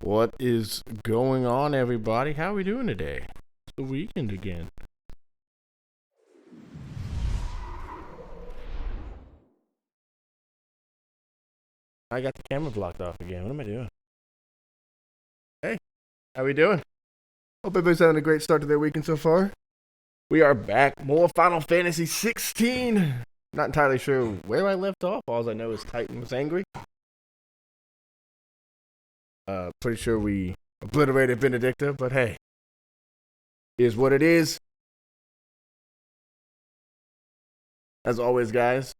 What is going on, everybody? How are we doing today? It's the weekend again. I got the camera blocked off again. What am I doing? Hey, how we doing? Hope everybody's having a great start to their weekend so far. We are back. More Final Fantasy 16. Not entirely sure where I left off. All I know is Titan was angry. Pretty sure we obliterated Benedicta, but hey, is what it is. As always, guys,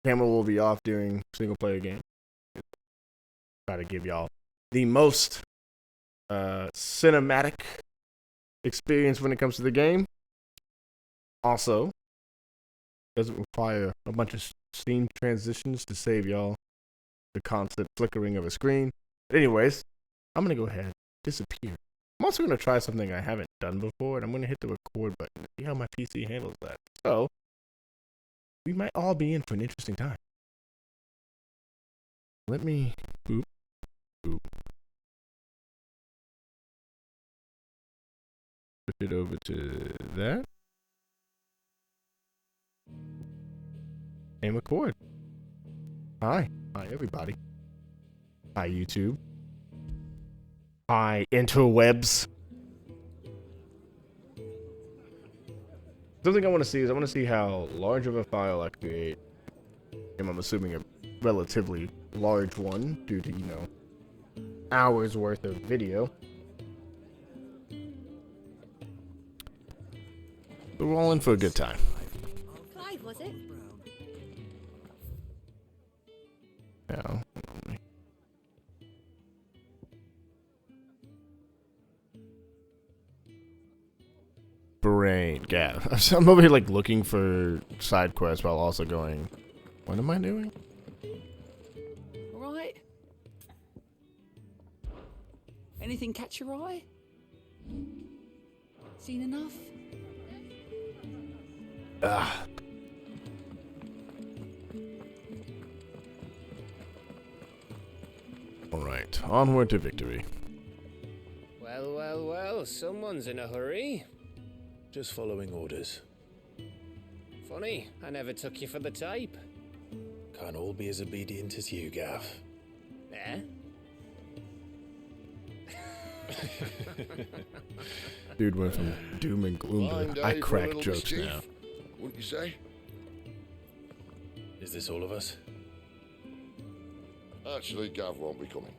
camera will be off during single player game. Try to give y'all the most cinematic experience when it comes to the game. Also, doesn't require a bunch of scene transitions to save y'all the constant flickering of a screen. But anyways, I'm going to go ahead and disappear. I'm also going to try something I haven't done before, and I'm going to hit the record button and see how my PC handles that. So, we might all be in for an interesting time. Let me... Boop. Boop. Push it over to that. And record. Hi. Hi, everybody. Hi, YouTube. Hi, interwebs. Something I want to see is I want to see how large of a file I create. And I'm assuming a relatively large one due to, hours worth of video. So we're all in for a good time. 5, was it? Now, brain gap. I'm over here like looking for side quests while also going, what am I doing? All right. Anything catch your eye? Seen enough? Alright, onward to victory. Well, someone's in a hurry. Just following orders. Funny, I never took you for the type. Can't all be as obedient as you, Gav. Eh? Dude went from doom and gloom to I crack jokes now. Wouldn't you say? Is this all of us? Actually, Gav won't be coming.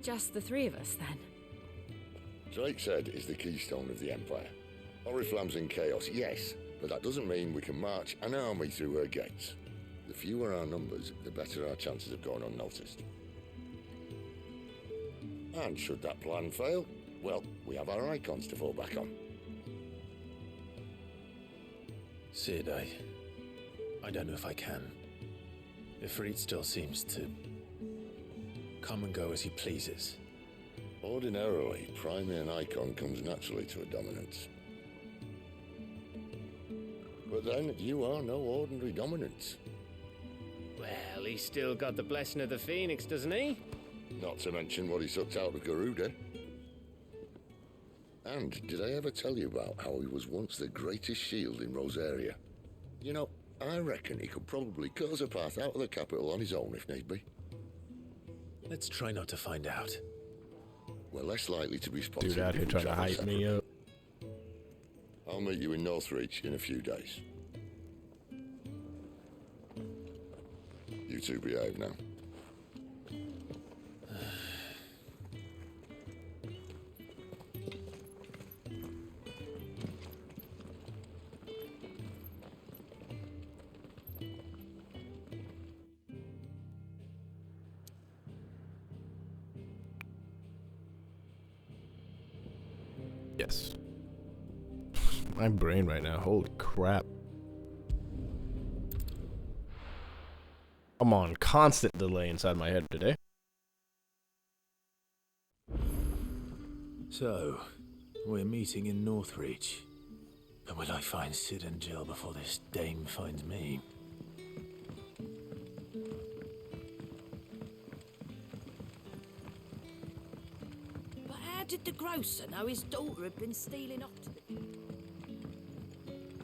Just the 3 of us, then. Drake said is the keystone of the Empire. Oriflamme's in chaos, yes, but that doesn't mean we can march an army through her gates. The fewer our numbers, the better our chances of going unnoticed. And should that plan fail, well, we have our icons to fall back on. Sid, I don't know if I can. Ifrit still seems to come and go as he pleases. Ordinarily, priming an icon comes naturally to a dominance. But then, you are no ordinary dominance. Well, he's still got the blessing of the Phoenix, doesn't he? Not to mention what he sucked out of Garuda. And did I ever tell you about how he was once the greatest shield in Rosaria? You know, I reckon he could probably cause a path out of the capital on his own if need be. Let's try not to find out. We're less likely to be spotted. Dude out here if we trying to travel hype me separately. up. I'll meet you in Northreach in a few days. You two behave now. Yes. My brain right now, holy crap. I'm on constant delay inside my head today. So, we're meeting in Northreach. But will I find Sid and Jill before this dame finds me? grocer know his daughter had been stealing off to the...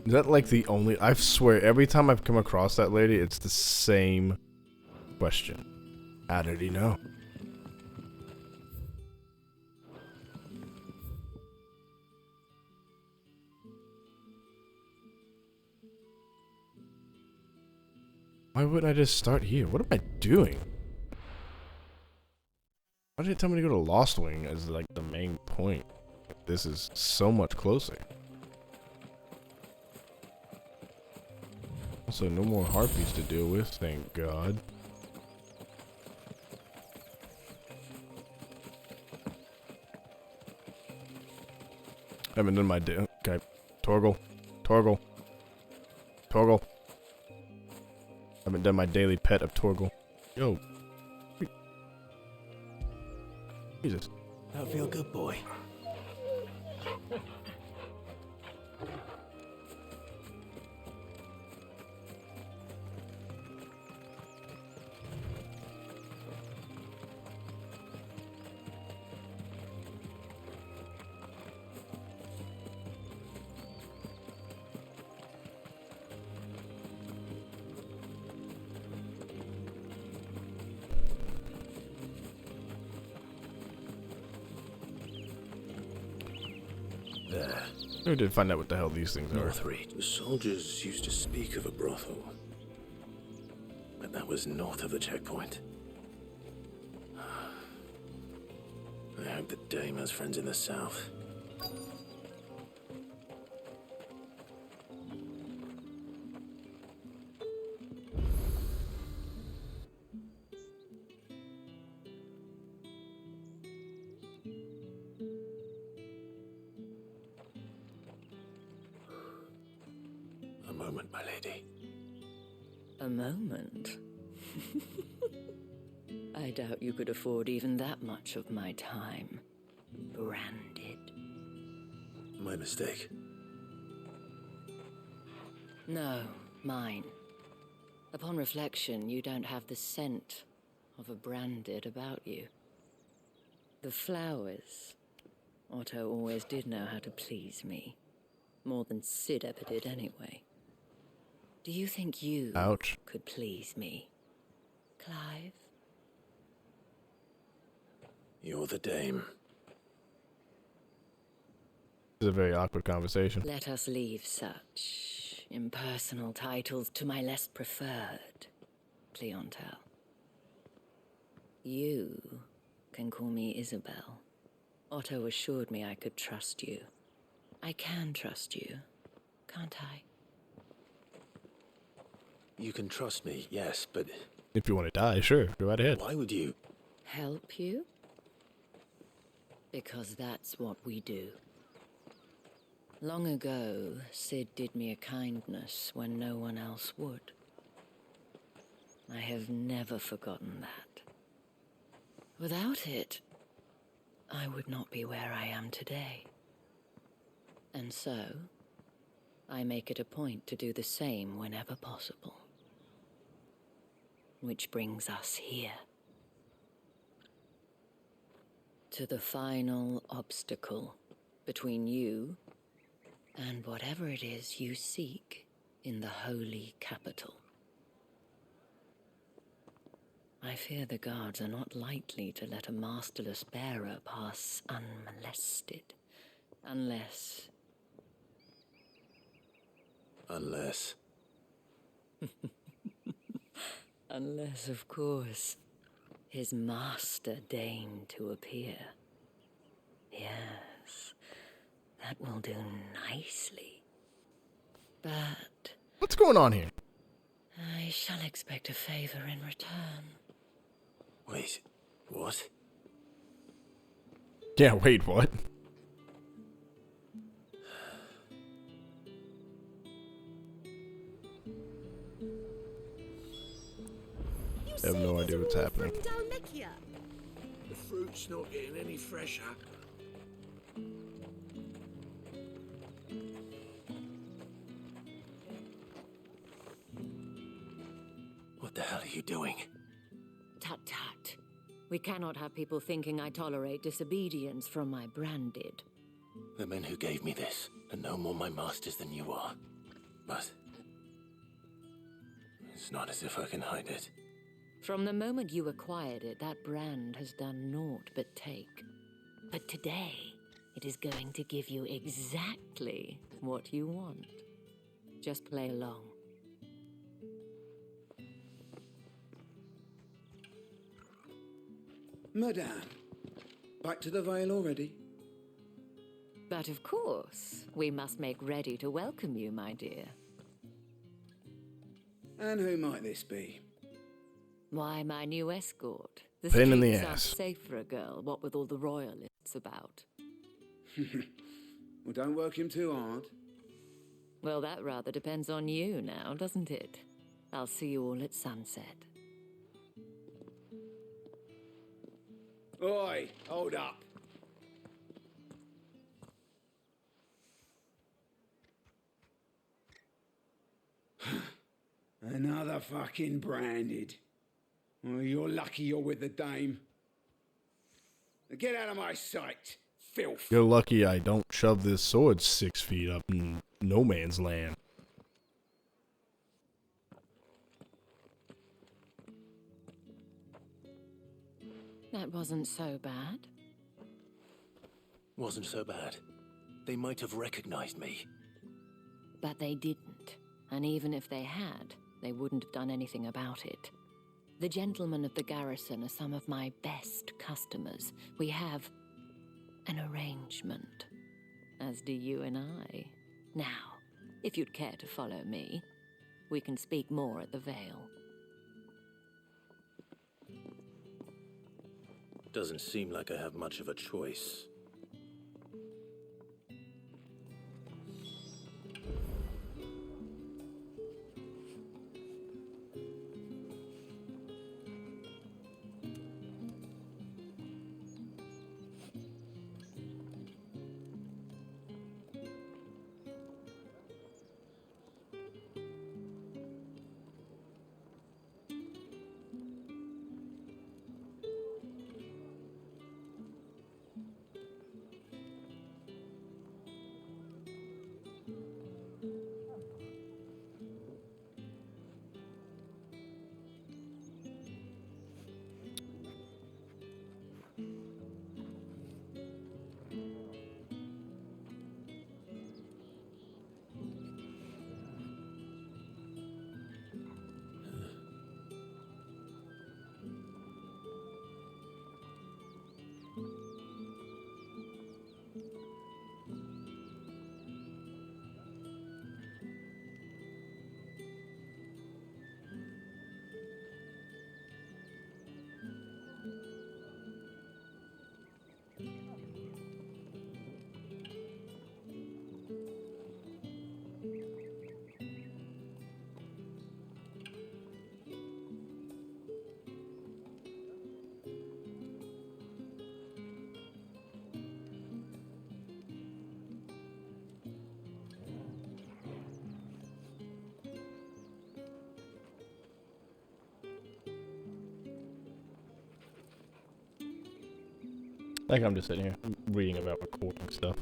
Is that like the only? I swear, every time I've come across that lady, it's the same question. How did he know? Why wouldn't I just start here? What am I doing? Why did it tell me to go to Lost Wing as like the main point? This is so much closer. Also, no more harpies to deal with, thank God. I haven't done my okay. Torgal. I haven't done my daily pet of Torgal. Yo. Jesus. That feel good, boy. There. We did find out what the hell these things are. North Reach. The soldiers used to speak of a brothel. But that was north of the checkpoint. I hope that Dame has friends in the south. A moment, my lady. A moment? I doubt you could afford even that much of my time. Branded. My mistake. No, mine. Upon reflection, you don't have the scent of a branded about you. The flowers. Otto always did know how to please me. More than Sid ever did anyway. Do you think you Ouch. could please me, Clive? You're the Dame. This is a very awkward conversation. Let us leave such impersonal titles to my less preferred clientele. You can call me Isabel. Otto assured me I could trust you. I can trust you, can't I? You can trust me, yes, but If you want to die, sure, go right ahead. why would you? Help you? Because that's what we do. Long ago, Sid did me a kindness when no one else would. I have never forgotten that. Without it, I would not be where I am today. And so, I make it a point to do the same whenever possible. Which brings us here. To the final obstacle between you and whatever it is you seek in the holy capital. I fear the guards are not likely to let a masterless bearer pass unmolested, unless... Unless, of course, his master deigned to appear. Yes, that will do nicely. But What's going on here? I shall expect a favor in return. Wait, what? Yeah, wait, what? I have no idea what's happening. The fruit's not getting any fresher. What the hell are you doing? Tut tut. We cannot have people thinking I tolerate disobedience from my branded. The men who gave me this are no more my masters than you are. But it's not as if I can hide it. From the moment you acquired it, that brand has done naught but take. But today, it is going to give you exactly what you want. Just play along. Madame, back to the Vale already? But of course, we must make ready to welcome you, my dear. And who might this be? Why, my new escort. The Pain in the streets aren't ass. safe for a girl, what with all the royalists about. Well, don't work him too hard. Well, that rather depends on you now, doesn't it? I'll see you all at sunset. Oi, hold up. Another fucking branded. Well, you're lucky you're with the dame. Now get out of my sight, filth. You're lucky I don't shove this sword 6 feet up in no man's land. That wasn't so bad. Wasn't so bad. They might have recognized me. But they didn't. And even if they had, they wouldn't have done anything about it. The gentlemen of the garrison are some of my best customers. We have an arrangement, as do you and I. Now, if you'd care to follow me, we can speak more at the Vale. Doesn't seem like I have much of a choice. Like I'm just sitting here reading about recording stuff.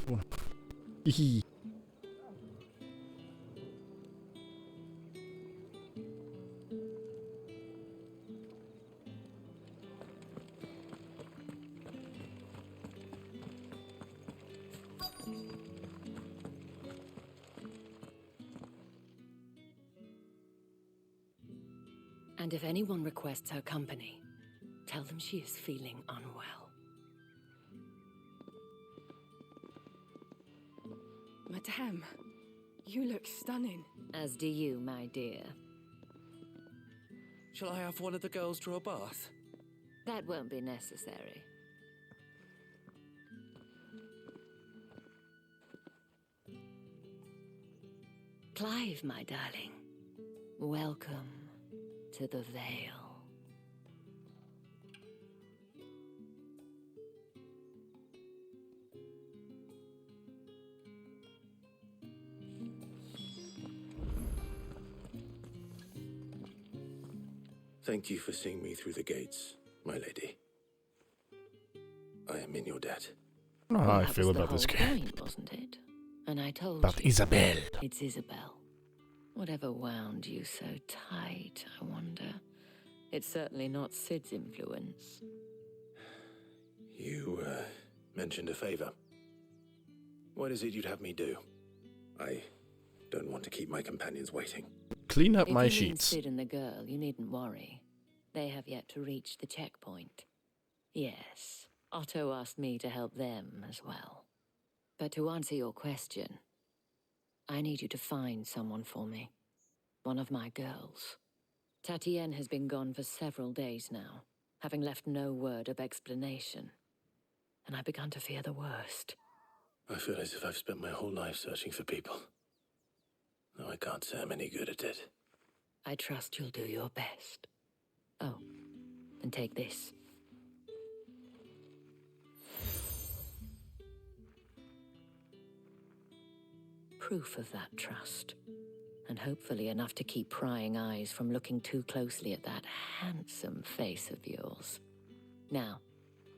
And if anyone requests her company, tell them she is feeling unwell. Madame, you look stunning. As do you, my dear. Shall I have one of the girls draw a bath? That won't be necessary. Clive, my darling. Welcome to the Vale. Thank you for seeing me through the gates, my lady. don't know how I that feel was the about this whole game. point, wasn't it? And I told About you. Isabel. It's Isabel. Whatever wound you so tight, I wonder. It's certainly not Sid's influence. You, mentioned a favor. What is it you'd have me do? I don't want to keep my companions waiting. Clean up If my you mean sheets. Sid and the girl, you needn't worry. They have yet to reach the checkpoint. Yes, Otto asked me to help them as well. But to answer your question, I need you to find someone for me. One of my girls. Tatienne has been gone for several days now, having left no word of explanation. And I've begun to fear the worst. I feel as if I've spent my whole life searching for people. Though I can't say I'm any good at it. I trust you'll do your best. Oh, and take this. Proof of that trust. And hopefully enough to keep prying eyes from looking too closely at that handsome face of yours. Now,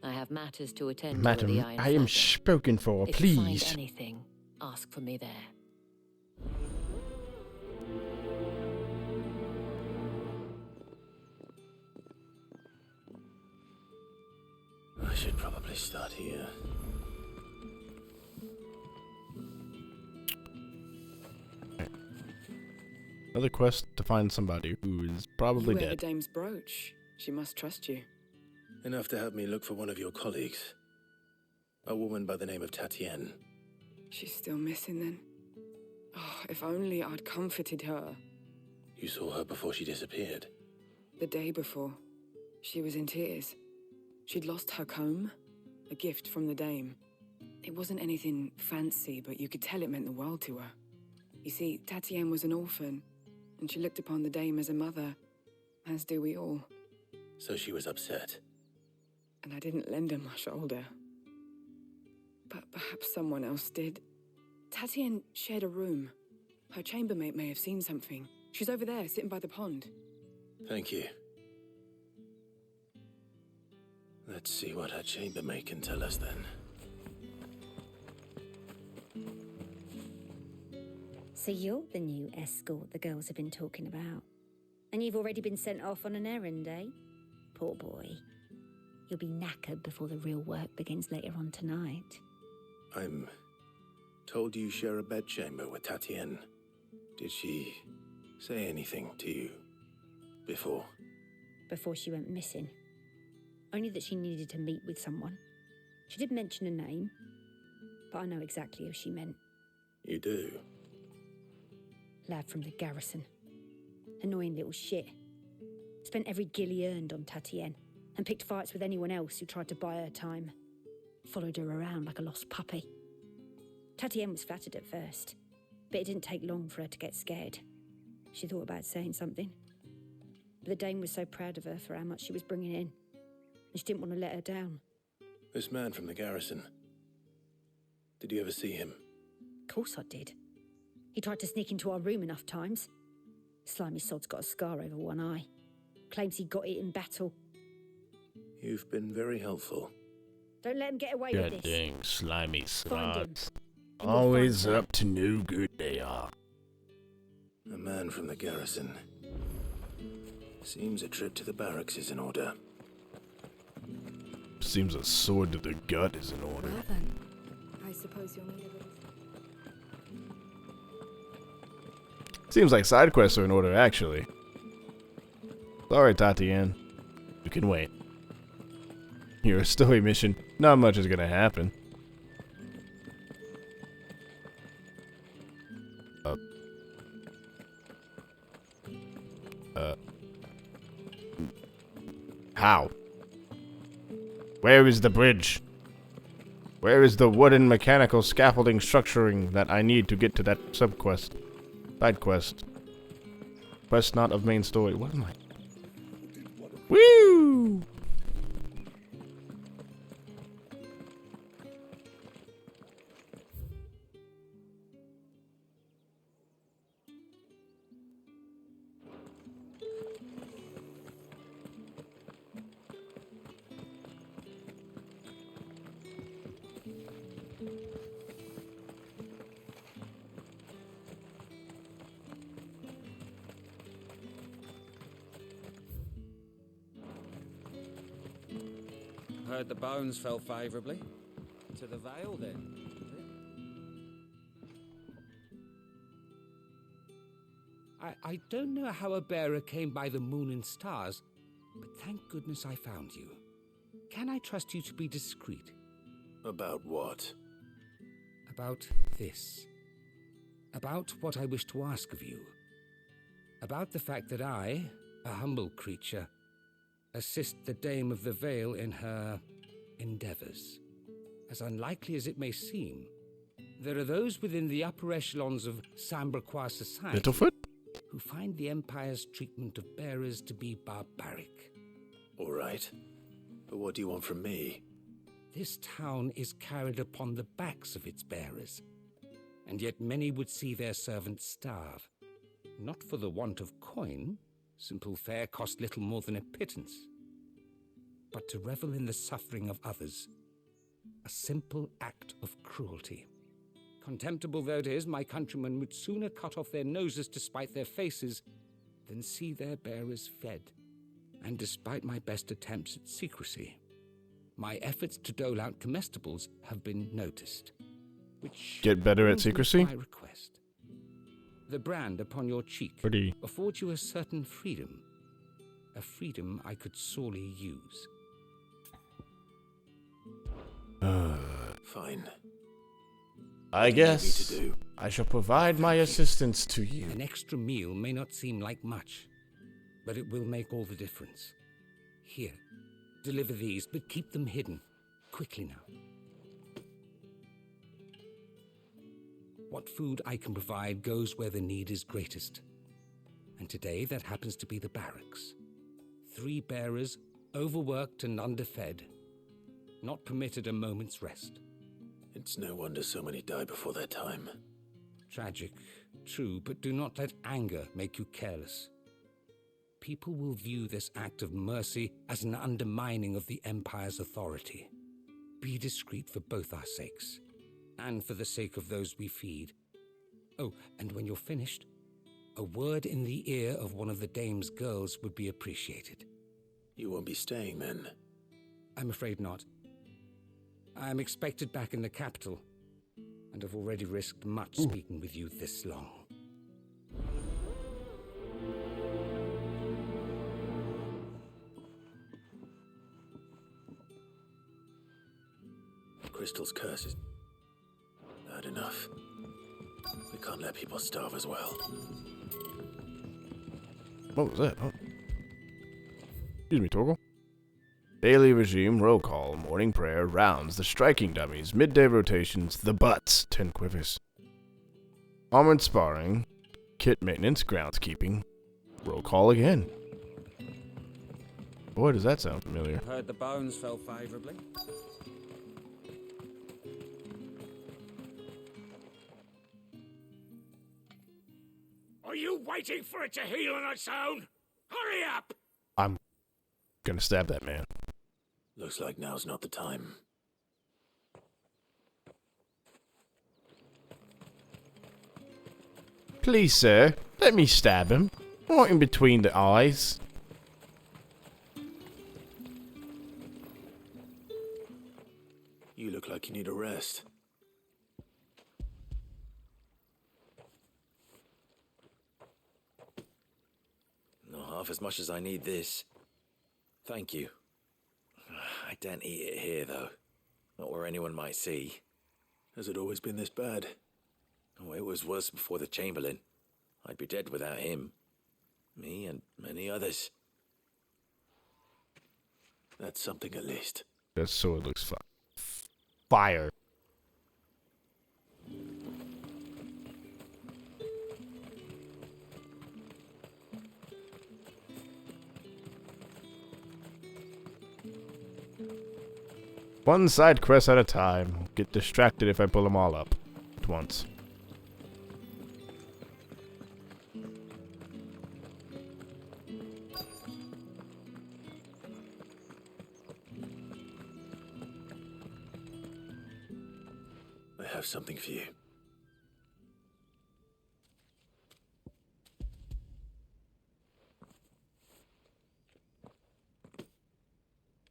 I have matters to attend to at Madam, the Iron I am Feather. spoken for, If you find please. anything, ask for me there. I should probably start here. Another quest to find somebody who is probably You wear the dead. dame's brooch. She must trust you. Enough to help me look for one of your colleagues. A woman by the name of Tatienne. She's still missing then. Oh, if only I'd comforted her. You saw her before she disappeared. The day before, she was in tears. She'd lost her comb, a gift from the dame. It wasn't anything fancy, but you could tell it meant the world to her. You see, Tatienne was an orphan, and she looked upon the dame as a mother, as do we all. So she was upset. And I didn't lend her my shoulder. But perhaps someone else did. Tatienne shared a room. Her chambermaid may have seen something. She's over there, sitting by the pond. Thank you. Let's see what her chambermaid can tell us then. So you're the new escort the girls have been talking about. And you've already been sent off on an errand, eh? Poor boy. You'll be knackered before the real work begins later on tonight. I'm told you share a bedchamber with Tatienne. Did she say anything to you before? Before she went missing. Only that she needed to meet with someone. She did mention a name, but I know exactly who she meant. You do? Lad from the garrison. Annoying little shit. Spent every guil he earned on Tatienne, and picked fights with anyone else who tried to buy her time. Followed her around like a lost puppy. Tatienne was flattered at first, but it didn't take long for her to get scared. She thought about saying something. But the dame was so proud of her for how much she was bringing in, and she didn't want to let her down. This man from the garrison. Did you ever see him? Of course I did. He tried to sneak into our room enough times. Slimy sod's got a scar over one eye. Claims he got it in battle. You've been very helpful. Don't let him get away God with this. dang, slimy Find him. sods. and you'll Always find her. up to no good they are. A man from the garrison. Seems a trip to the barracks is in order. Seems a sword to the gut is in order. Well then, I suppose you'll need a little... Seems like side quests are in order, actually. Sorry, Tatienne. You can wait. You're a story mission. Not much is gonna happen. How? Where is the bridge? Where is the wooden mechanical scaffolding structuring that I need to get to that subquest? Side quest. Quest not of main story. What am I? Woo! Heard the bones fell favourably. To the Vale, then. I don't know how a bearer came by the moon and stars, but thank goodness I found you. Can I trust you to be discreet? About what? About this. About what I wish to ask of you. About the fact that I, a humble creature, assist the Dame of the Vale in her endeavours. As unlikely as it may seem, there are those within the upper echelons of Sambraquois society Littlefoot? who find the Empire's treatment of bearers to be barbaric. All right. But what do you want from me? This town is carried upon the backs of its bearers, and yet many would see their servants starve. Not for the want of coin, simple fare cost little more than a pittance, but to revel in the suffering of others, a simple act of cruelty. Contemptible though it is, my countrymen would sooner cut off their noses to spite their faces than see their bearers fed. And despite my best attempts at secrecy, my efforts to dole out comestibles have been noticed. Which Get better at secrecy? my request. The brand upon your cheek Pretty. affords you a certain freedom. A freedom I could sorely use. Fine. I What do you need me guess to do? I shall provide my assistance to you. An extra meal may not seem like much, but it will make all the difference. Here, deliver these, but keep them hidden. Quickly now. What food I can provide goes where the need is greatest. And today that happens to be the barracks. 3 bearers, overworked and underfed, not permitted a moment's rest. It's no wonder so many die before their time. Tragic, true, but do not let anger make you careless. People will view this act of mercy as an undermining of the Empire's authority. Be discreet for both our sakes, and for the sake of those we feed. Oh, and when you're finished, a word in the ear of one of the Dame's girls would be appreciated. You won't be staying then? I'm afraid not. I am expected back in the capital, and have already risked much speaking with you this long. Crystal's curse is bad enough. We can't let people starve as well. What was that? Oh. Excuse me, Torgal. Daily regime, roll call, morning prayer, rounds, the striking dummies, midday rotations, the butts, 10 quivers. Armored sparring, kit maintenance, groundskeeping, roll call again. Boy, does that sound familiar. Heard the bones fell favourably. Are you waiting for it to heal on its own? Hurry up! I'm gonna stab that man. Looks like now's not the time. Please, sir, let me stab him. Right in between the eyes. You look like you need a rest. Not half as much as I need this. Thank you. I don't eat it here, though. Not where anyone might see. Has it always been this bad? Oh, it was worse before the Chamberlain. I'd be dead without him. Me and many others. That's something at least. That sword looks fire. One side quest at a time. Get distracted if I pull them all up at once. I have something for you.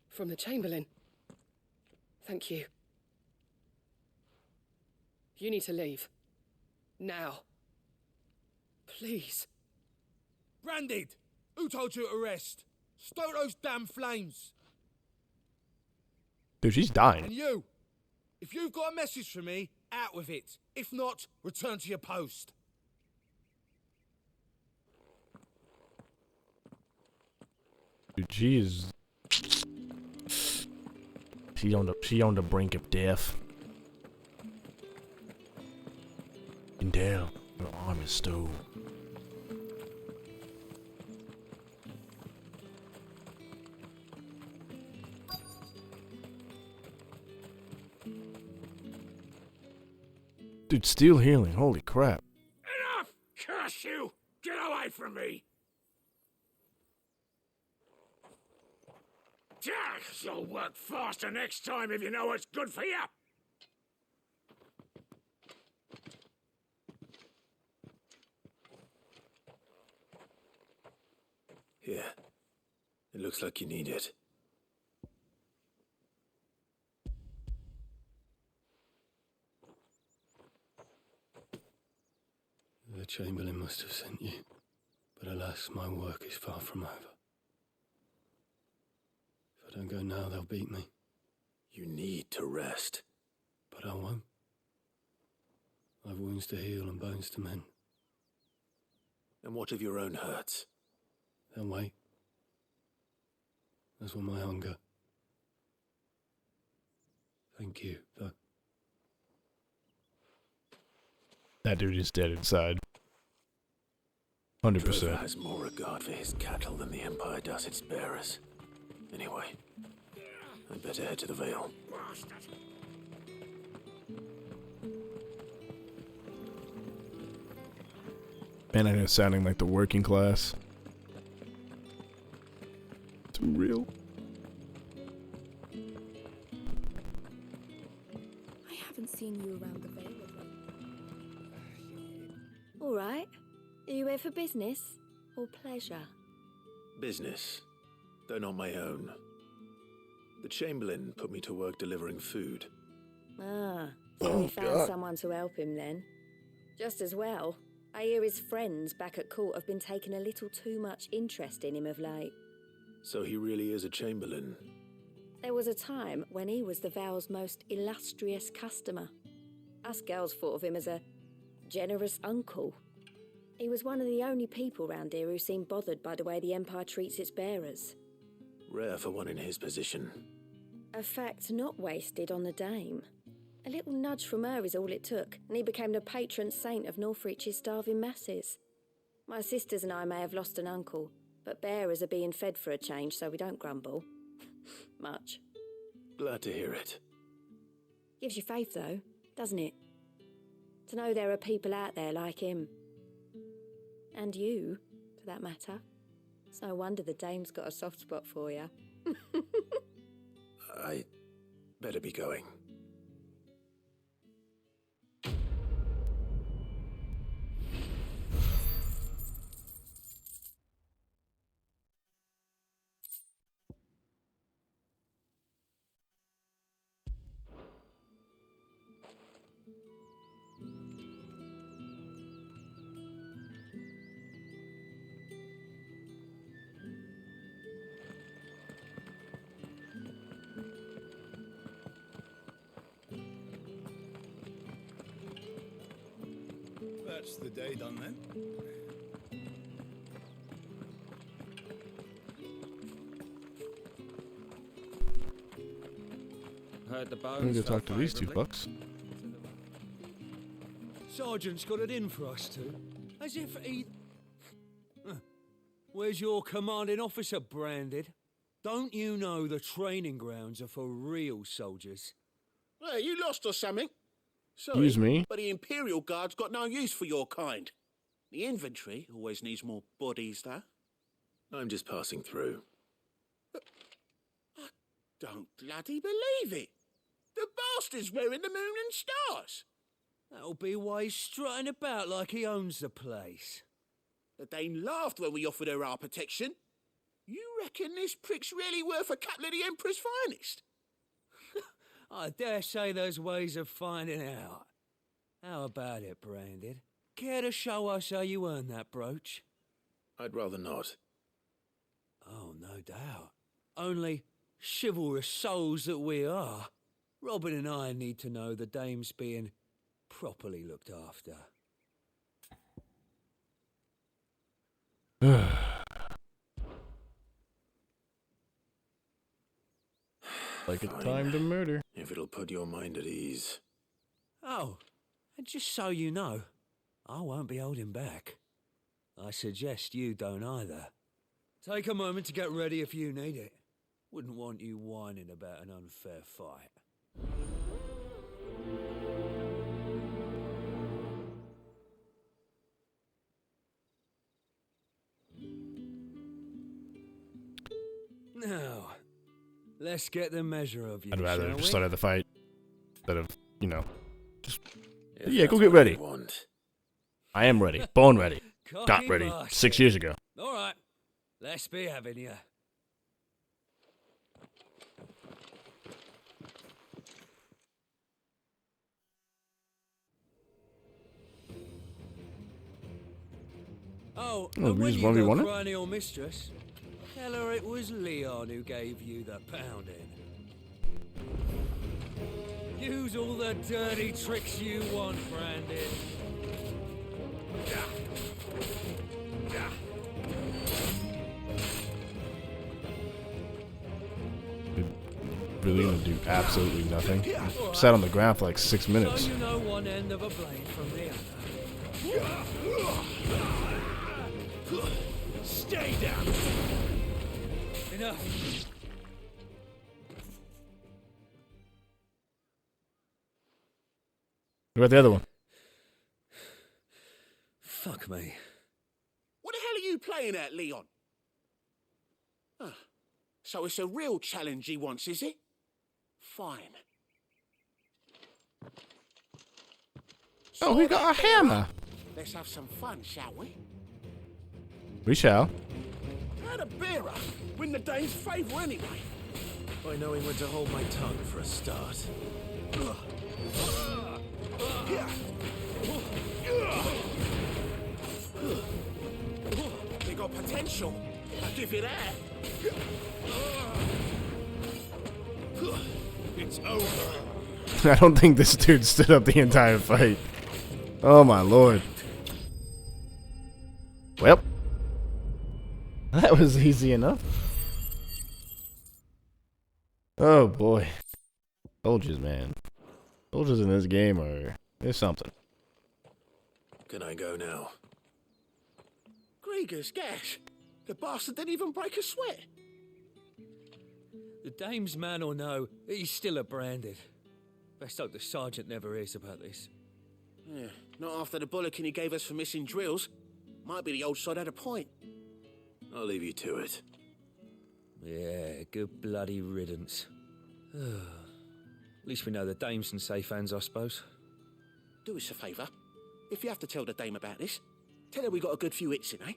From the Chamberlain. Thank you. You need to leave. Now. Please. Branded! Who told you to rest? Stoke those damn flames! Dude, she's dying. And you! If you've got a message for me, out with it. If not, return to your post. Dude, she is... She on the brink of death. And damn, her arm is still... Dude, still healing. Holy crap. Enough! Curse you! Get away from me! You'll work faster next time if you know what's good for you! Here. It looks like you need it. The Chamberlain must have sent you, but alas, my work is far from over. If I don't go now, they'll beat me. You need to rest. But I won't. I've wounds to heal and bones to mend. And what of your own hurts? They'll wait. As will my hunger. Thank you, though. That dude is dead inside. 100%. Drover has more regard for his cattle than the Empire does its bearers. Anyway, I'd better head to the Vale. Man, I know sounding like the working class. Too real. I haven't seen you around the Vale of late. All right. Are you here for business or pleasure? Business, though not my own. The Chamberlain put me to work delivering food. Ah, so he found someone to help him then. Just as well. I hear his friends back at court have been taking a little too much interest in him of late. So he really is a Chamberlain. There was a time when he was the Vale's most illustrious customer. Us girls thought of him as a generous uncle. He was one of the only people round here who seemed bothered by the way the Empire treats its bearers. Rare for one in his position. A fact not wasted on the dame. A little nudge from her is all it took, and he became the patron saint of Northreach's starving masses. My sisters and I may have lost an uncle, but bearers are being fed for a change, so we don't grumble. Much. Glad to hear it. Gives you faith, though, doesn't it? To know there are people out there like him. And you, for that matter. It's no wonder the dame's got a soft spot for you. I better be going. That's the day done then. Heard the I'm gonna go talk to these two fucks. Sergeant's got it in for us two. As if he... Where's your commanding officer, Branded? Don't you know the training grounds are for real soldiers? Well, you lost or something? Sorry, Excuse me? but the Imperial Guard's got no use for your kind. The infantry always needs more bodies, though. I'm just passing through. I don't bloody believe it. The bastard's wearing the moon and stars. That'll be why he's strutting about like he owns the place. The Dame laughed when we offered her our protection. You reckon this prick's really worth a couple of the Emperor's finest? I dare say there's ways of finding out. How about it, Branded? Care to show us how you earned that brooch? I'd rather not. Oh, no doubt. Only, chivalrous souls that we are, Robin and I need to know the dame's being properly looked after. Like it's time to murder. If it'll put your mind at ease. Oh, and just so you know, I won't be holding back. I suggest you don't either. Take a moment to get ready if you need it. Wouldn't want you whining about an unfair fight. Now, let's get the measure of you. I'd rather shall just we? start the fight instead of, you know, just If yeah, go that's get what ready. you want. I am ready, born ready, got Cocky ready bastard. 6 years ago. All right, let's be having you. Oh, Oh, and we when just you go 1v1 it? crying to your mistress, tell her it was Leon who gave you the pounding. Use all the dirty tricks you want, Brandon. Really gonna do absolutely nothing. Sat on the ground for like 6 minutes. So you know one end of a blade from the other. Stay down. Enough. What about the other one? Fuck me. What the hell are you playing at, Leon? Huh. So it's a real challenge he wants, is it? Fine. Oh, we got a hammer. Let's have some fun, shall we? We shall. How'd a bearer win the dame's favour anyway? By knowing when to hold my tongue for a start. They got potential. I'll give you that. It's over. I don't think this dude stood up the entire fight. Oh my lord. Well, that was easy enough. Oh boy. Soldiers, man. Soldiers in this game are... there's something. Can I go now? Grieger's gash. The bastard didn't even break a sweat. The dame's man or no, he's still a Branded. Best hope the sergeant never hears about this. Yeah, not after the bullocking he gave us for missing drills. Might be the old sod had a point. I'll leave you to it. Yeah, good bloody riddance. At least we know the dame's in safe hands, I suppose. Do us a favour. If you have to tell the dame about this, tell her we got a good few hits in, eh?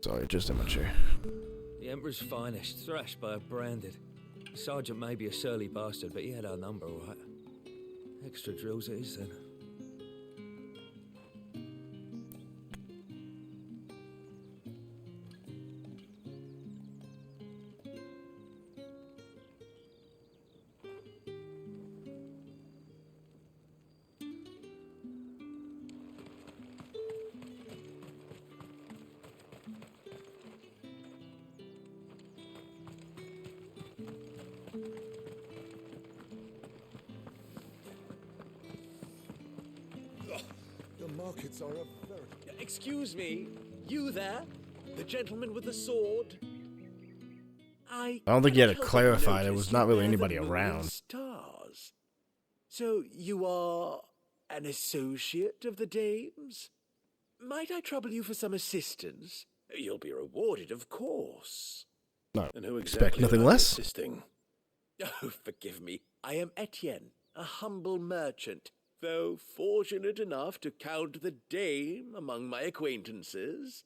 Sorry, just in my chair. The Emperor's finest, thrashed by a Branded. The sergeant may be a surly bastard, but he had our number, all right. Extra drills it is, then. The markets are a very... Excuse me, you there? The gentleman with the sword? I don't think you had to cannot clarify. There notice was not you really wear the anybody moon around. Stars. So you are an associate of the dame's? Might I trouble you for some assistance? You'll be rewarded, of course. No, And who expect exactly nothing am I less. assisting? Oh, forgive me. I am Etienne, a humble merchant, though fortunate enough to count the dame among my acquaintances.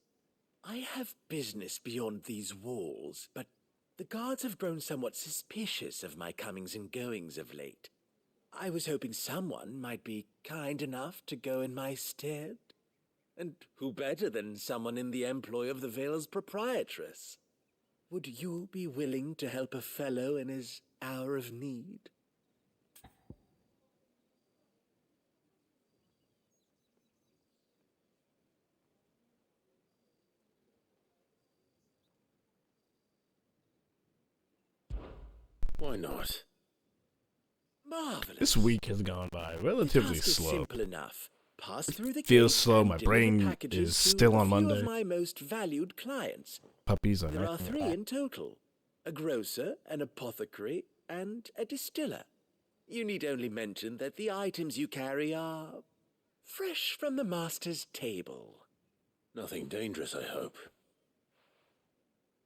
I have business beyond these walls, but the guards have grown somewhat suspicious of my comings and goings of late. I was hoping someone might be kind enough to go in my stead. And who better than someone in the employ of the Vale's proprietress? Would you be willing to help a fellow in his hour of need? Why not? Marvelous. This week has gone by relatively The task is slow. simple enough. Pass through the Feels gate slow. and My deliver brain packages is to still a on few Monday. of my most valued clients. Puppies are There are knocking 3 it in total: a grocer, an apothecary, and a distiller. You need only mention that the items you carry are fresh from the master's table. Nothing dangerous, I hope.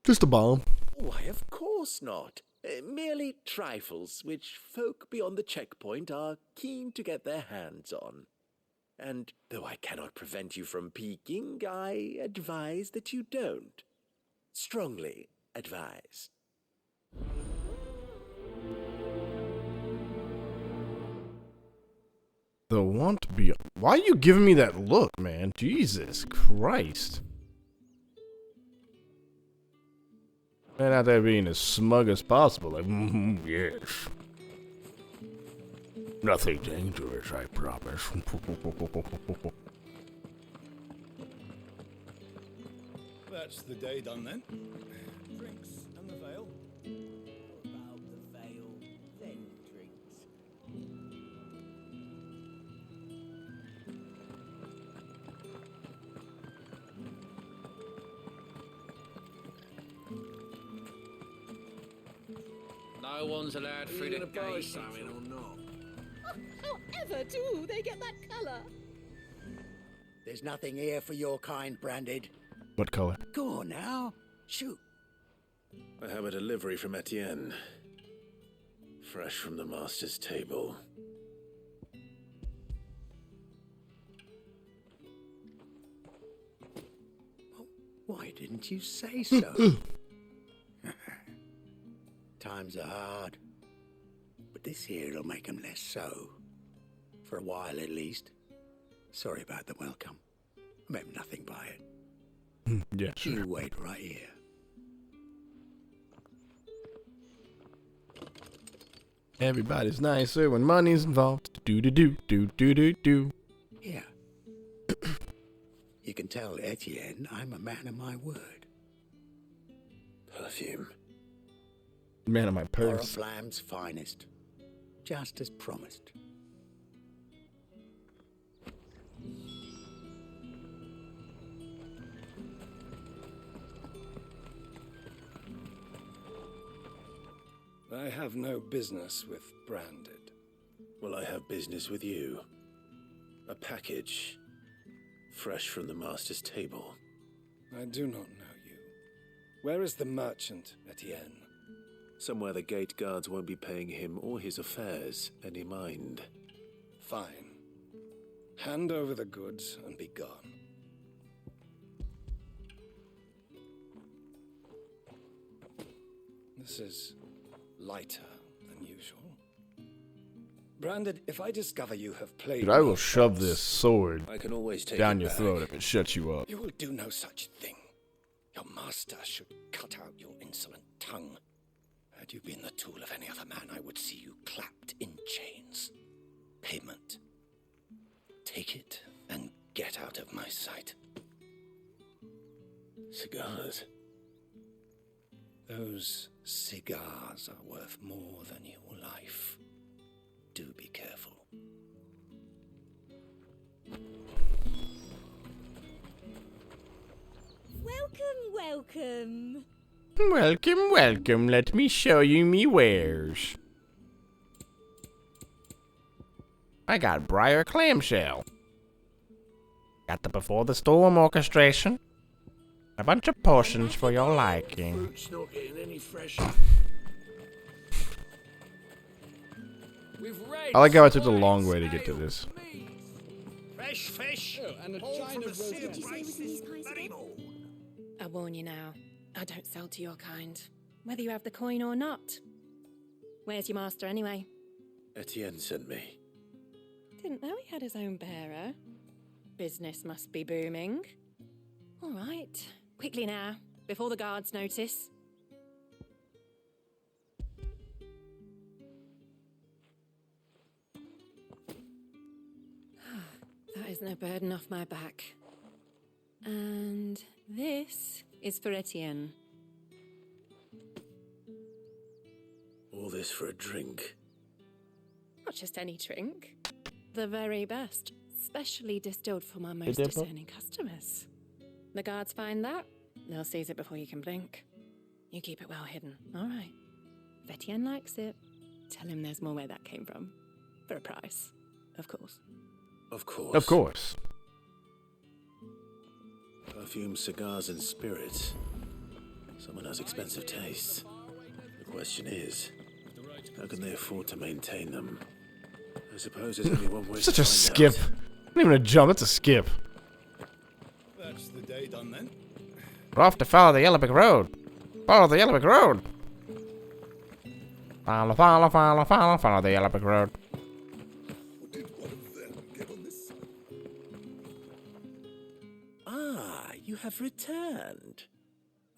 Just a bomb. Why, of course not. Merely trifles which folk beyond the checkpoint are keen to get their hands on. And though I cannot prevent you from peeking, I advise that you don't. Strongly advise. The want be. Why are you giving me that look, man? Jesus Christ. Man, out there being as smug as possible. Like, yes. Nothing dangerous, I promise. That's the day done then. Drinks and the veil. About the veil, then drinks. No one's allowed through the gate. something or not? However do they get that colour? There's nothing here for your kind, Branded. What color? Go on now. Shoot. I have a delivery from Etienne. Fresh from the master's table. Why didn't you say so? Times are hard. But this here'll make 'em less so. For a while at least. Sorry about the welcome. I meant nothing by it. Yeah, sure. You wait right here. Everybody's nicer when money's involved. Do do do do do do do. Here. You can tell Etienne I'm a man of my word. Perfume. Man of my purse. Oriflamme's finest. Just as promised. I have no business with Branded. Well, I have business with you. A package. Fresh from the master's table. I do not know you. Where is the merchant, Etienne? Somewhere the gate guards won't be paying him or his affairs any mind. Fine. Hand over the goods and be gone. This is lighter than usual. Branded, if I discover you have played... Dude, I will shove this sword I can always take down it your back. throat if it shuts you up. You will do no such thing. Your master should cut out your insolent tongue. Had you been the tool of any other man, I would see you clapped in chains. Payment. Take it and get out of my sight. Cigars. Those cigars are worth more than your life. Do be careful. Welcome. Welcome, welcome. Let me show you me wares. I got Briar Clamshell. Got the Before the Storm orchestration. A bunch of potions for your liking. Fruit's not getting any fresher. I like how I took the long way to get to this. Fresh fish. And a All china from the rose sea wine. price this very morn. I warn you now, I don't sell to your kind, whether you have the coin or not. Where's your master anyway? Etienne sent me. Didn't know he had his own bearer. Business must be booming. All right, quickly now, before the guards notice. That is no burden off my back. And this is for Etienne. All this for a drink. Not just any drink. The very best. Specially distilled for my most Is it, bro? discerning customers. The guards find that, they'll seize it before you can blink. You keep it well hidden, all right? If Etienne likes it, tell him there's more where that came from. For a price, of course. Of course. Of course. Perfume, cigars, and spirits. Someone has expensive tastes. The question is, how can they afford to maintain them? I suppose there's only one way Such to a find skip. out. Not even a jump, that's a skip. That's the day done then. We're off to follow the Yellow Brick Road. Follow the Yellow Brick Road. Follow, follow, follow, follow, follow the Yellow Brick Road. Did one of them get on this side? Ah, you have returned.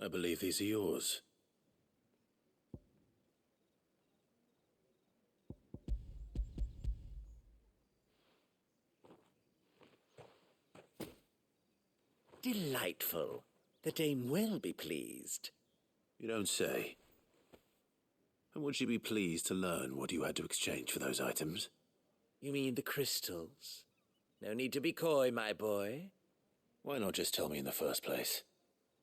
I believe these are yours. Delightful. The dame will be pleased. You don't say. And would she be pleased to learn what you had to exchange for those items? You mean the crystals? No need to be coy, my boy. Why not just tell me in the first place?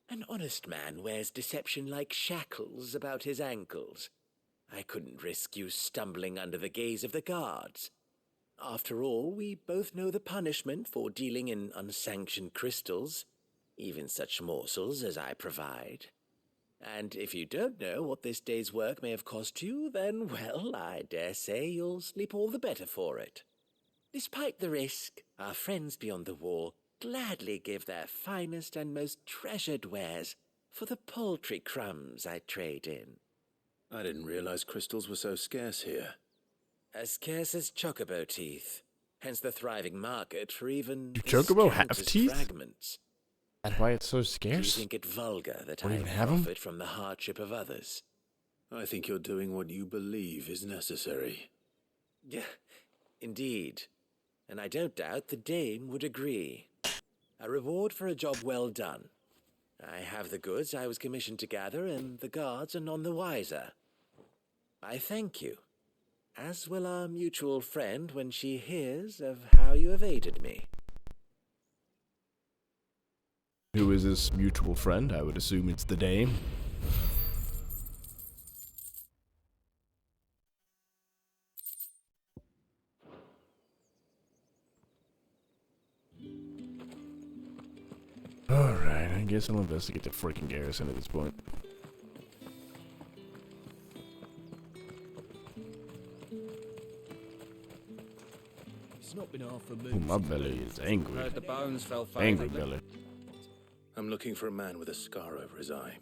An honest man wears deception like shackles about his ankles. I couldn't risk you stumbling under the gaze of the guards. After all, we both know the punishment for dealing in unsanctioned crystals, even such morsels as I provide. And if you don't know what this day's work may have cost you, then, well, I dare say you'll sleep all the better for it. Despite the risk, our friends beyond the wall gladly give their finest and most treasured wares for the paltry crumbs I trade in. I didn't realize crystals were so scarce here. As scarce as chocobo teeth, hence the thriving market for even Do the chocobo have scantest teeth? fragments. That's why it's so Do you scarce. think it vulgar that Don't I even have 'em? profit from the hardship of others? I think you're doing what you believe is necessary. Yeah, indeed. And I don't doubt the dame would agree. A reward for a job well done. I have the goods I was commissioned to gather, and the guards are none the wiser. I thank you, as will our mutual friend when she hears of how you have aided me. Who is this mutual friend? I would assume it's the dame. Alright, I guess I'll investigate the freaking garrison at this point. It's not been half a Ooh, my belly is angry. Heard the bones fell Angry favorably. belly. I'm looking for a man with a scar over his eye.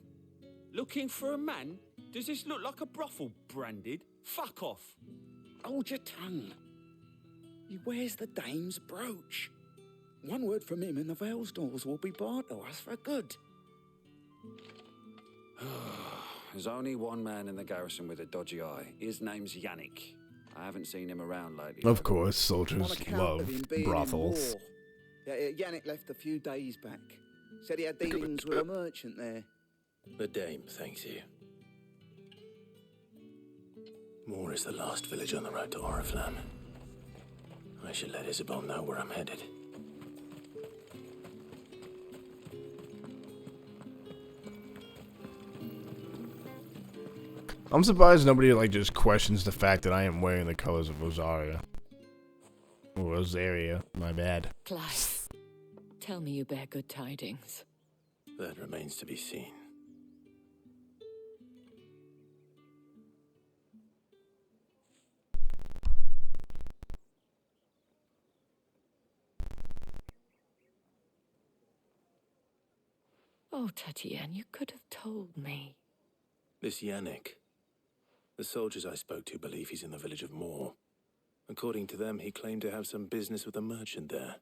Looking for a man? Does this look like a brothel, Branded? Fuck off. Hold your tongue. He wears the dame's brooch. One word from him and the Vale's doors will be barred to us for good. There's only one man in the garrison with a dodgy eye. His name's Yannick. I haven't seen him around lately. Of course, On soldiers account love of him being in brothels. war. Yeah, Yannick left a few days back. Said he had dealings with a merchant there. The dame thanks you. Moor is the last village on the road to Oriflamme. I should let Isabel know where I'm headed. I'm surprised nobody like just questions the fact that I am wearing the colors of Rosaria. Rosaria, my bad. Clive, tell me you bear good tidings. That remains to be seen. Oh, Tatienne, you could have told me. This Yannick. The soldiers I spoke to believe he's in the village of Moor. According to them, he claimed to have some business with a merchant there.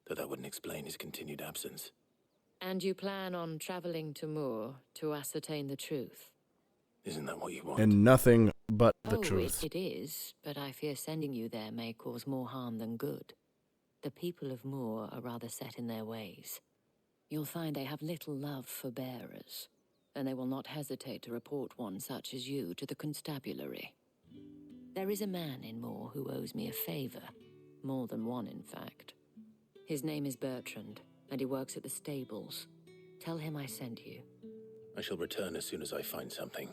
Though that wouldn't explain his continued absence. And you plan on traveling to Moor to ascertain the truth? Isn't that what you want? And nothing but the Oh, truth. it is, but I fear sending you there may cause more harm than good. The people of Moor are rather set in their ways. You'll find they have little love for bearers, and they will not hesitate to report one such as you to the constabulary. There is a man in Moor who owes me a favor, more than one in fact. His name is Bertrand, and he works at the stables. Tell him I sent you. I shall return as soon as I find something.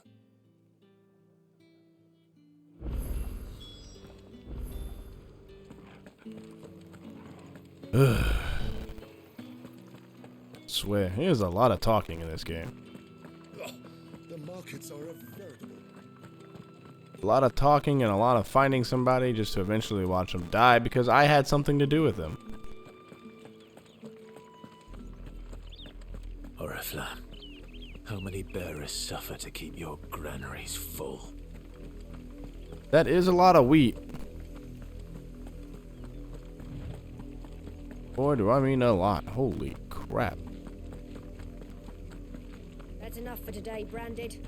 Swear, there's a lot of talking in this game. The markets are a veritable. A lot of talking and a lot of finding somebody just to eventually watch them die because I had something to do with them. Oriflamme, how many bearers suffer to keep your granaries full? That is a lot of wheat. Boy, do I mean a lot. Holy crap. That's enough for today, Branded.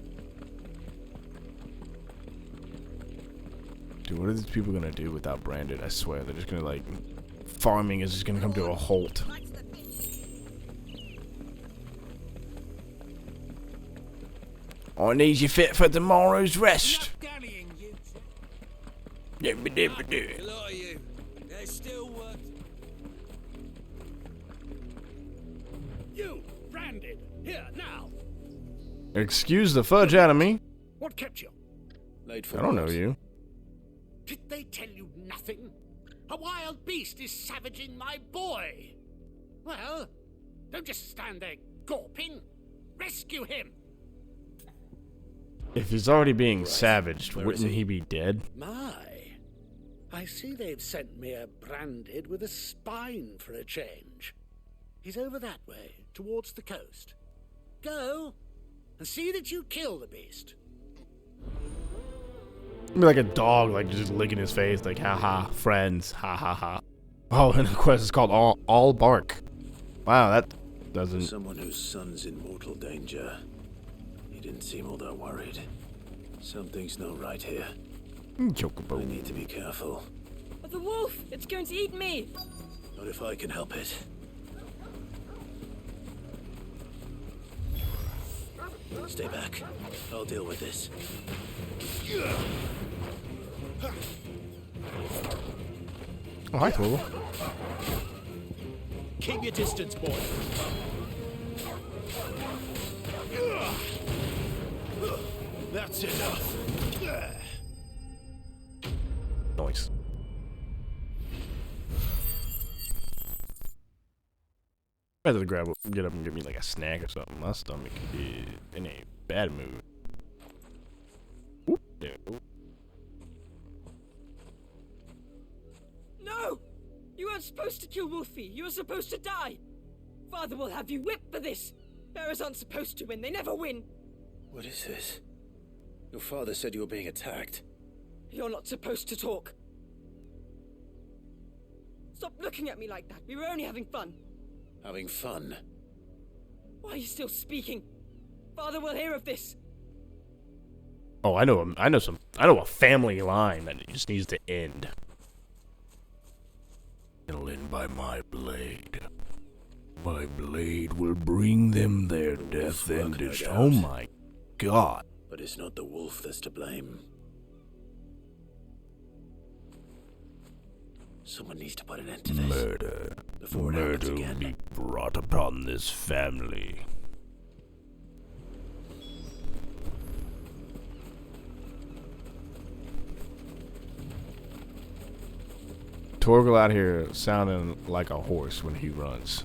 Dude, what are these people gonna do without Branded? I swear, they're just gonna, like, farming is just gonna come to a halt. I need you fit for tomorrow's rest. A lot of you. There's still work. You, Branded, here, now. Excuse the fudge out of me. What kept you? I don't know you. Did they tell you nothing? A wild beast is savaging my boy. Well, don't just stand there gawping. Rescue him. If he's already being savaged, wouldn't he be dead? My, I see they've sent me a Branded with a spine for a change. He's over that way, towards the coast. Go, and see that you kill the beast. Be like a dog, like just licking his face, like haha, friends, ha ha ha. Oh, and the quest is called all bark. Wow, that doesn't. Someone whose son's in mortal danger. He didn't seem all that worried. Something's not right here. Chocobo. I need to be careful. The wolf! It's going to eat me! Not if I can help it. Stay back. I'll deal with this. Oh, hi, Clover. Keep your distance, boy. That's enough. Nice. I had to get up and get me like a snack or something. My stomach is in a bad mood. Oop, there. Oop. No! You weren't supposed to kill Wolfie. You were supposed to die. Father will have you whipped for this. Bearers aren't supposed to win. They never win. What is this? Your father said you were being attacked. You're not supposed to talk. Stop looking at me like that. We were only having fun. Having fun? Why are you still speaking? Father will hear of this. Oh, I know a family line that just needs to end. It'll end by my blade. My blade will bring them their death and oh my god. But it's not the wolf that's to blame. Someone needs to put an end to this. Murder. Before it happens Murder will again. be brought upon this family. Torgal out here sounding like a horse when he runs.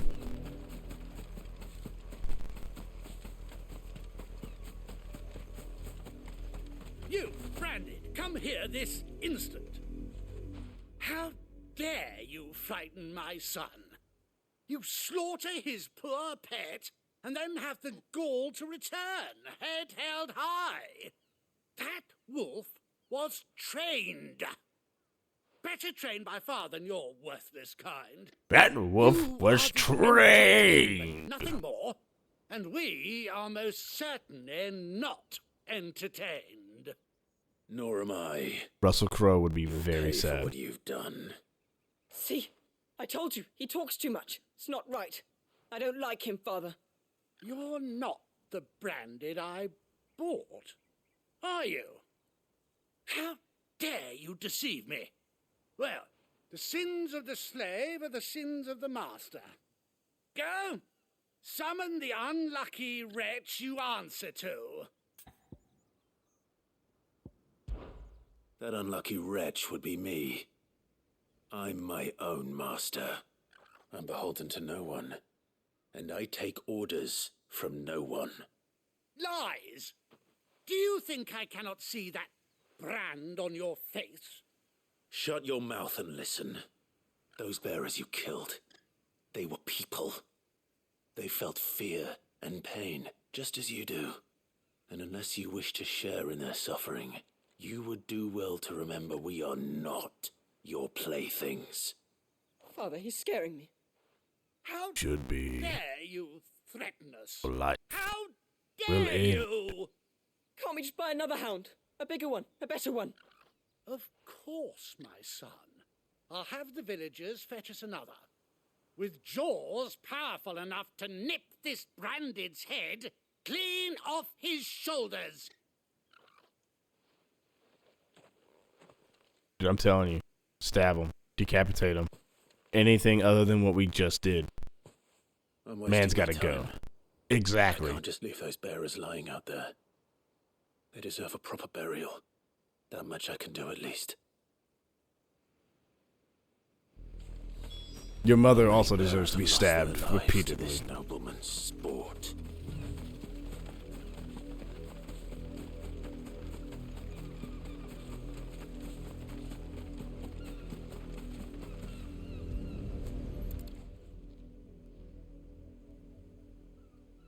dare you frighten my son? You slaughter his poor pet, and then have the gall to return, head held high. That wolf was trained. Better trained by far than your worthless kind. That wolf was trained. Nothing more. And we are most certainly not entertained. Nor am I. Russell Crowe would be You'll very pay for sad. what you've done. See? I told you, he talks too much. It's not right. I don't like him, Father. You're not the branded I bought, are you? How dare you deceive me? Well, the sins of the slave are the sins of the master. Go, summon the unlucky wretch you answer to. That unlucky wretch would be me. I'm my own master. I'm beholden to no one. And I take orders from no one. Lies! Do you think I cannot see that brand on your face? Shut your mouth and listen. Those bearers you killed, they were people. They felt fear and pain, just as you do. And unless you wish to share in their suffering, you would do well to remember we are not your playthings. Father, he's scaring me. How Should be dare you threaten us? polite. How Will dare aid. you? Can't we just buy another hound? A bigger one, a better one. Of course, my son. I'll have the villagers fetch us another. With jaws powerful enough to nip this branded's head clean off his shoulders. Dude, I'm telling you, stab him, decapitate him. Anything other than what we just did. I'm wasting Man's my got to go. time. Exactly. I can't just leave those bearers lying out there. They deserve a proper burial. That much I can do at least. Your mother also deserves to be Lost their stabbed lives to repeatedly. this nobleman's sport.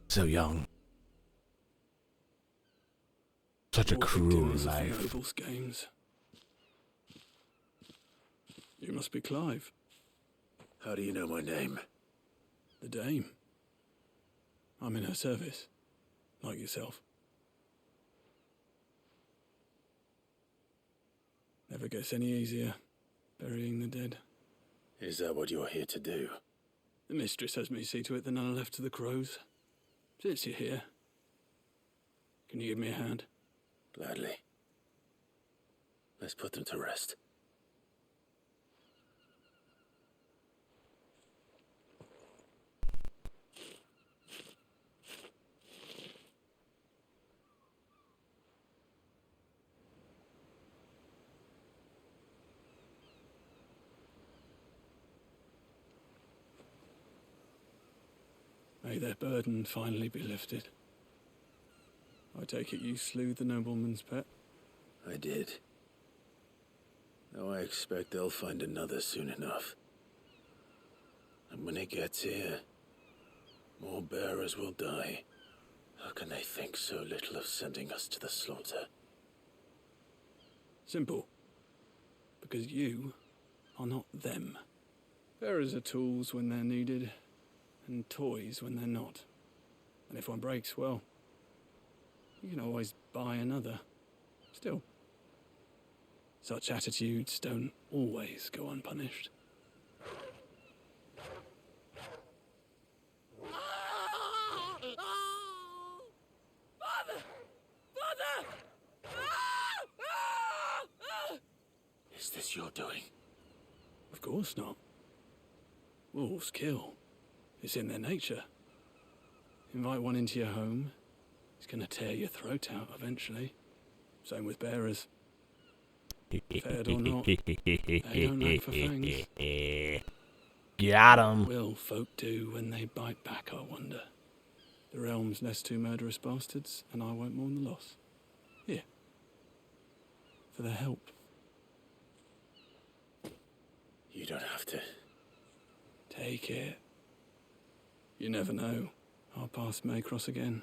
So young. Such a cruel life. Noble's games. You must be Clive. How do you know my name? The Dame. I'm in her service, like yourself. Never gets any easier, burying the dead. Is that what you're here to do? The mistress has me see to it that none are left to the crows. Since you're here, can you give me a hand? Gladly. Let's put them to rest. May their burden finally be lifted. I take it you slew the nobleman's pet? I did. Now I expect they'll find another soon enough. And when it gets here, more bearers will die. How can they think so little of sending us to the slaughter? Simple. Because you are not them. Bearers are tools when they're needed, and toys when they're not. And if one breaks, well, you can always buy another. Still, such attitudes don't always go unpunished. Father! Father! Is this your doing? Of course not. Wolves kill. It's in their nature. Invite one into your home, he's gonna tear your throat out eventually. Same with bearers. Fed or not, they don't lack for fangs. Got 'em. What will folk do when they bite back, I wonder? The realm's less two murderous bastards, and I won't mourn the loss. Here. For their help. You don't have to. Take it. You never know. Our paths may cross again.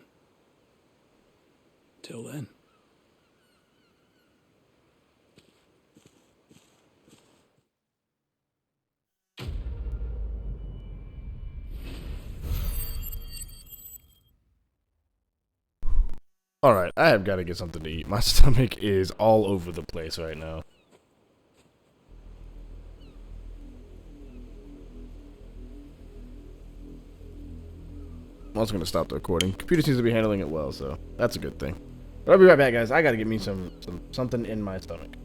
Till then. Alright, I have got to get something to eat. My stomach is all over the place right now. I'm also going to stop the recording. Computer seems to be handling it well, so that's a good thing. But I'll be right back, guys. I got to get me something in my stomach.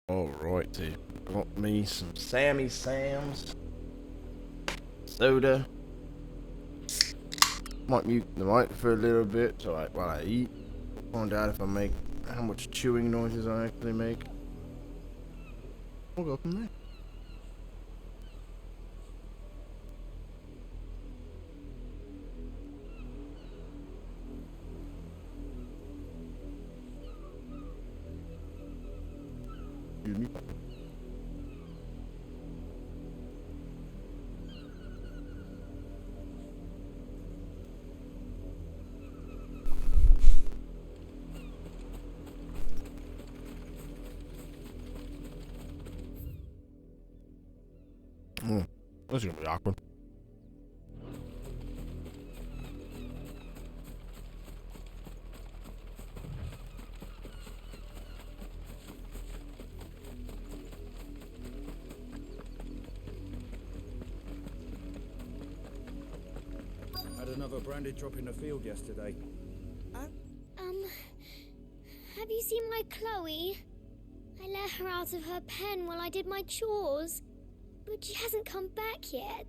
Alrighty. Got me some Sammy Sam's. Soda. Might mute the mic for a little bit so while I eat. Find out if I make how much chewing noises I actually make. We'll go from there. Excuse me. This is gonna be awkward. Had another branded drop in the field yesterday. Have you seen my Chloe? I let her out of her pen while I did my chores, but she hasn't come back yet.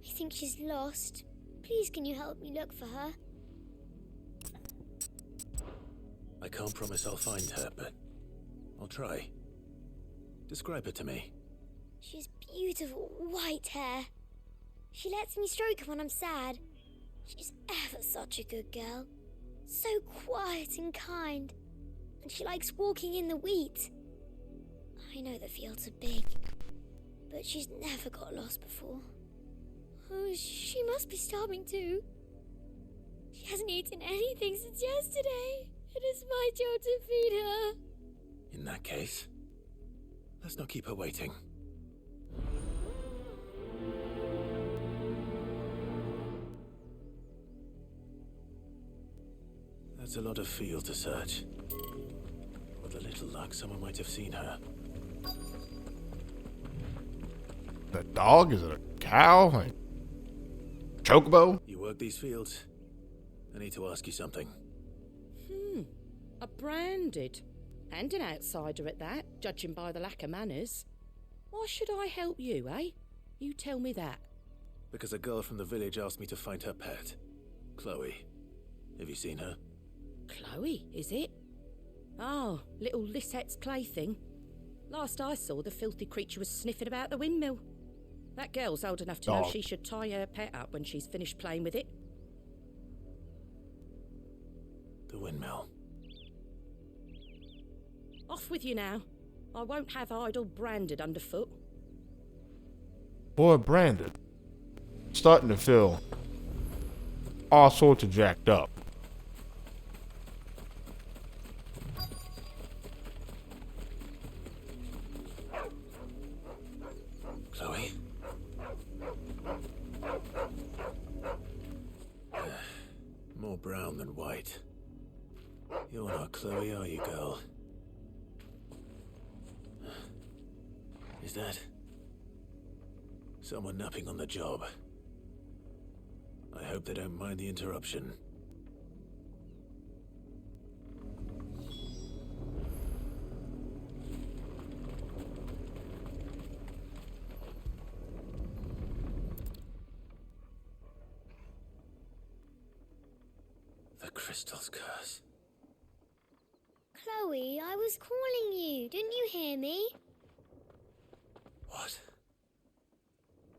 I think she's lost. Please, can you help me look for her? I can't promise I'll find her, but I'll try. Describe her to me. She's beautiful white hair. She lets me stroke her when I'm sad. She's ever such a good girl. So quiet and kind. And she likes walking in the wheat. I know the fields are big, but she's never got lost before. Oh, she must be starving too. She hasn't eaten anything since yesterday. It is my job to feed her. In that case, let's not keep her waiting. That's a lot of field to search. With a little luck, someone might have seen her. The dog? Is it a cow? Like, chocobo? You work these fields? I need to ask you something. A branded. And an outsider at that, judging by the lack of manners. Why should I help you, eh? You tell me that. Because a girl from the village asked me to find her pet. Chloe. Have you seen her? Chloe, is it? Oh, little Lisette's plaything. Last I saw, the filthy creature was sniffing about the windmill. That girl's old enough to know she should tie her pet up when she's finished playing with it. The windmill. Off with you now. I won't have idle branded underfoot. Boy, Brandon. Starting to feel all sorts of jacked up. Chloe? More brown than white. You're not Chloe, are you, girl? Is that someone napping on the job? I hope they don't mind the interruption. The crystal's curse. Chloe, I was calling you. Didn't you hear me? What?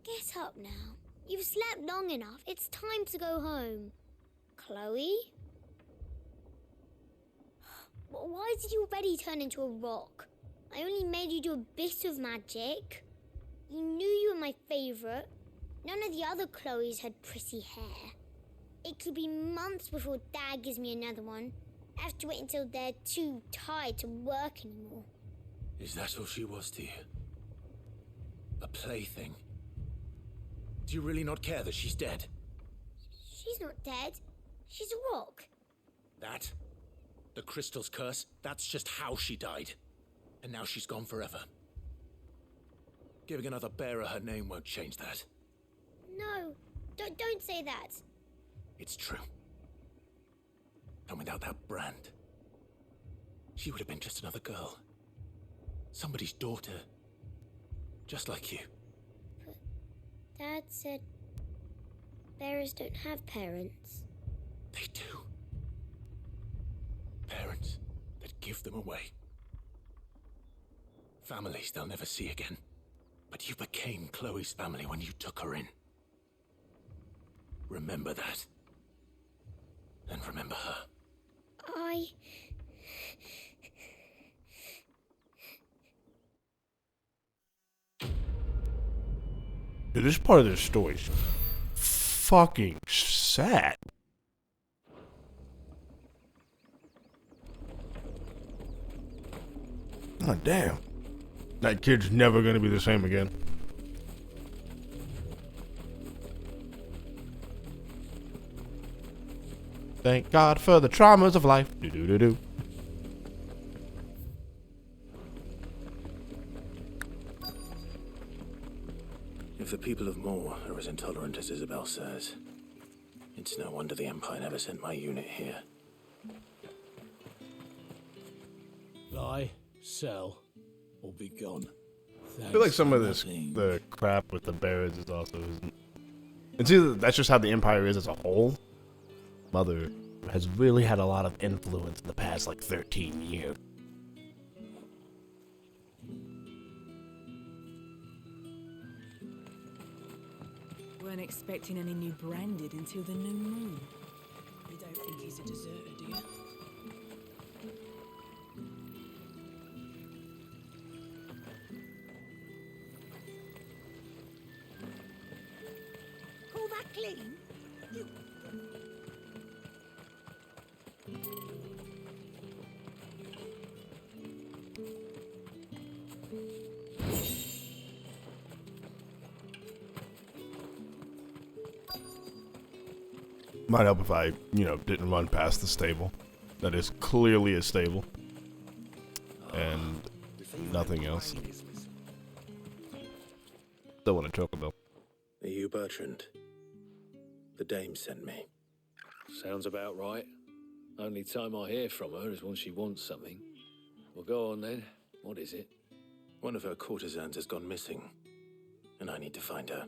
Get up now. You've slept long enough. It's time to go home. Chloe? Why did you already turn into a rock? I only made you do a bit of magic. You knew you were my favourite. None of the other Chloes had pretty hair. It could be months before Dad gives me another one. I have to wait until they're too tired to work anymore. Is that all she was to you? A plaything? Do you really not care that she's dead? She's not dead. She's a rock. That? The crystal's curse? That's just how she died. And now she's gone forever. Giving another bearer her name won't change that. No, don't say that. It's true. And without that brand, she would have been just another girl. Somebody's daughter. Just like you. But Dad said bearers don't have parents. They do. Parents that give them away. Families they'll never see again. But you became Chloe's family when you took her in. Remember that. And remember her. Dude, this part of their story is fucking sad. Oh, damn. That kid's never gonna be the same again. Thank God for the traumas of life. Do-do-do-do. If the people of Moor are as intolerant as Isabel says, it's no wonder the Empire never sent my unit here. Lie, sell, or be gone. I feel like some of this, the crap with the bearers is also, it's either that's just how the Empire is as a whole. Mother has really had a lot of influence in the past, like, 13 years. Weren't expecting any new branded until the new moon. You don't think he's a deserter, do you? Call that clean? You... Might help if I, didn't run past the stable. That is clearly a stable. And nothing else. Still want to chocobo. Are you Bertrand? The dame sent me. Sounds about right. Only time I hear from her is when she wants something. Well, go on then. What is it? One of her courtesans has gone missing, and I need to find her.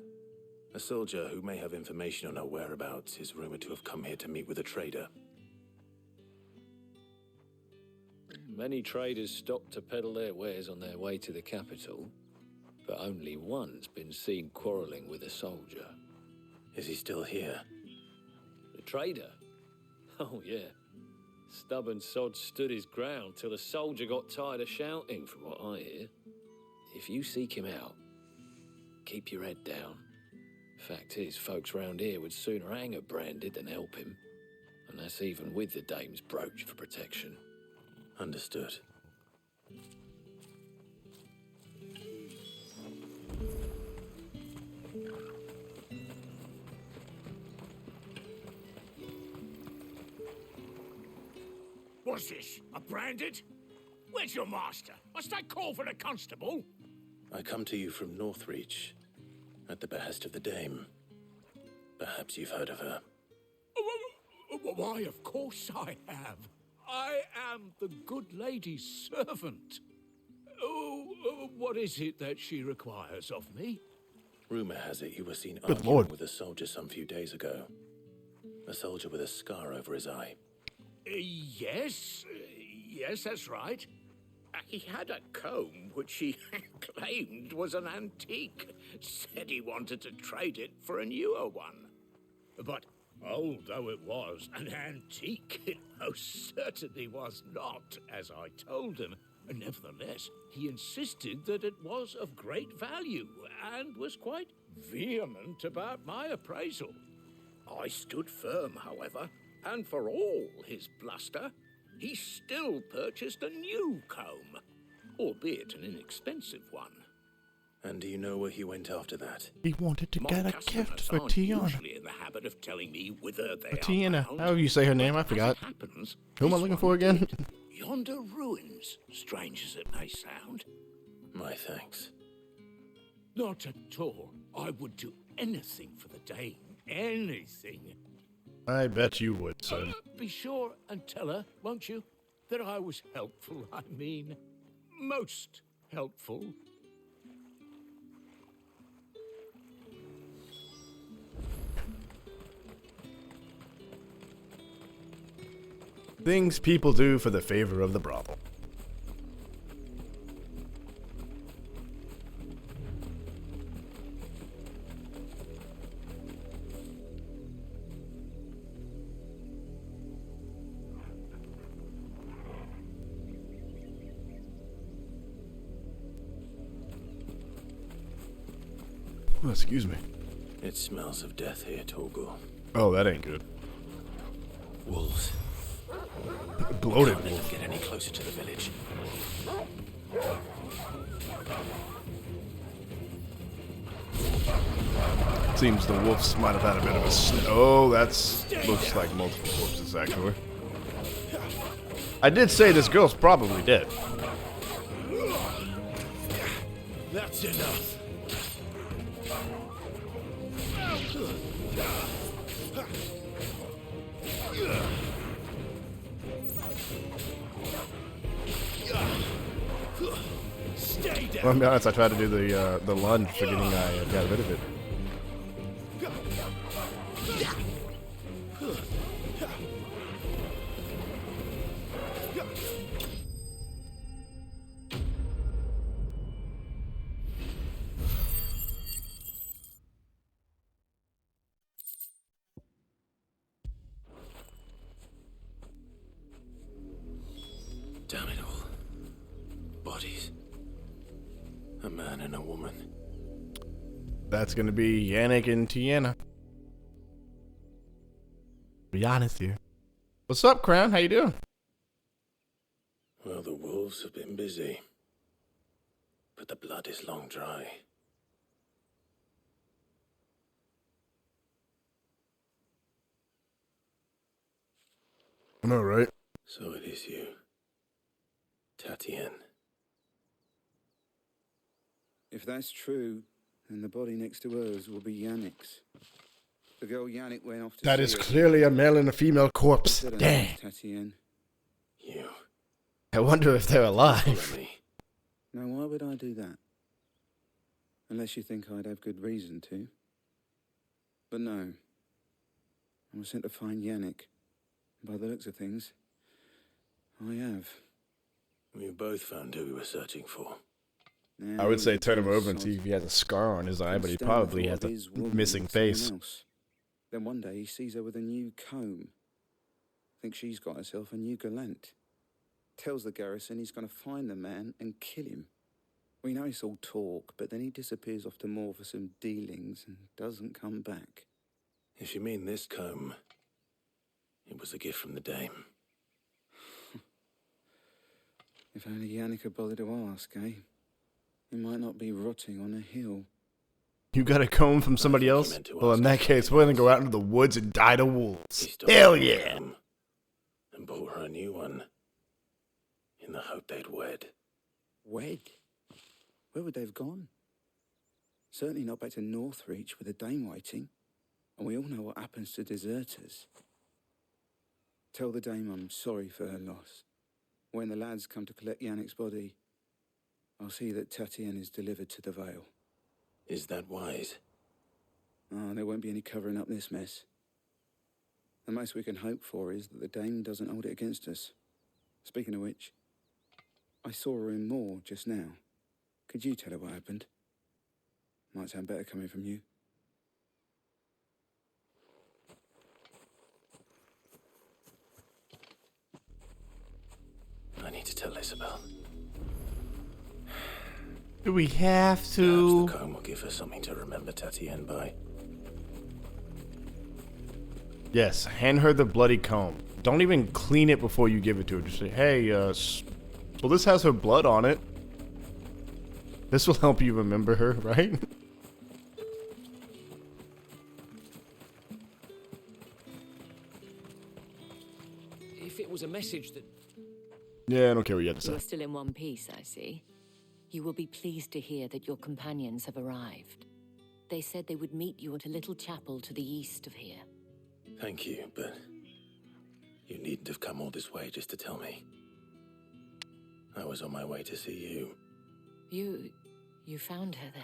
A soldier who may have information on her whereabouts is rumored to have come here to meet with a trader. Many traders stop to peddle their wares on their way to the capital, but only one's been seen quarrelling with a soldier. Is he still here? The trader? Oh, yeah. Stubborn sod stood his ground till the soldier got tired of shouting, from what I hear. If you seek him out, keep your head down. Fact is, folks round here would sooner hang a branded than help him. And that's even with the dame's brooch for protection. Understood. What's this? A branded? Where's your master? Must I call for the constable? I come to you from Northreach, at the behest of the dame. Perhaps you've heard of her. Why, of course I have. I am the good lady's servant. What is it that she requires of me? Rumor has it you were seen Good arguing Lord. with a soldier some few days ago. A soldier with a scar over his eye. Yes, that's right. He had a comb which he claimed was an antique. Said he wanted to trade it for a newer one. But old though it was, an antique it most certainly was not, as I told him. Nevertheless, he insisted that it was of great value and was quite vehement about my appraisal. I stood firm, however, and for all his bluster, he still purchased a new comb, albeit an inexpensive one. And do you know where he went after that? He wanted to My get a customers gift for aren't Tiana. usually in the habit of telling me whither they For are Tiana. bound. However you say her name, I forgot. As it happens, Who am I this looking one for again? did. Yonder ruins, strange as it may sound. My thanks. Not at all. I would do anything for the dame. Anything. I bet you would, son. Be sure and tell her, won't you, that I was helpful. I mean, most helpful. Things people do for the favor of the brothel. Oh, excuse me. It smells of death here, Torgor. Oh, that ain't good. Wolves. Bloated Can't let wolf. them get any closer to the village. Seems the wolves might have had a bit of a oh, that's looks like multiple corpses actually. I did say this girl's probably dead. That's enough. Stay down. Well, I'll be honest, I tried to do the lunge, forgetting I got rid of it. Damn it all. Bodies. A man and a woman. That's gonna be Yannick and Tiana. Be honest here. What's up, Crown? How you doing? Well, the wolves have been busy. But the blood is long dry. I know, right? So it is you. Tatien. If that's true, then the body next to hers will be Yannick's. The girl Yannick went off to That see is her. clearly a male and a female corpse. Said her Damn. name's Tatien. You. I wonder if they're alive. Now, why would I do that? Unless you think I'd have good reason to. But no. I was sent to find Yannick. By the looks of things, I have. We both found who we were searching for. I would say turn him over and see if he has a scar on his eye, but he probably has a missing face. Then one day he sees her with a new comb. Thinks she's got herself a new gallant. Tells the garrison he's going to find the man and kill him. We know it's all talk, but then he disappears off to Moor for some dealings and doesn't come back. If you mean this comb, it was a gift from the dame. If only Yannick had bothered to ask, eh? He might not be rotting on a hill. You got a comb from somebody else? Well, in that case, we're gonna go out into the woods and die to wolves. Hell yeah! And bought her a new one. In the hope they'd wed. Wed? Where would they have gone? Certainly not back to Northreach with a dame waiting. And we all know what happens to deserters. Tell the dame I'm sorry for her loss. When the lads come to collect Yannick's body, I'll see that Tatien is delivered to the Vale. Is that wise? Oh, there won't be any covering up this mess. The most we can hope for is that the dame doesn't hold it against us. Speaking of which, I saw her in Moor just now. Could you tell her what happened? Might sound better coming from you. I need to tell Isabel. Do we have to? Perhaps the comb will give her something to remember Tatien by. Yes, hand her the bloody comb. Don't even clean it before you give it to her. Just say, hey, well, this has her blood on it. This will help you remember her, right? If it was a message that... Yeah, I don't care what you have to You're say. still in one piece, I see. You will be pleased to hear that your companions have arrived. They said they would meet you at a little chapel to the east of here. Thank you, but you needn't have come all this way just to tell me. I was on my way to see you. You found her then?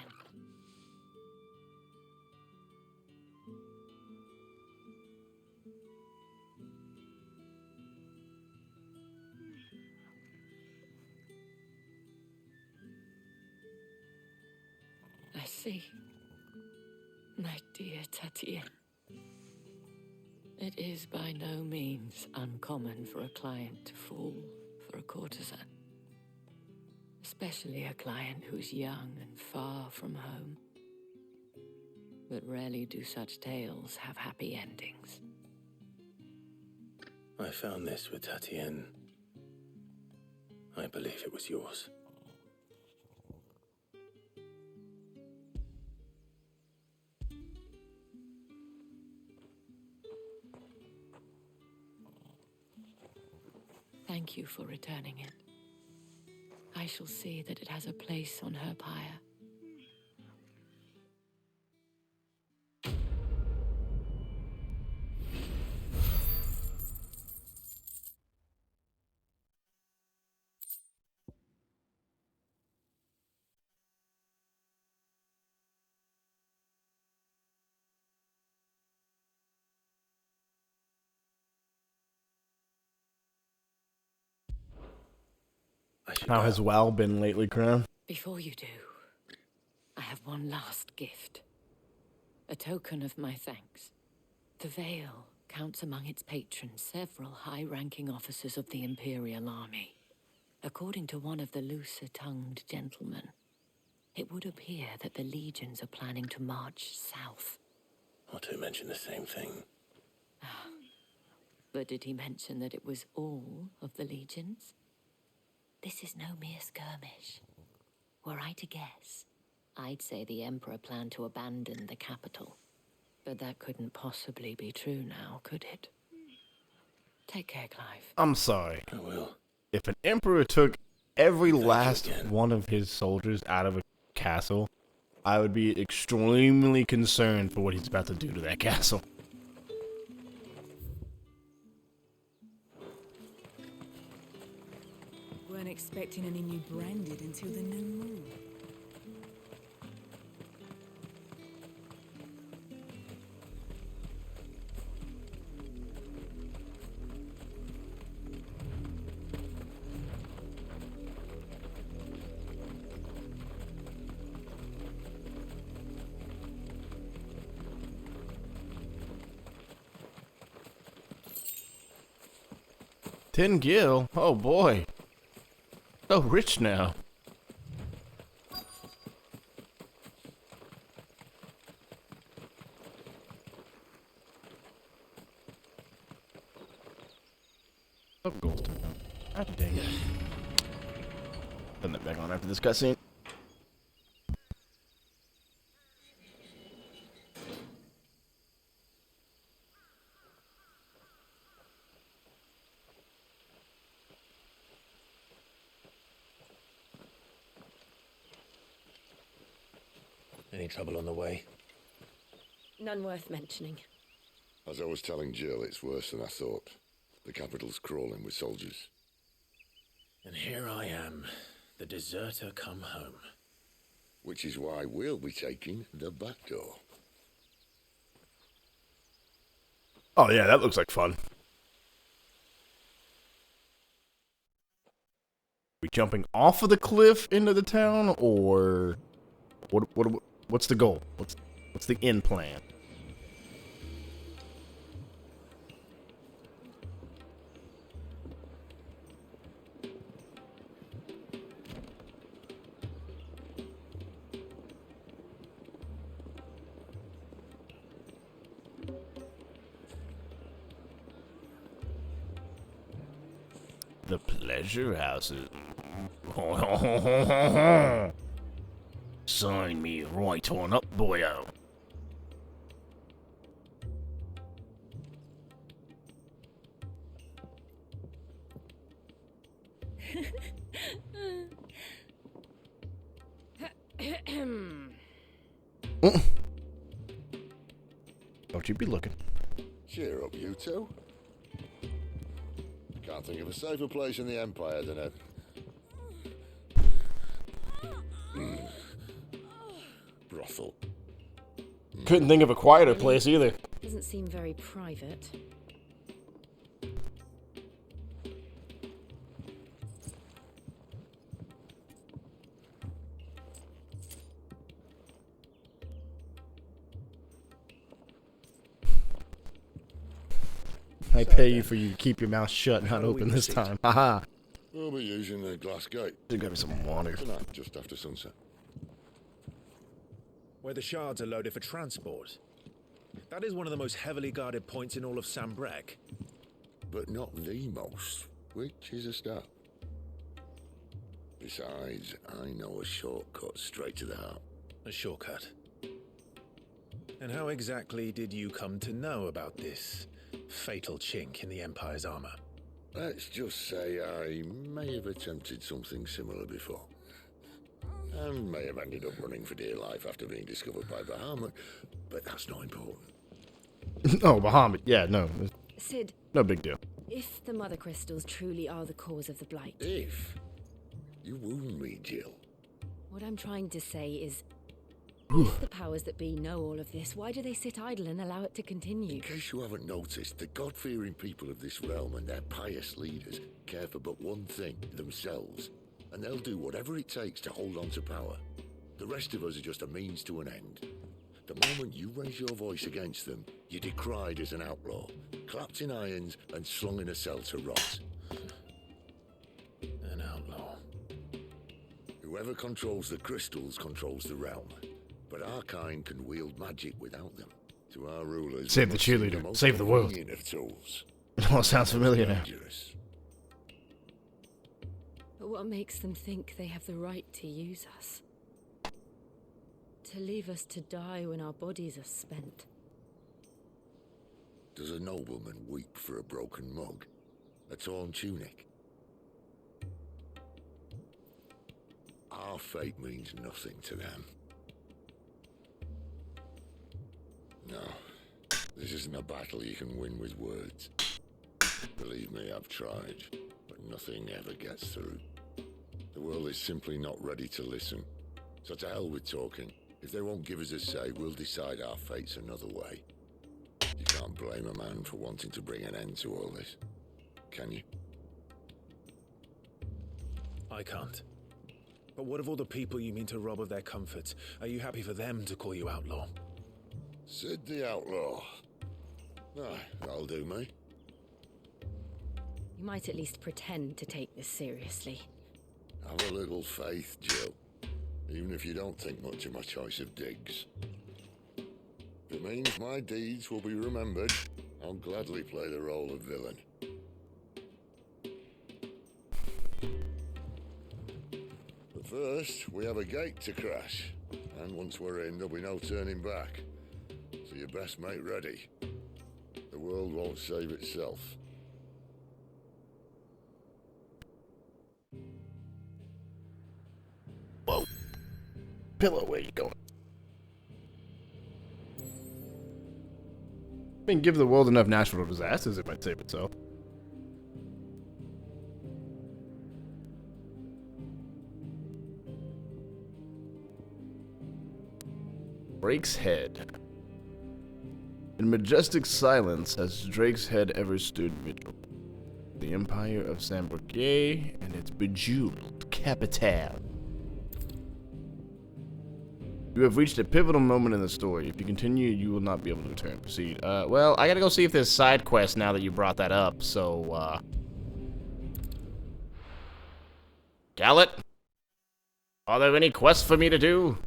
I see. My dear Tatienne. It is by no means uncommon for a client to fall for a courtesan. Especially a client who's young and far from home. But rarely do such tales have happy endings. I found this with Tatienne. I believe it was yours. Thank you for returning it. I shall see that it has a place on her pyre. How has WoW been lately, Crown? Before you do, I have one last gift. A token of my thanks. The Vale counts among its patrons several high-ranking officers of the Imperial Army. According to one of the looser-tongued gentlemen, it would appear that the legions are planning to march south. Or to mention the same thing. But did he mention that it was all of the legions? This is no mere skirmish. Were I to guess, I'd say the Emperor planned to abandon the capital. But that couldn't possibly be true now, could it? Take care, Clive. I'm sorry. I will. If an emperor took every last one of his soldiers out of a castle, I would be extremely concerned for what he's about to do to that castle. Weren't expecting any new branded until the new moon. Tin Gil? Oh boy. So rich now. Oh, gold. God dang it. Putting that back on after this cutscene. Any trouble on the way? None worth mentioning. As I was telling Jill, it's worse than I thought. The capital's crawling with soldiers. And here I am, the deserter come home. Which is why we'll be taking the back door. Oh yeah, that looks like fun. We jumping off of the cliff into the town, or what's the goal? What's the end plan? The pleasure houses. Sign me right on up, boyo. Don't you be looking. Cheer up, you two. Can't think of a safer place in the Empire than a... brothel. Couldn't think of a quieter place either. Doesn't seem very private. I pay you for you to keep your mouth shut and not open this time. Haha. We'll be using the glass gate. Should grab me some water. Tonight, just after sunset. Where the shards are loaded for transport. That is one of the most heavily guarded points in all of Sambrek. But not the most, which is a start. Besides, I know a shortcut straight to the heart. A shortcut. And how exactly did you come to know about this fatal chink in the Empire's armor? Let's just say I may have attempted something similar before. And may have ended up running for dear life after being discovered by Bahamut, but that's not important. Oh, Bahamut. Yeah, no. Sid. No big deal. If the mother crystals truly are the cause of the blight. If? You wound me, Jill. What I'm trying to say is, if the powers that be know all of this, why do they sit idle and allow it to continue? In case you haven't noticed, the God-fearing people of this realm and their pious leaders care for but one thing, themselves. And they'll do whatever it takes to hold on to power. The rest of us are just a means to an end. The moment you raise your voice against them, you're decried as an outlaw, clapped in irons and slung in a cell to rot. An outlaw. Whoever controls the crystals controls the realm. But our kind can wield magic without them. To our rulers, save the cheerleader. Save the world. Of tools. It all sounds familiar now. But what makes them think they have the right to use us? To leave us to die when our bodies are spent? Does a nobleman weep for a broken mug? A torn tunic? Our fate means nothing to them. No, this isn't a battle you can win with words. Believe me, I've tried, but nothing ever gets through. The world is simply not ready to listen. So to hell with talking. If they won't give us a say, we'll decide our fates another way. You can't blame a man for wanting to bring an end to all this, can you? I can't. But what of all the people you mean to rob of their comforts? Are you happy for them to call you outlaw? Sid the Outlaw. Aye, that'll do me. You might at least pretend to take this seriously. Have a little faith, Jill. Even if you don't think much of my choice of digs. If it means my deeds will be remembered, I'll gladly play the role of villain. But first, we have a gate to crash. And once we're in, there'll be no turning back. So you best make ready. The world won't save itself. Whoa. Pillow, where you going? I mean, give the world enough natural disasters, it might save itself. Drake's Head. In majestic silence has Drake's Head ever stood vigil. The empire of Sambrek and its bejeweled capital. You have reached a pivotal moment in the story. If you continue, you will not be able to return. Proceed. Well, I gotta go see if there's side quests now that you brought that up, so, Gallet? Are there any quests for me to do?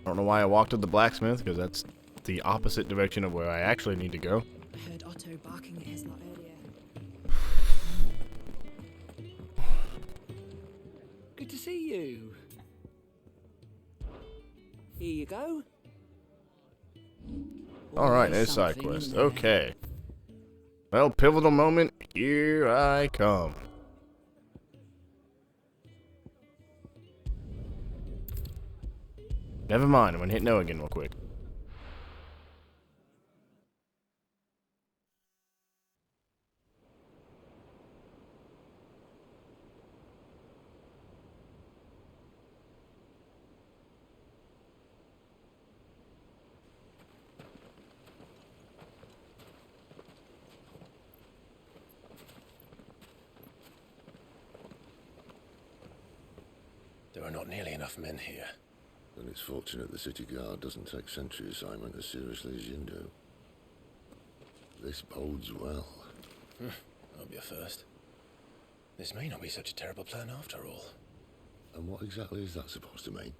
I don't know why I walked to the blacksmith, because that's the opposite direction of where I actually need to go. I heard Otto barking at his lot earlier. Good to see you. Here you go. Alright, there's side quest. Okay. Well, pivotal moment. Here I come. Never mind, I'm gonna hit no again real quick. are not nearly enough men here. Then it's fortunate the city guard doesn't take sentry assignment as seriously as you do. This bodes well. That'll be a first. This may not be such a terrible plan after all. And what exactly is that supposed to mean?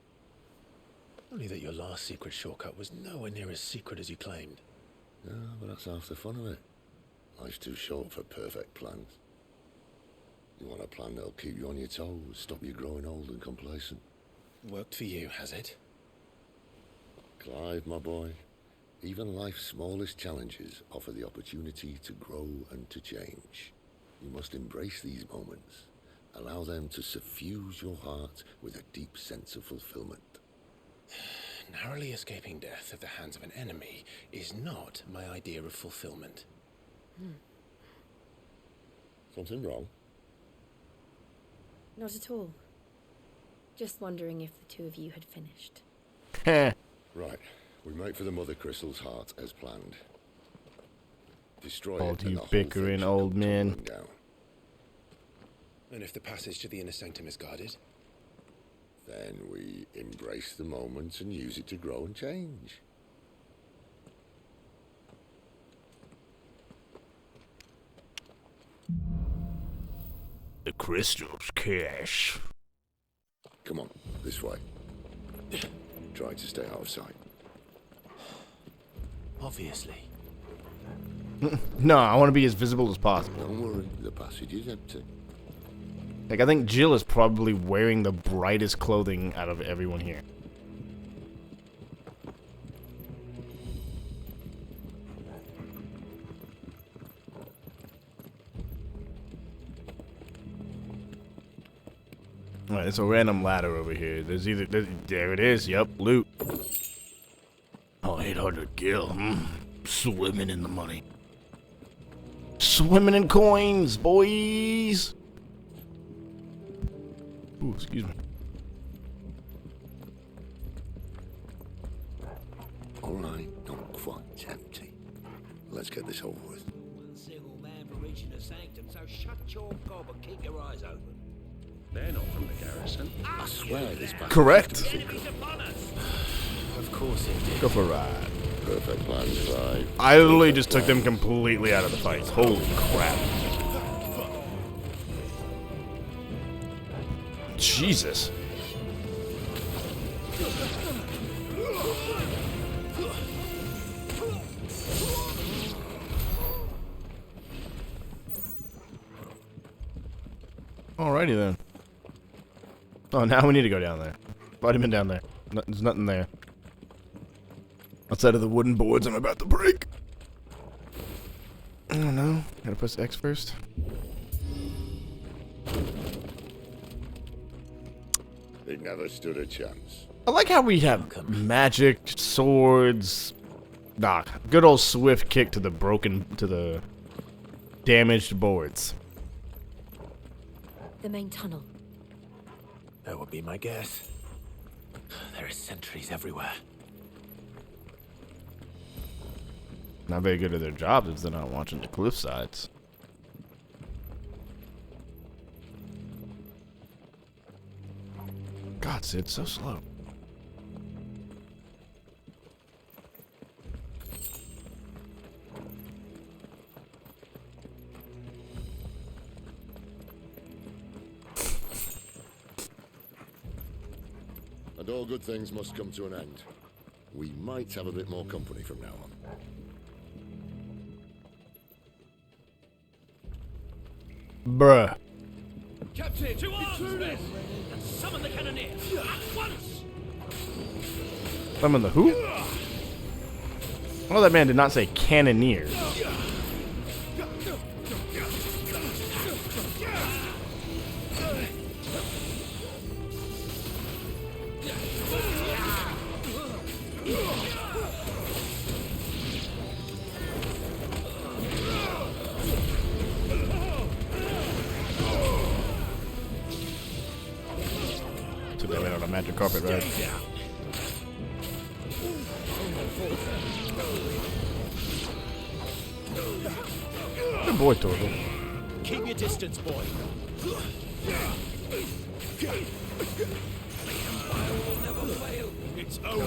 Only that your last secret shortcut was nowhere near as secret as you claimed. Yeah, but that's half the fun of it. Life's too short for perfect plans. You want a plan that'll keep you on your toes, stop you growing old and complacent. Worked for you, has it? Clive, my boy, even life's smallest challenges offer the opportunity to grow and to change. You must embrace these moments. Allow them to suffuse your heart with a deep sense of fulfillment. Narrowly escaping death at the hands of an enemy is not my idea of fulfillment. Something wrong? Not at all. Just wondering if the two of you had finished. Right. We make for the Mother Crystal's heart as planned. Destroy Oh, it and you the whole bickering thing old man. down. And if the passage to the inner sanctum is guarded? Then we embrace the moment and use it to grow and change. The crystal's cash. Come on, this way. Try to stay out of sight. Obviously. No, I want to be as visible as possible. Don't worry, the passage is empty. Like, I think Jill is probably wearing the brightest clothing out of everyone here. Alright, there's a random ladder over here. There it is. Yep, loot. Oh, 800 gil. Swimming in the money. Swimming in coins, boys. Ooh, excuse me. Alright, not quite empty. Let's get this over with. One single man for reaching the sanctum, so shut your gob and keep your eyes open. They're not from the garrison. I swear this back. Correct. Of course it did. Go for a ride. Perfect plan, Clive. I literally just took them completely out of the fight. Holy crap. Jesus. Alrighty then. Oh, now we need to go down there. I've already been down there. There's nothing there. Outside of the wooden boards I'm about to break. I don't know. Gotta press X first. They never stood a chance. I like how we have magic, swords. Nah, good old swift kick to the damaged boards. The main tunnel. That would be my guess. There are sentries everywhere. Not very good at their jobs if they're not watching the cliff sides. God, Sid, so slow. And all good things must come to an end. We might have a bit more company from now on. Bruh. Captain, to arms, men! And summon the cannoneer at once! Summon the who? Oh, that man did not say cannoneer. Too bad we don't have magic carpet ride. Good boy, Torval. Keep your distance, boy. It's over.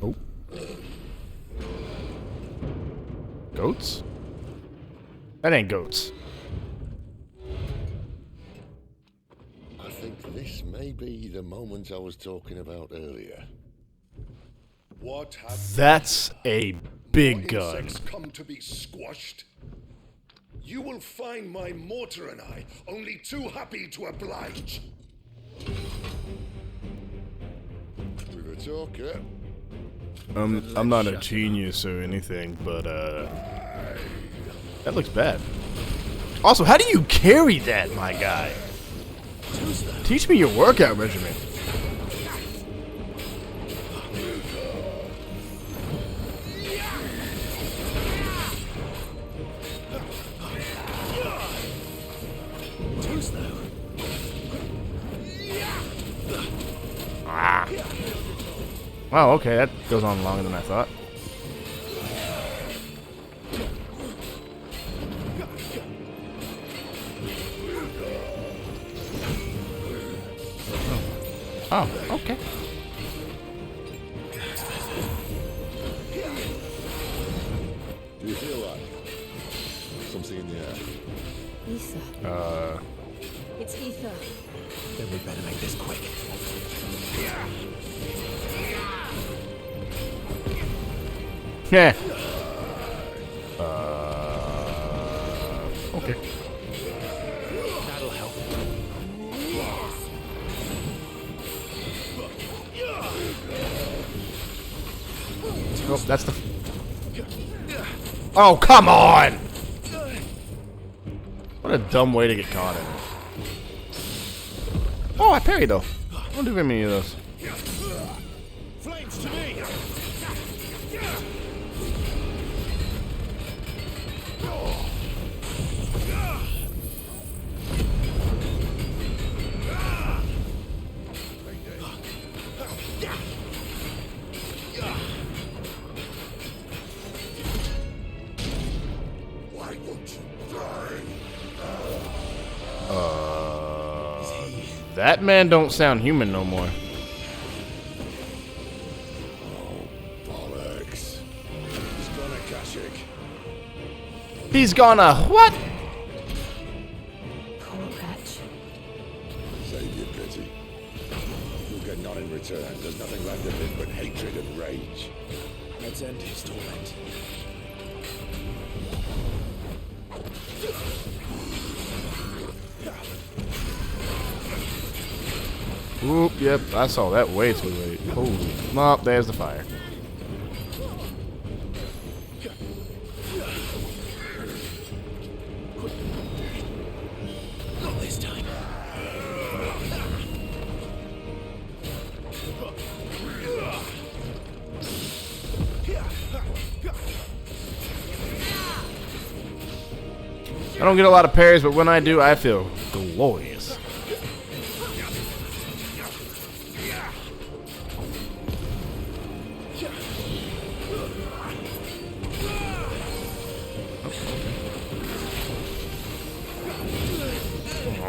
Oh. Goats? That ain't goats. I think this may be the moment I was talking about earlier. What have That's a big more gun. insects come to be squashed? You will find my mortar and I only too happy to oblige. With a talker. I'm not a genius or anything, but that looks bad. Also, how do you carry that, my guy? Teach me your workout regimen. Ah. Wow, okay, that goes on longer than I thought. Oh, okay. Do you feel like something in the air? Ether. It's ether. Then we better make this quick. Yeah. Okay. That'll help. Oh, that's the. Oh, come on! What a dumb way to get caught in. Oh, I parried though. I don't do very many of those. Flames to me! Why won't you die? That man don't sound human no more. Bollocks. He's gonna Kashyyyk. He's gonna what? Poor wretch. Save your pity. You'll get none in return. There's nothing left of him but hatred and rage. Let's end his torment. Oop, yep, I saw that way too late. Holy, oh, there's the fire. Not this time. I don't get a lot of parries, but when I do, I feel glorious.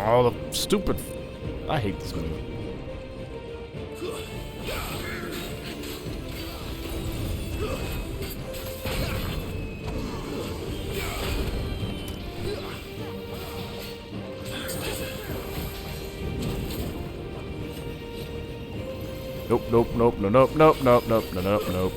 Oh, the stupid. I hate this move. Nope, nope, nope, no, nope, nope, nope, nope, no, nope, nope.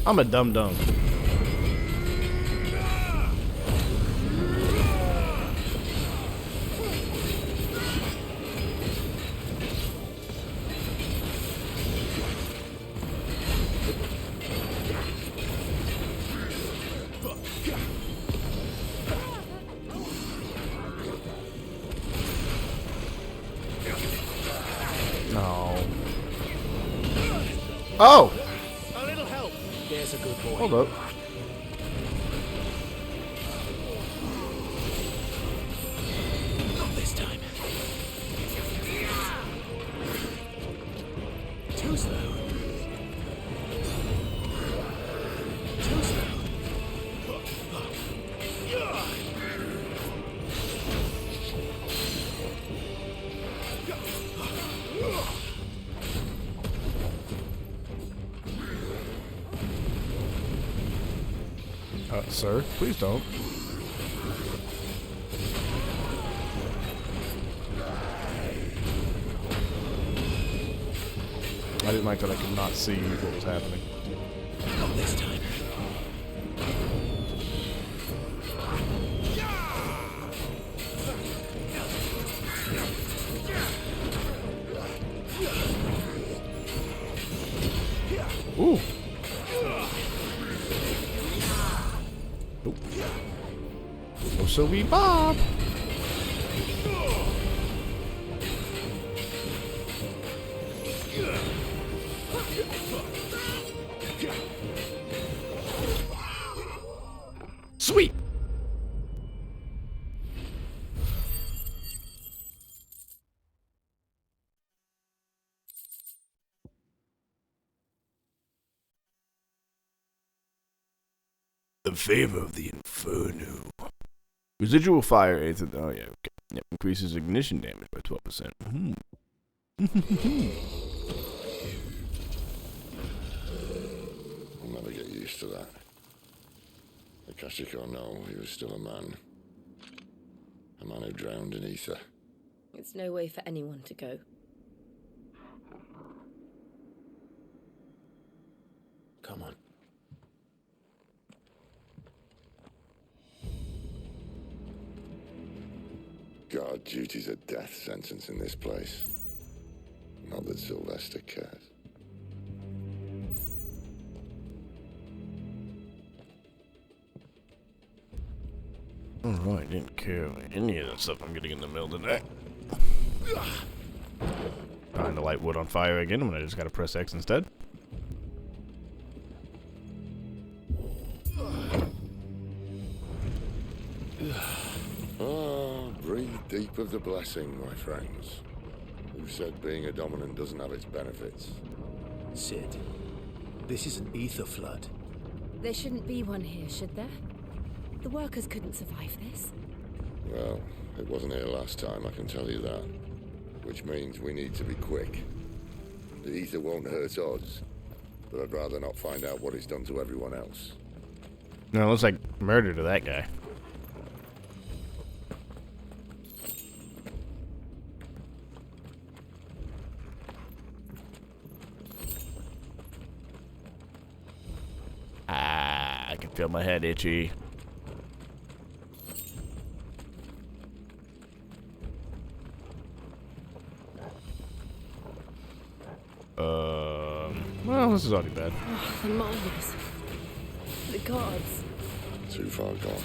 I'm a dum-dum. No. Oh! A little help. There's a good boy. Hold up. slow. Too slow. Sir, please don't. I didn't like that I could not see what was happening. Not this time. Ooh. Oh, so we Bob. Sweet. The favor of the Inferno. Residual fire aids. Oh yeah, okay. Yep, increases ignition damage by 12%. I'll never get used to that. Akashic or no, he was still a man. A man who drowned in ether. It's no way for anyone to go. Come on. Guard duty's a death sentence in this place. Not that Sylvester cares. Alright, didn't care about any of that stuff I'm getting in the middle today. Trying to light wood on fire again when I just gotta press X instead. Breathe deep of the blessing, my friends. Who said being a dominant doesn't have its benefits? Sid, this is an ether flood. There shouldn't be one here, should there? The workers couldn't survive this. Well, it wasn't here last time, I can tell you that. Which means we need to be quick. The ether won't hurt us, but I'd rather not find out what it's done to everyone else. No, it looks like murder to that guy. I can feel my head itchy. Well, this is already bad. Oh, the miners. The guards. Too far gone.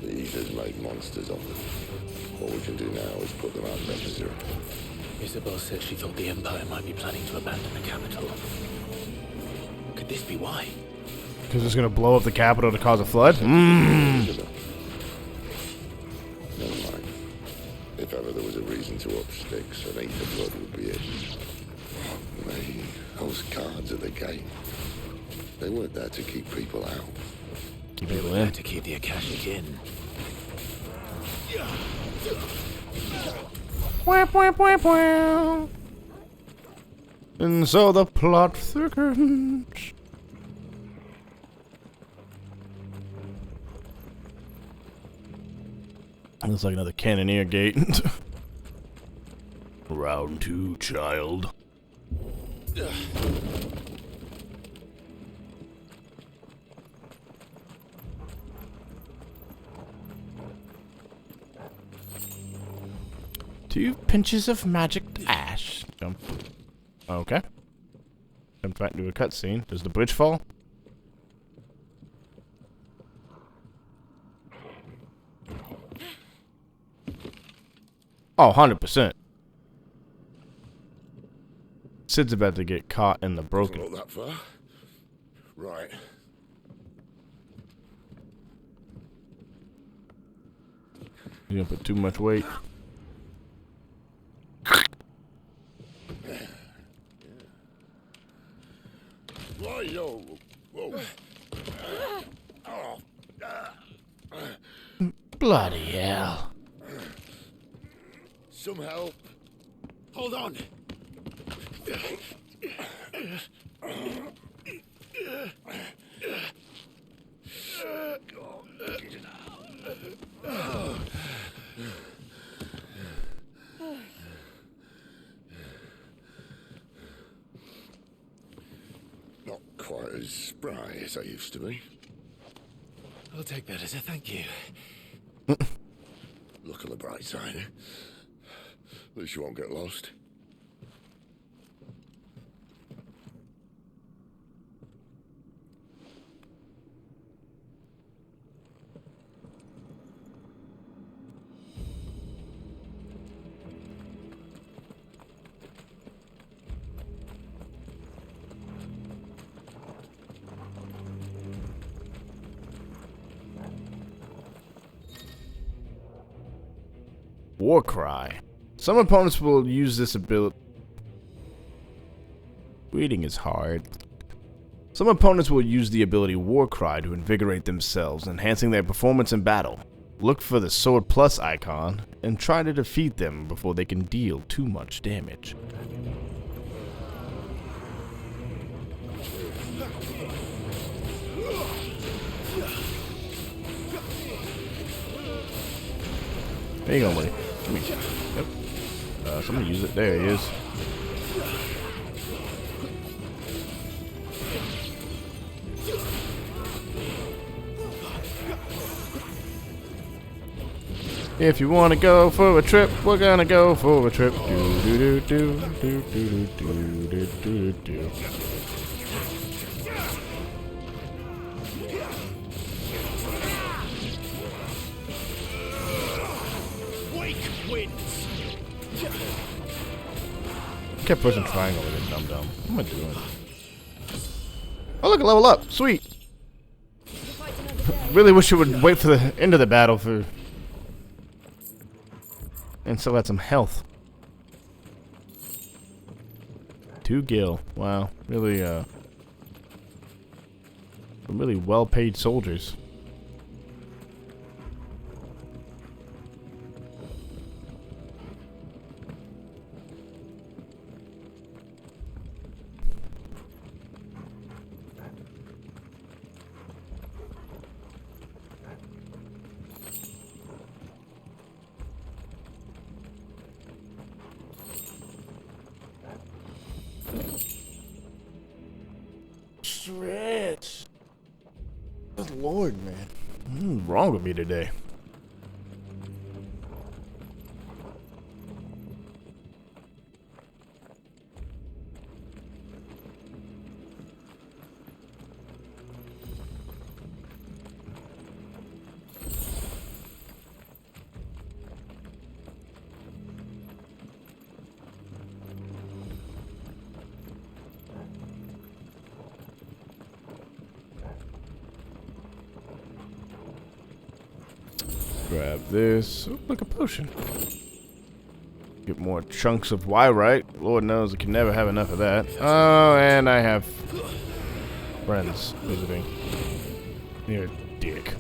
The ethers make monsters of them. What we can do now is put them out of their misery. Isabel said she thought the Empire might be planning to abandon the capital. Could this be why? Because it's going to blow up the capital to cause a flood? Mmm. Never mind. If ever there was a reason to up sticks, an ether flood would be it. Those guards at the gate. They weren't there to keep people out. Keep They people were in. there to keep the Akashic in. Whap, whap, whap, whap. And so the plot thickens. Looks like another cannoneer gate. Round 2, child. Two pinches of magic ash. Jump. Okay. Jump back into a cutscene. Does the bridge fall? Oh, 100%. Sid's about to get caught in the broken. Not that far. Right. You gonna put too much weight? Hey, yo. Whoa. Bloody hell. Some help. Hold on. Not quite as spry as I used to be. I'll take that as a thank you. Look on the bright side, eh? At least you won't get lost. War Cry. Some opponents will use this ability. Reading is hard. Some opponents will use the ability War Cry to invigorate themselves, enhancing their performance in battle. Look for the Sword Plus icon and try to defeat them before they can deal too much damage. There you go, buddy. Come here. Yep. Somebody use it. There he is. If you want to go for a trip, we're gonna go for a trip. Do do do do do do do do do do. Kept pushing triangle with it, dum dum. What am I doing? Oh look, level up. Sweet. Really wish it would wait for the end of the battle for and still had some health. 2 gil. Wow. Really really well paid soldiers. Stretch. Good Lord, man. What's wrong with me today? Grab this. Oh, look, a potion. Get more chunks of Y-Right. Lord knows I can never have enough of that. Oh, and I have friends visiting. You're a dick.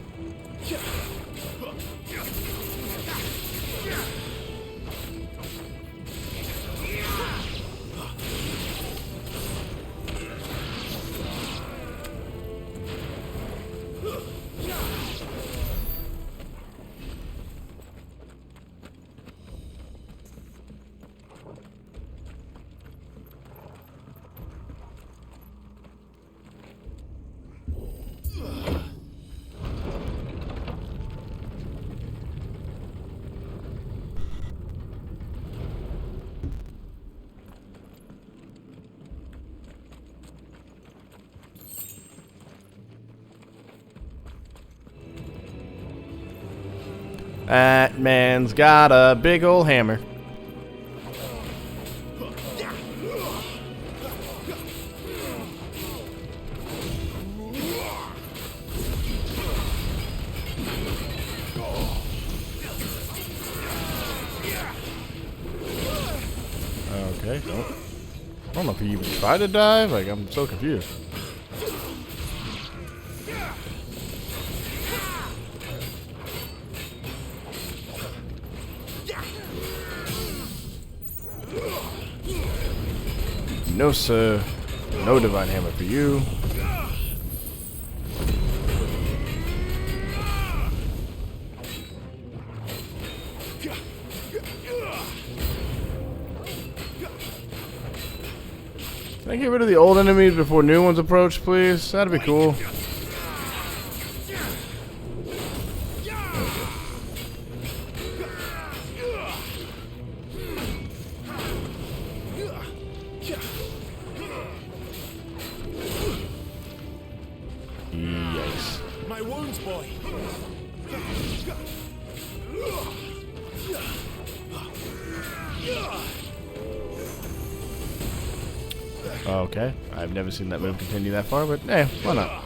That man's got a big ol' hammer. Okay, I don't know if he even tried to dive. Like, I'm so confused. No, sir. No divine hammer for you. Can I get rid of the old enemies before new ones approach, please? That'd be cool. Yikes. My wounds, boy. Okay, I've never seen that move continue that far, but hey, why not?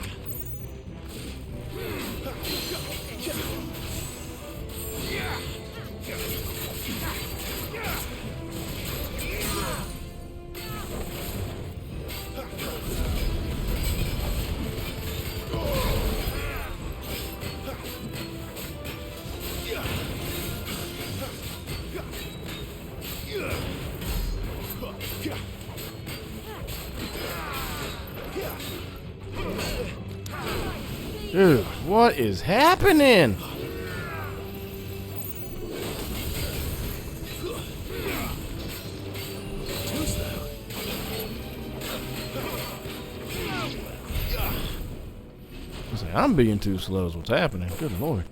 Dude, what is happening? I'm being too slow is what's happening. Good lord.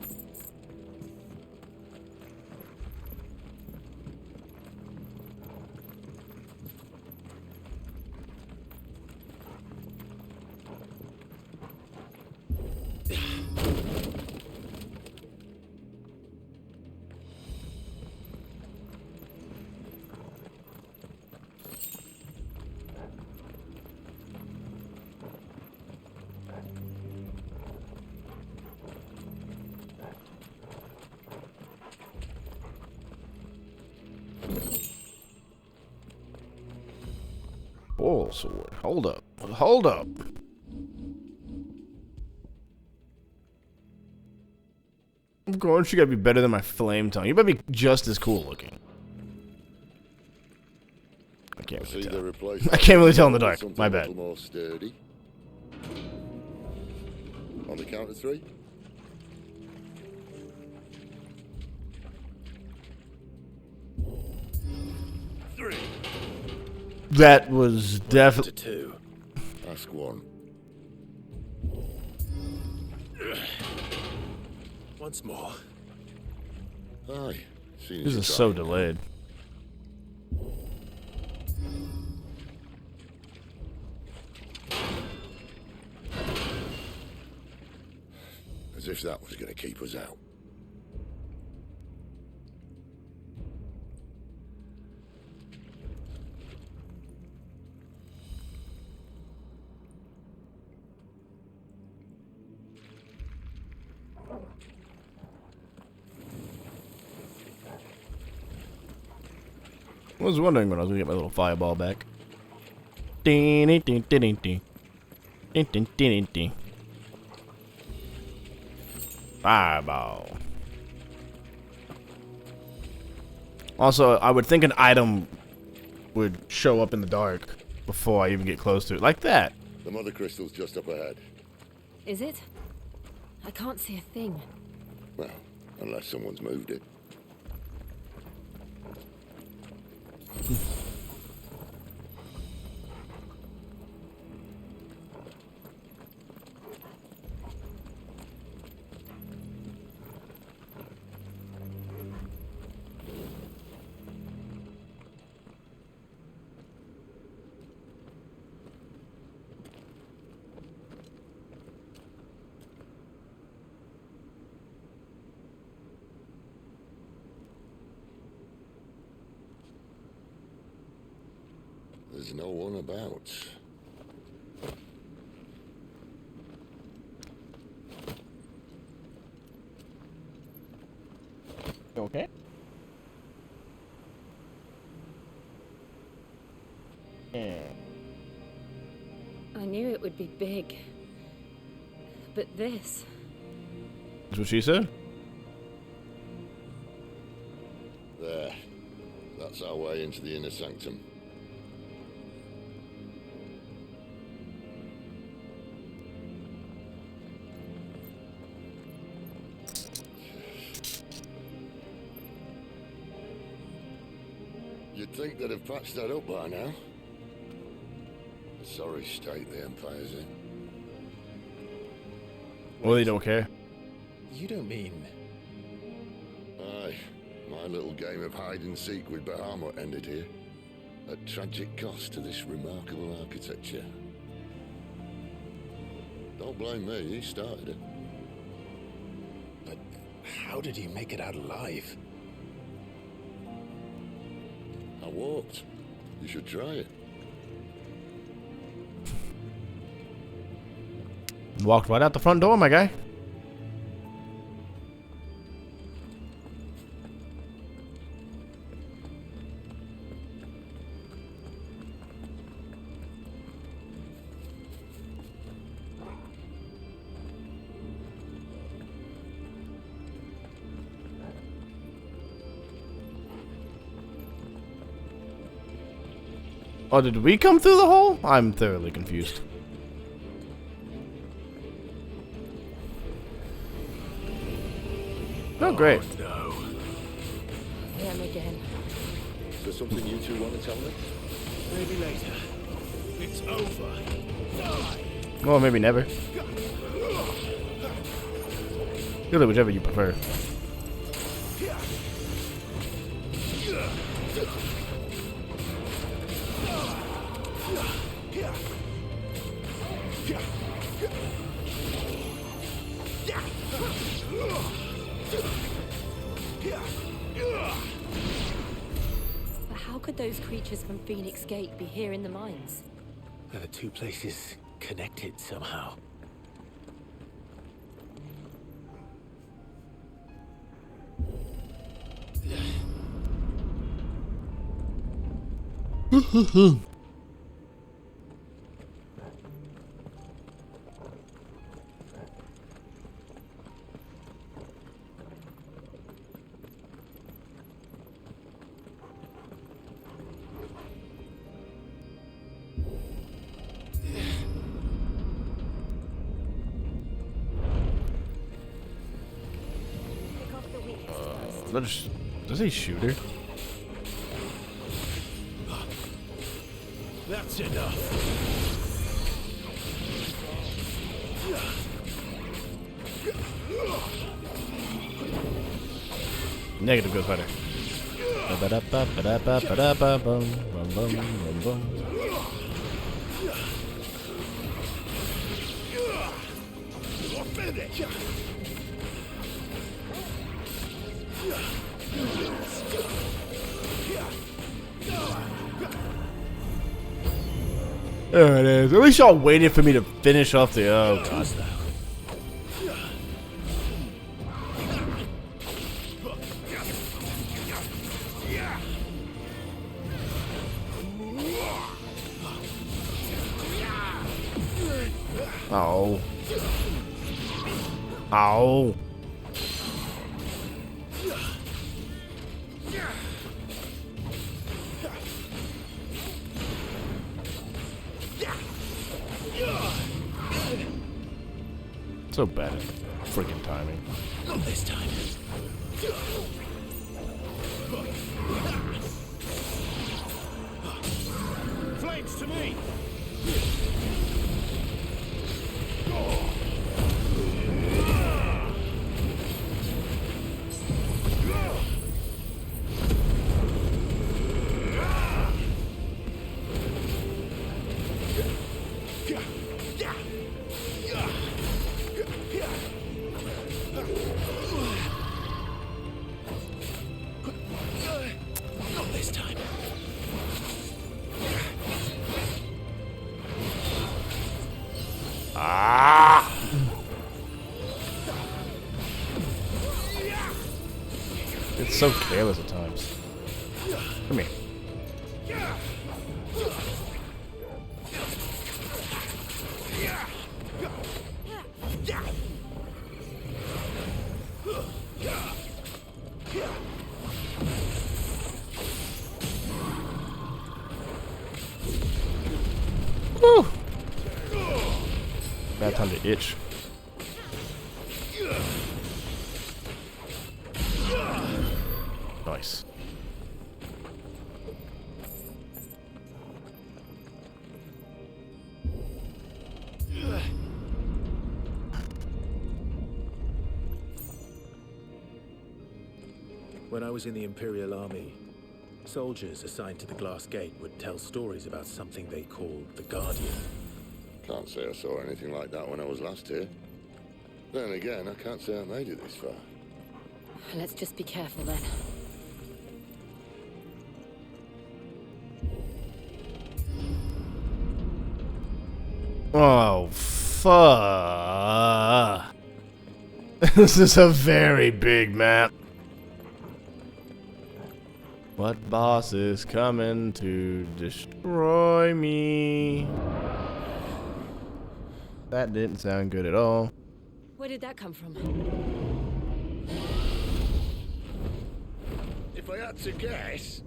Bull sword. Hold up. Hold up. Of course, you gotta be better than my flame tongue. You better be just as cool looking. I can't really tell. I can't really tell in the dark. My bad. More sturdy. On the count of 3. That was definitely 2. Ask 1. Once more. Aye. This is so delayed. As if that was going to keep us out. I was wondering when I was gonna get my little fireball back. Ding ding ding ding ding ding ding ding ding. Fireball. Also, I would think an item would show up in the dark before I even get close to it, like that. The mother crystal's just up ahead. Is it? I can't see a thing. Well, unless someone's moved it. There's no one about. Okay. Yeah. I knew it would be big. But this... That's what she said? There. That's our way into the inner sanctum. think they'd have patched that up by now. A sorry state the Empire's in. Well, they don't care. You don't mean... Aye, my little game of hide-and-seek with Bahamut ended here. At tragic cost to this remarkable architecture. Don't blame me, he started it. But how did he make it out alive? I walked. You should try it. Walked right out the front door, my guy. Oh, did we come through the hole? I'm thoroughly confused. Oh, great. No. Him again. Is there something you two want to tell me? Maybe later. It's over. Die! Well, maybe never. Really, whichever you prefer. But how could those creatures from Phoenix Gate be here in the mines? Are the two places connected somehow? Does he shoot her? That's enough. Negative goes better. There it is. At least y'all waited for me to finish off the. Oh, God. Oh. Ow. So bad at freaking timing. Not this time. Flames to me. Not this time. Ah! It's so careless at times. Come here. Woo! Bad time to itch. Nice. When I was in the Imperial Army, soldiers assigned to the Glass Gate would tell stories about something they called the Guardian. Can't say I saw anything like that when I was last here. Then again, I can't say I made it this far. Let's just be careful then. Oh, fuck. This is a very big map. What boss is coming to destroy me? That didn't sound good at all. Where did that come from? If I had to guess...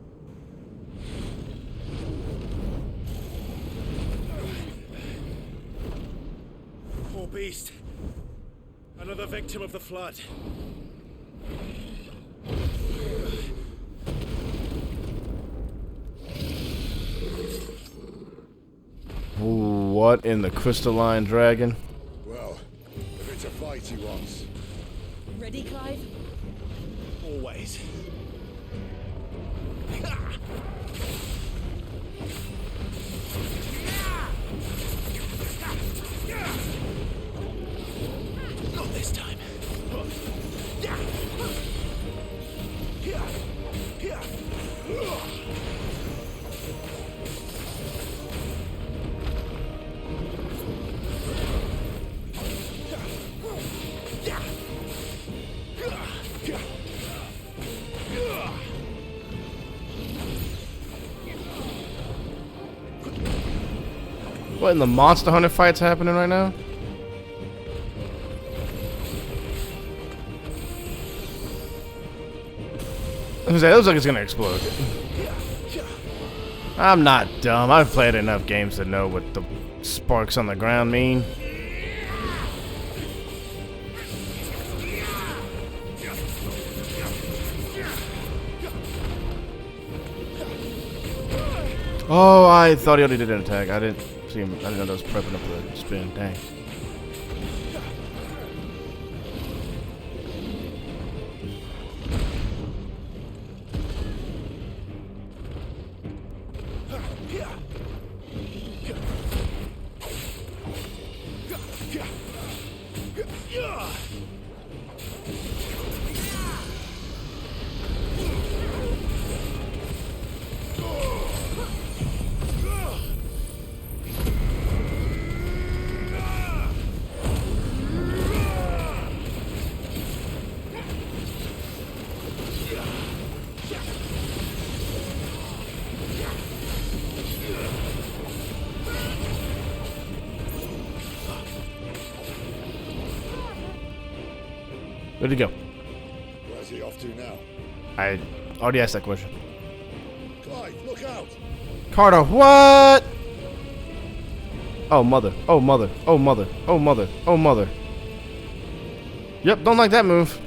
Poor beast. Another victim of the flood. What in the crystalline dragon? Well, if it's a fight he wants. Ready, Clive? Always. Not this time. What in the Monster Hunter fights happening right now? It looks like it's gonna explode. I'm not dumb. I've played enough games to know what the sparks on the ground mean. Oh, I thought he already did an attack. I didn't see him. I didn't know that was prepping up the spin. Dang. Where'd he go? Where's he off to now? I already asked that question. Clive, look out! Carter, what? Oh, mother. Oh, mother. Oh, mother. Oh, mother. Oh, mother. Yep, don't like that move.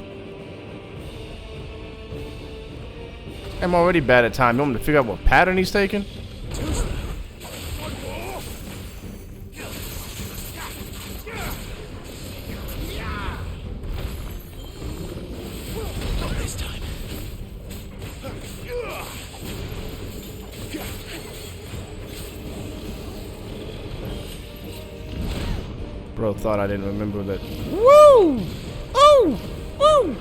I'm already bad at time. You want me to figure out what pattern he's taking? Bro thought I didn't remember that. Woo! Oh! Woo!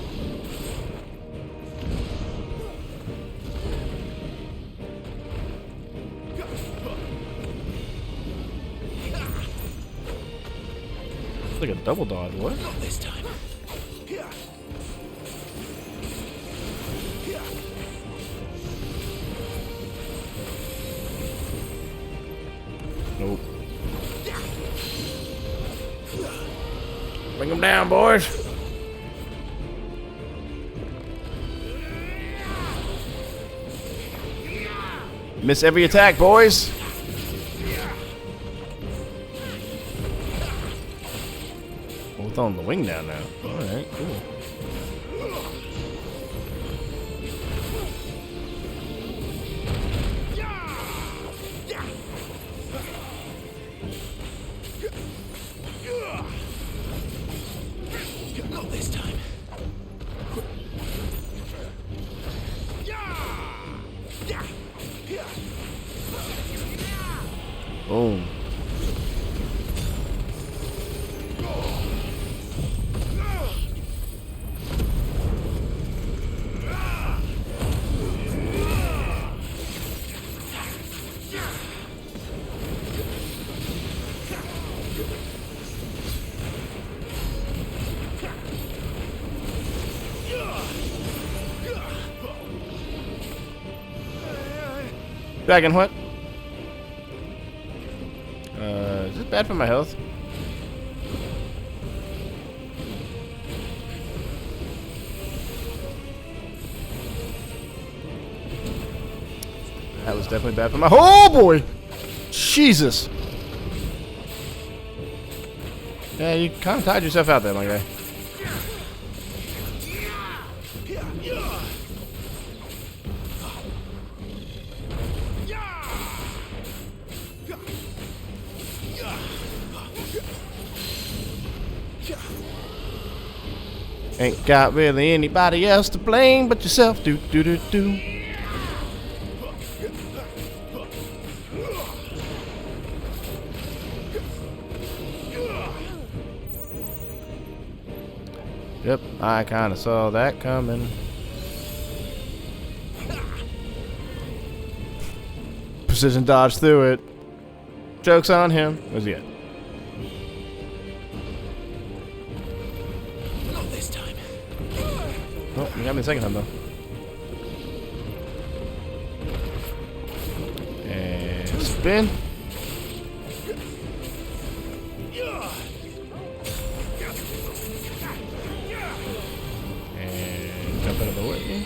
It's like a double dodge, what? Not this time. Nope. Bring him down, boys. Miss every attack, boys. Oh, we're throwing the wing down now. Alright, cool. Not this time. Boom. Dragon, what? Is this bad for my health? That was definitely bad for my— oh boy! Jesus! Yeah, you kind of tied yourself out there, my guy. Ain't got really anybody else to blame but yourself. Do do do do. Yep, I kind of saw that coming. Precision dodge through it. Joke's on him. Where's he at? Not this time. Oh, you got me the second time though. And spin. And jump out of the way.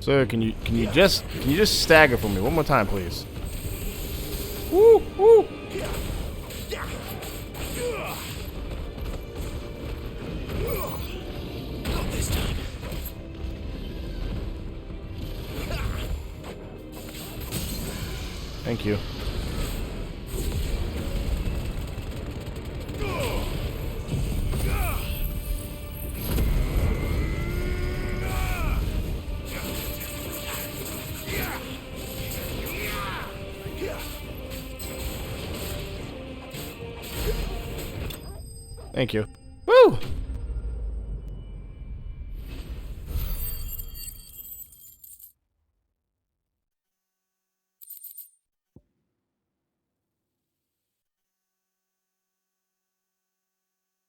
Sir, can you just stagger for me one more time, please? Woo, woo. Not this time. Thank you. Thank you. Woo!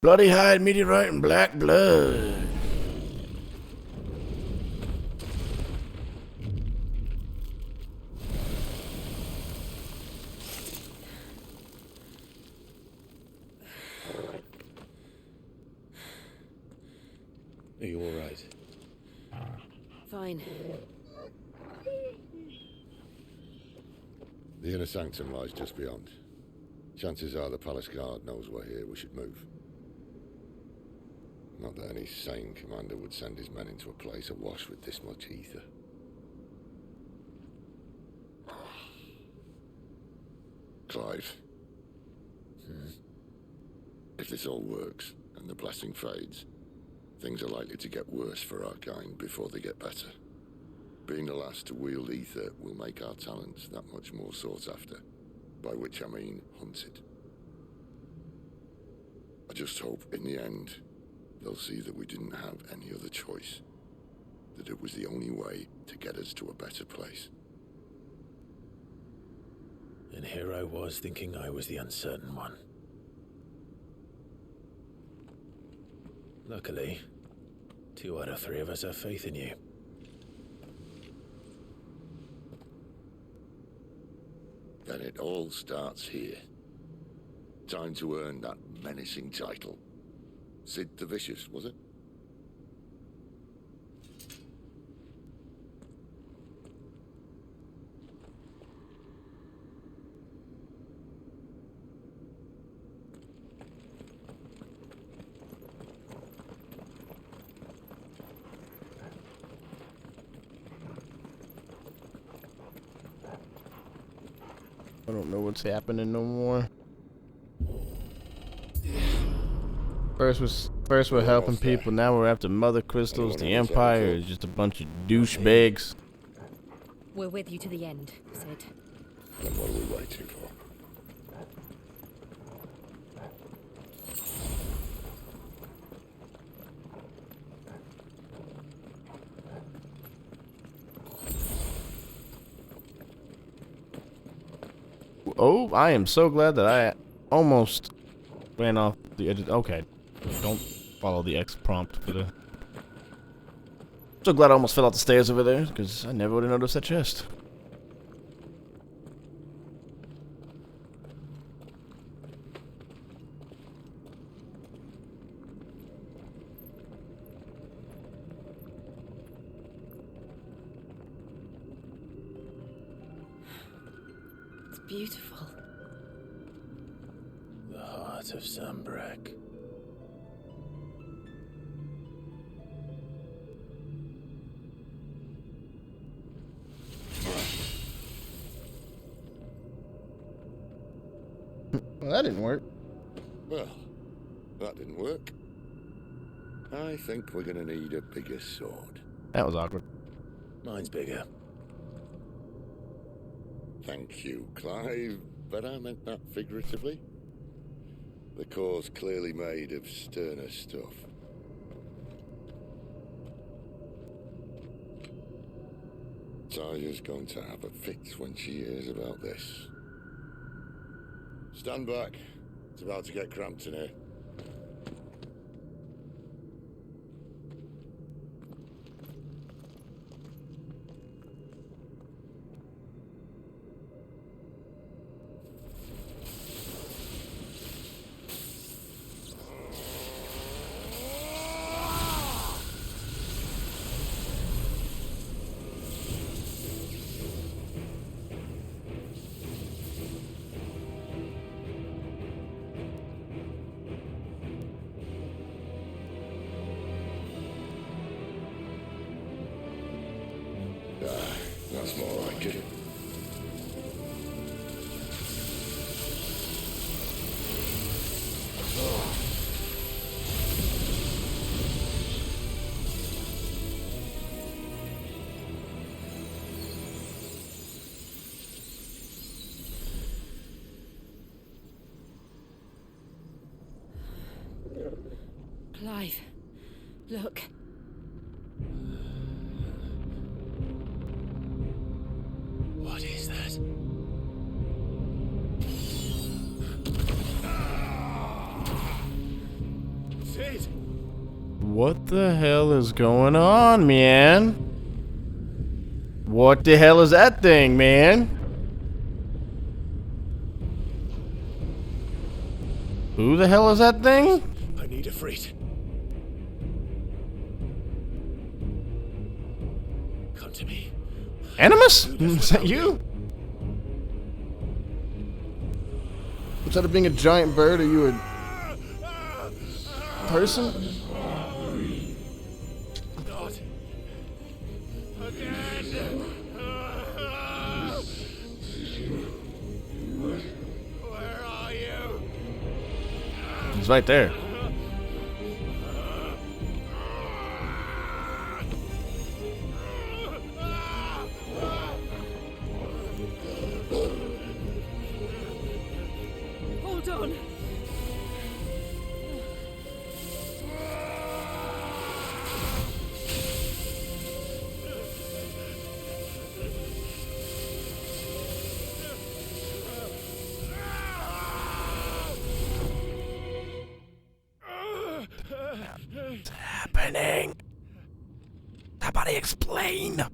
Bloody hide, meteorite, and black blood. Are you all right? Fine. The inner sanctum lies just beyond. Chances are the palace guard knows we're here. We should move. Not that any sane commander would send his men into a place awash with this much ether. Clive. If this all works, and the blessing fades, things are likely to get worse for our kind before they get better. Being the last to wield ether will make our talents that much more sought after, by which I mean hunted. I just hope, in the end, they'll see that we didn't have any other choice, that it was the only way to get us to a better place. And here I was thinking I was the uncertain one. Luckily, 2 out of 3 of us have faith in you. Then it all starts here. Time to earn that menacing title. Sid the Vicious, was it? I don't know what's happening no more. First we're helping people, now we're after Mother Crystals. The Empire is just a bunch of douchebags. We're with you to the end, Sid. Then what are we waiting for? Oh, I am so glad that I almost ran off the edge. Okay, don't follow the X prompt for the... So glad I almost fell out the stairs over there, because I never would have noticed that chest. It's beautiful. The heart of Zambrak. Well, that didn't work. Well, that didn't work. I think we're gonna need a bigger sword. That was awkward. Mine's bigger. Thank you, Clive, but I meant that figuratively. The core's clearly made of sterner stuff. Taya's going to have a fit when she hears about this. Stand back. It's about to get cramped in here. That's more like it. Clive, look. What is that? Sid! What the hell is going on, man? What the hell is that thing, man? Who the hell is that thing? I need a freight. Come to me. Animus? Is that you? Instead of being a giant bird, are you a person? Not again. Where are you? He's right there. Hold on. What's happening? Somebody explain.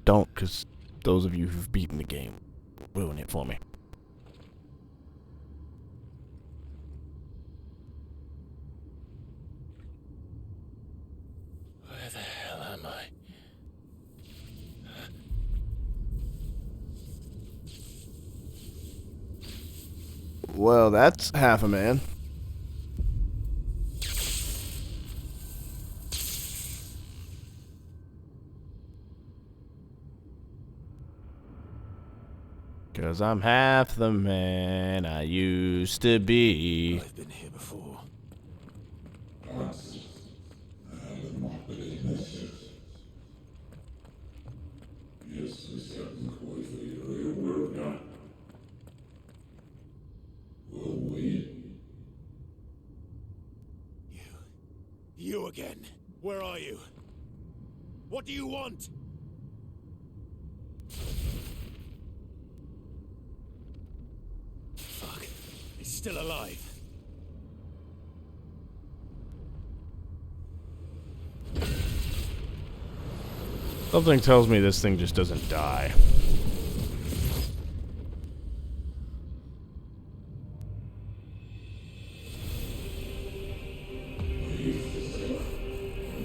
Don't, because those of you who've beaten the game ruin it for me. Where the hell am I? Well, that's half a man. 'Cause I'm half the man I used to be. I've been here before. You again. Where are you? What do you want? Fuck. It's still alive. Something tells me this thing just doesn't die.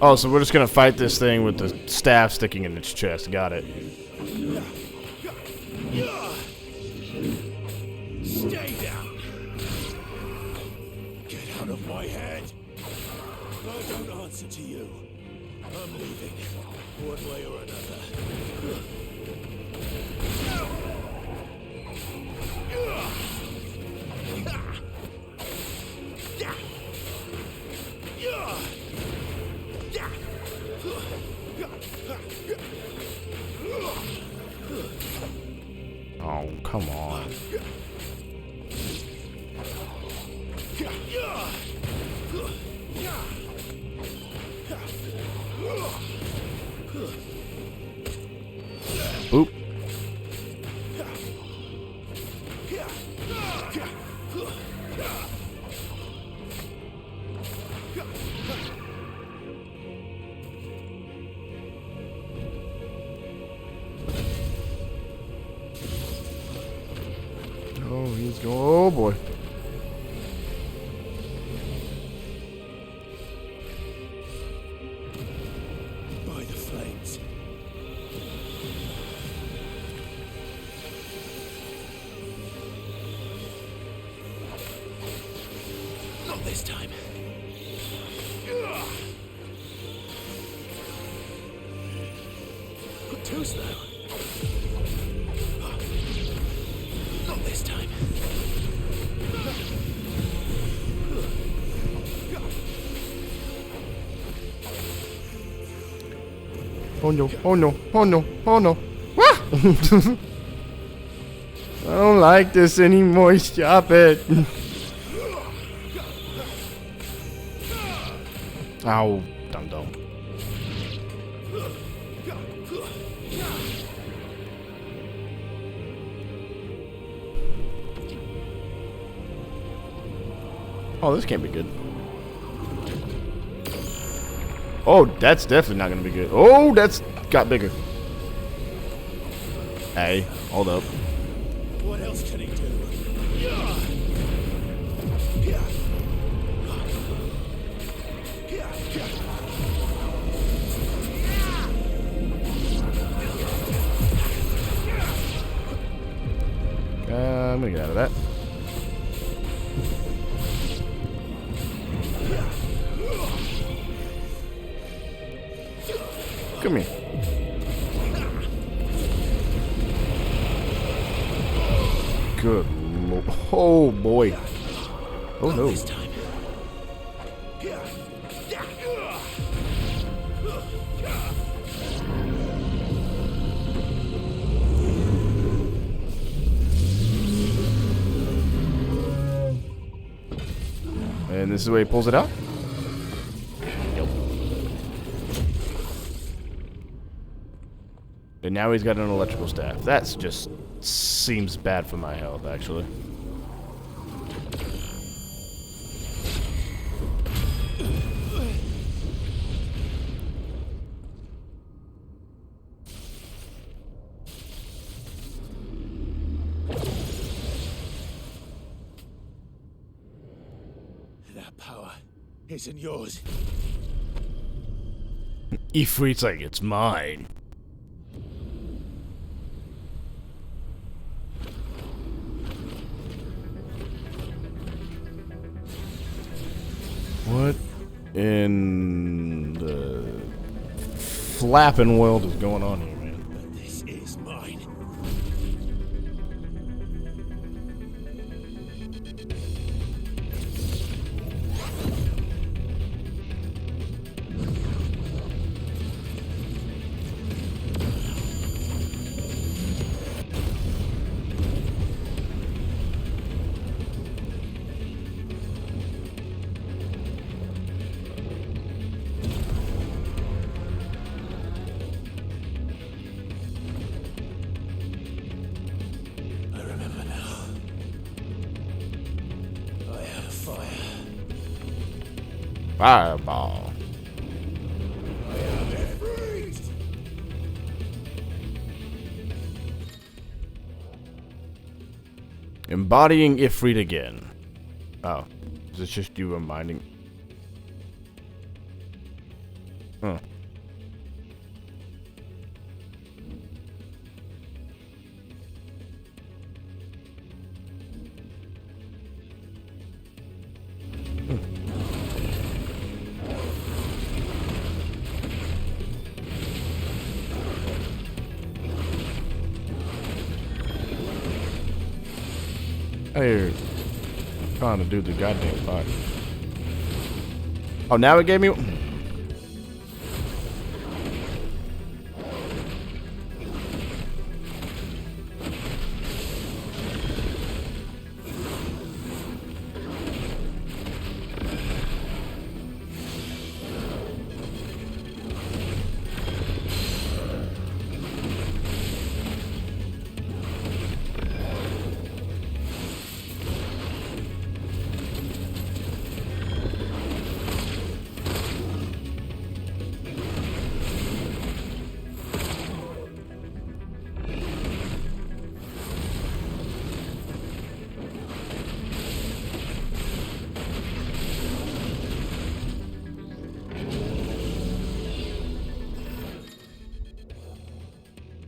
Oh, so we're just gonna fight this thing with the staff sticking in its chest. Got it. Stay down. Get out of my head. I don't answer to you. I'm leaving, one way or another. Oh, come on. Boop. Oh, he's going. Oh boy. By the flames. Not this time. Too slow. Not this time. Oh no, oh no, oh no, oh no. Ah! I don't like this anymore. Stop it. Ow, dum-dum. Oh, this can't be good. Oh, that's definitely not gonna be good. Oh, that's got bigger. Hey, hold up. What else can he do? I'm gonna get out of that. Come here. Good lord. Oh boy. Oh no. And this is the way he pulls it out? Yep. And now he's got an electrical staff. That's just seems bad for my health, actually. That power isn't yours. Ifrit's like, it's mine. What in the flapping world is going on here, man? But this is mine. Fireball. Embodying Ifrit again. Oh. Is it just you reminding? Huh. Hey, trying to do the goddamn fight. Oh, now it gave me.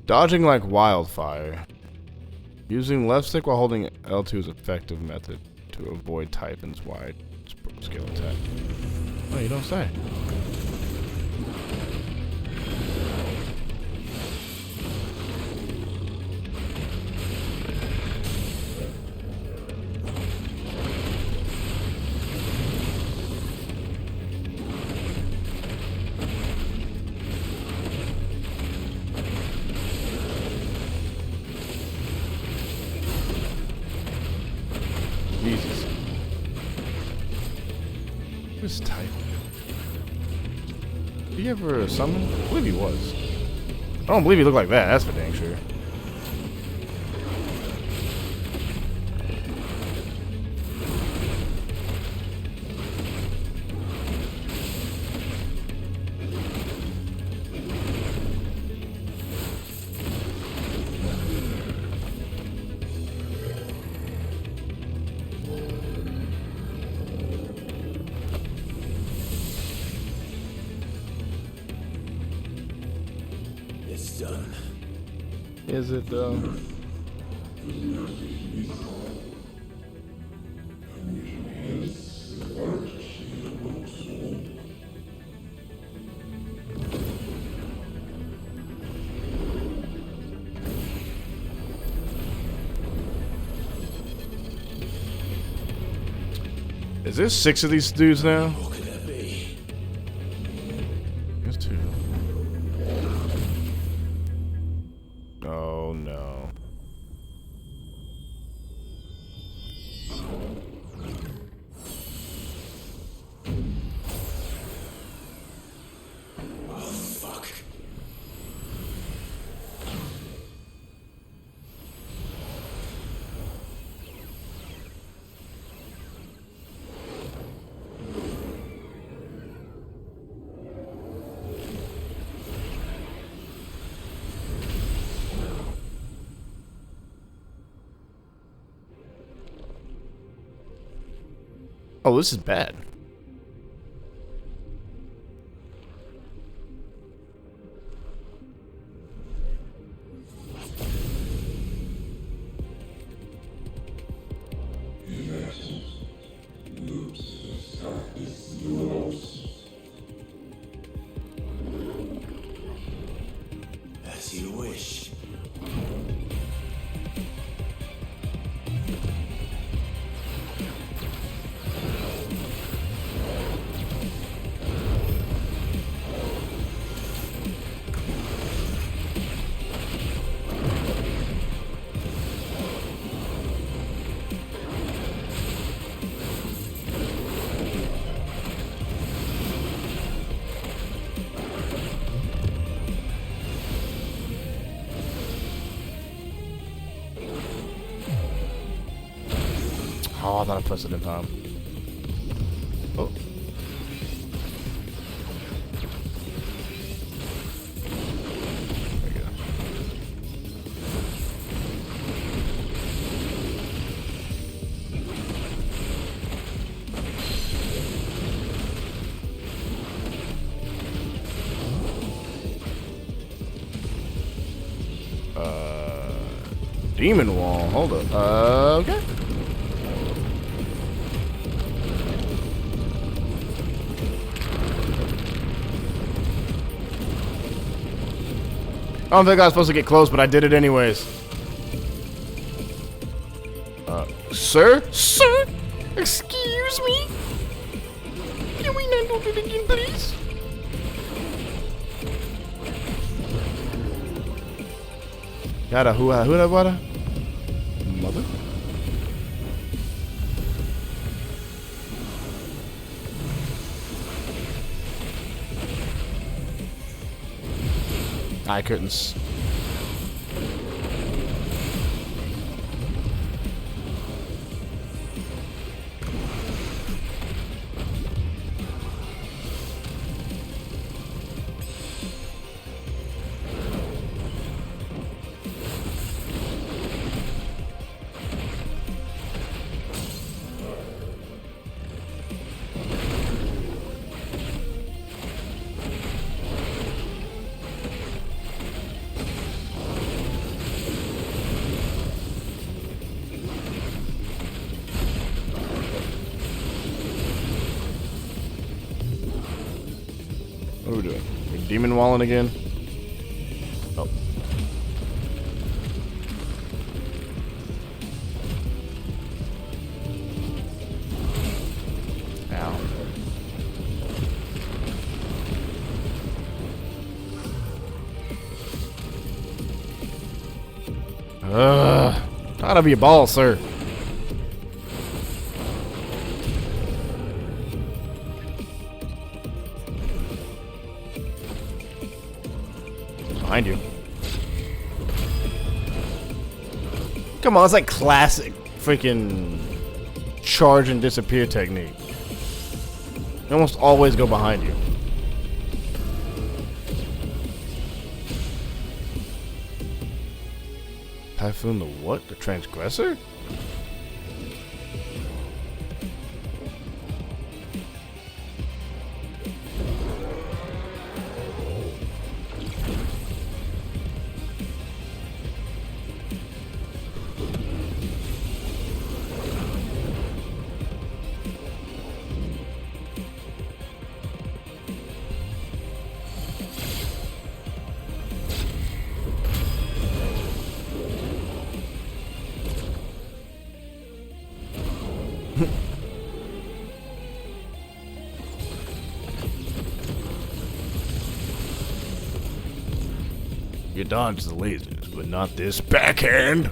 Dodging like wildfire. Using left stick while holding L2 is an effective method to avoid Typhon's wide skill attack. Oh, you don't say. Jesus. Who's Typhon? Did he ever summon? I believe he was. I don't believe he looked like that, that's for dang sure. It's done. Is it though? Is there 6 of these dudes now? What could that be? There's 2. Oh no. Oh, fuck. Oh, this is bad. As you wish. Oh, I thought I pressed it in time. Oh. Demon wall. Hold up. Okay. I don't think I was supposed to get close, but I did it anyways. Sir? Sir? Excuse me? Can we not do it again, please? Yada hua hula wada? Mother? I couldn't. What are we doing? We're demon walling again? Oh. Ow. Out of your ball, sir. Behind you. Come on, it's like classic freaking charge and disappear technique. They almost always go behind you. Typhoon the what? The transgressor? You dodge the lasers, but not this backhand.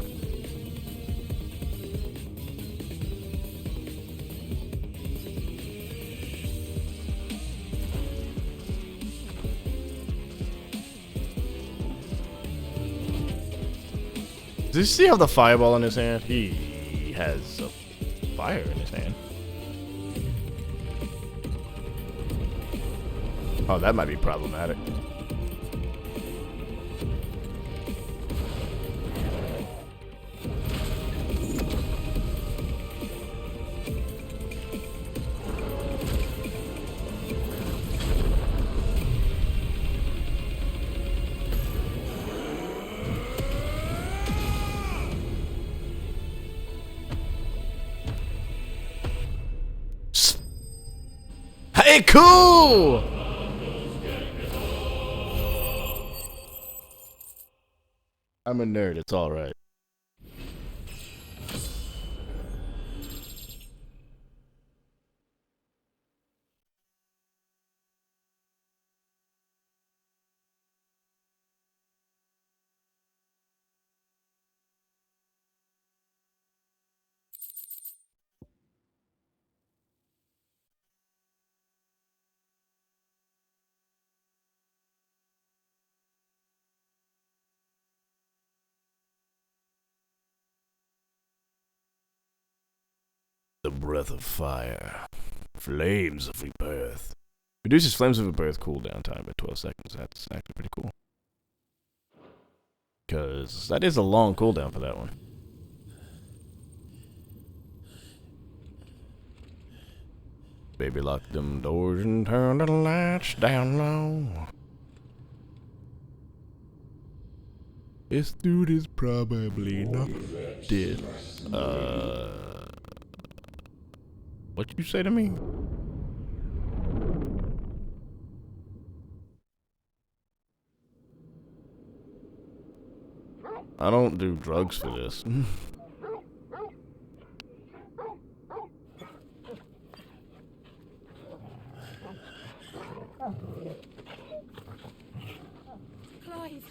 Does he still have the fireball in his hand? He has a fire in his hand. Oh, that might be problematic. Hey, cool! I'm a nerd, it's alright. The breath of fire. Flames of rebirth. Reduces flames of rebirth cooldown time by 12 seconds. That's actually pretty cool. Because that is a long cooldown for that one. Baby, lock them doors and turn the lights down low. Let's do this probably not dead. What you say to me? I don't do drugs for this. Clive.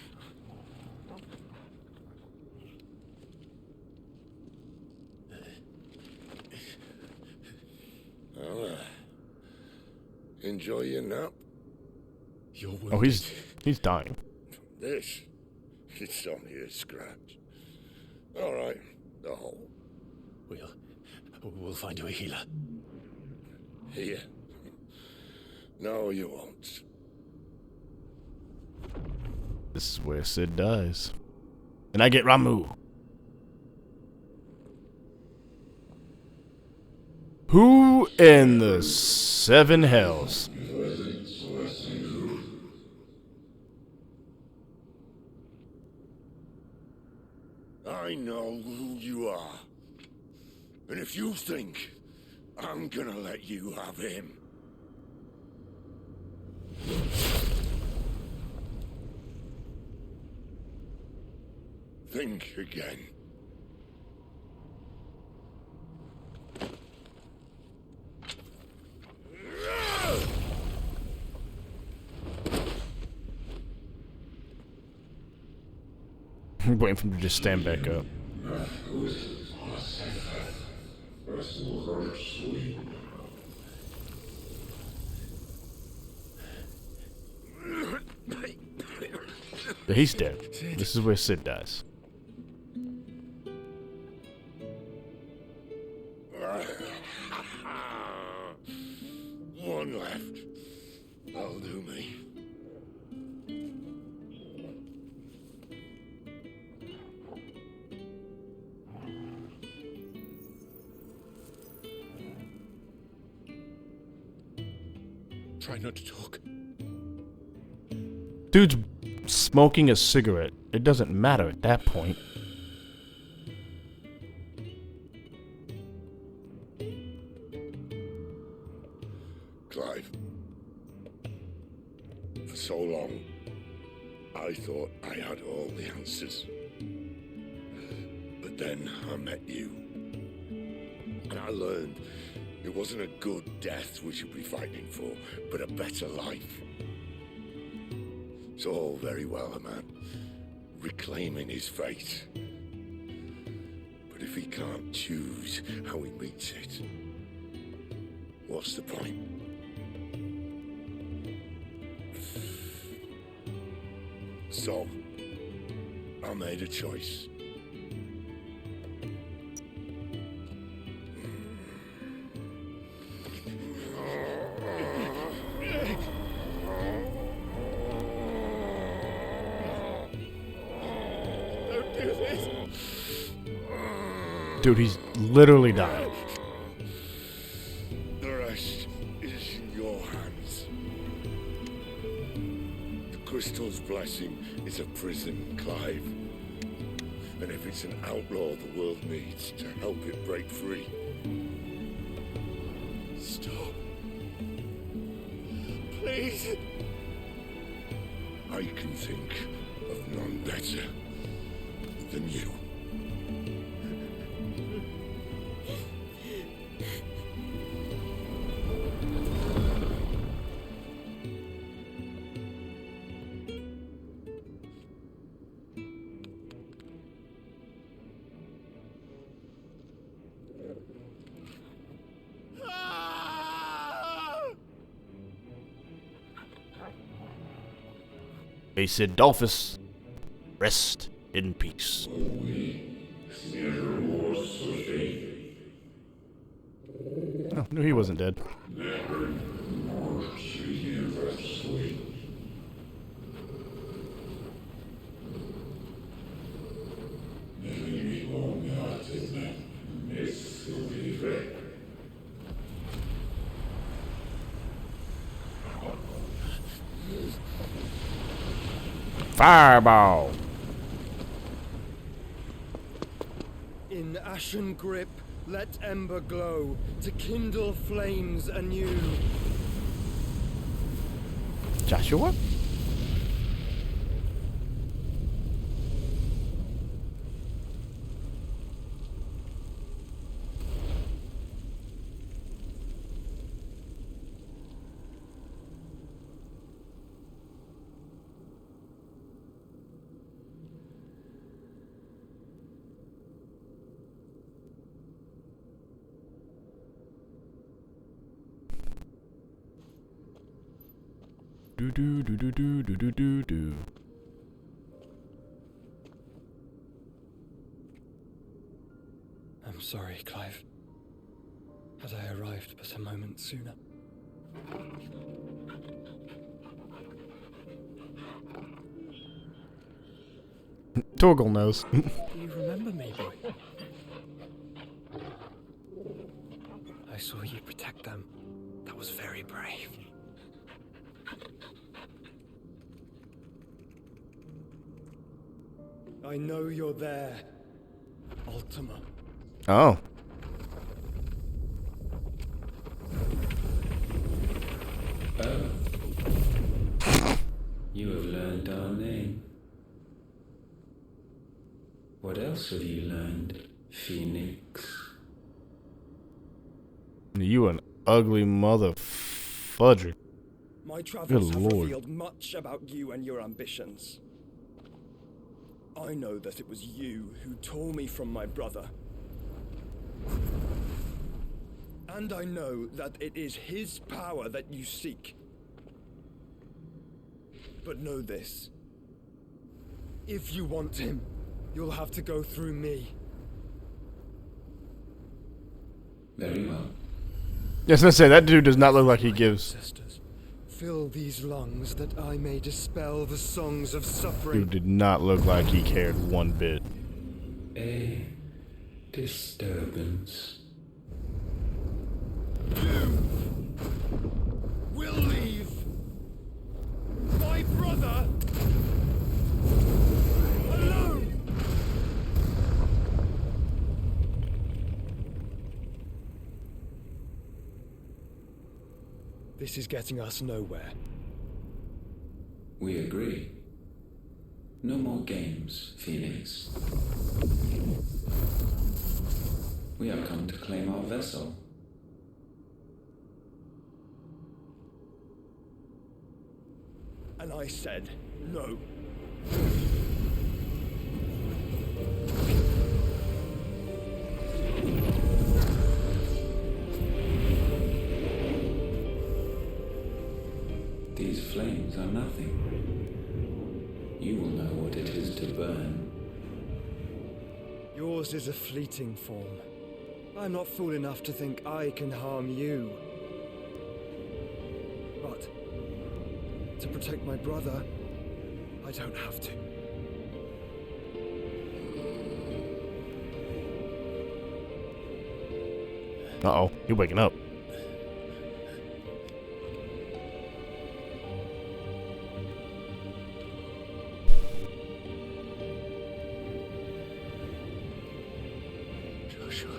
Well, enjoy your nap. You're Oh, he's dying. This, it's only a scratch. All right, the hole. We'll find you a healer. Here. No, you won't. This is where Sid dies. And I get Ramu. Who in the seven hells? I know who you are. And if you think I'm gonna let you have him. Think again. I'm waiting for him to just stand back up. But he's dead. This is where Sid dies. One left. That'll do me. Try not to talk. Dude's smoking a cigarette. It doesn't matter at that point. Clive. For so long, I thought I had all the answers. But then I met you. And I learned it wasn't a good death we should be fighting for, but a better life. It's all very well, a man reclaiming his fate. But if he can't choose how he meets it, what's the point? So, I made a choice. Dude, he's literally dying. The rest is in your hands. The crystal's blessing is a prison, Clive. And if it's an outlaw the world needs to help it break free. Stop. Please. I can think of none better than you. Hey, Sid Dolphus, rest in peace. Oh, knew he wasn't dead. Fireball. In ashen grip, let ember glow to kindle flames anew. Joshua? Do do do do do do do do do. I'm sorry, Clive. Had I arrived but a moment sooner. Torgal knows. Do you remember me, boy? I saw you protect them. That was very brave. I know you're there, Ultima. Oh. Oh. You have learned our name. What else have you learned, Phoenix? You an ugly mother fudger. My travels have Lord. revealed much about you and your ambitions. I know that it was you who tore me from my brother. And I know that it is his power that you seek. But know this. If you want him, you'll have to go through me. Very well. Yes, I say that dude does not look like he gives. Sisters, fill these lungs that I may dispel the songs of suffering. Dude did not look like he cared one bit. A disturbance. You will leave my brother alone. This is getting us nowhere. We agree. No more games, Phoenix. We have come to claim our vessel. And I said no. These flames are nothing. You will know what it is to burn. Yours is a fleeting form. I'm not fool enough to think I can harm you. But to protect my brother, I don't have to. Uh-oh, you're waking up. Joshua.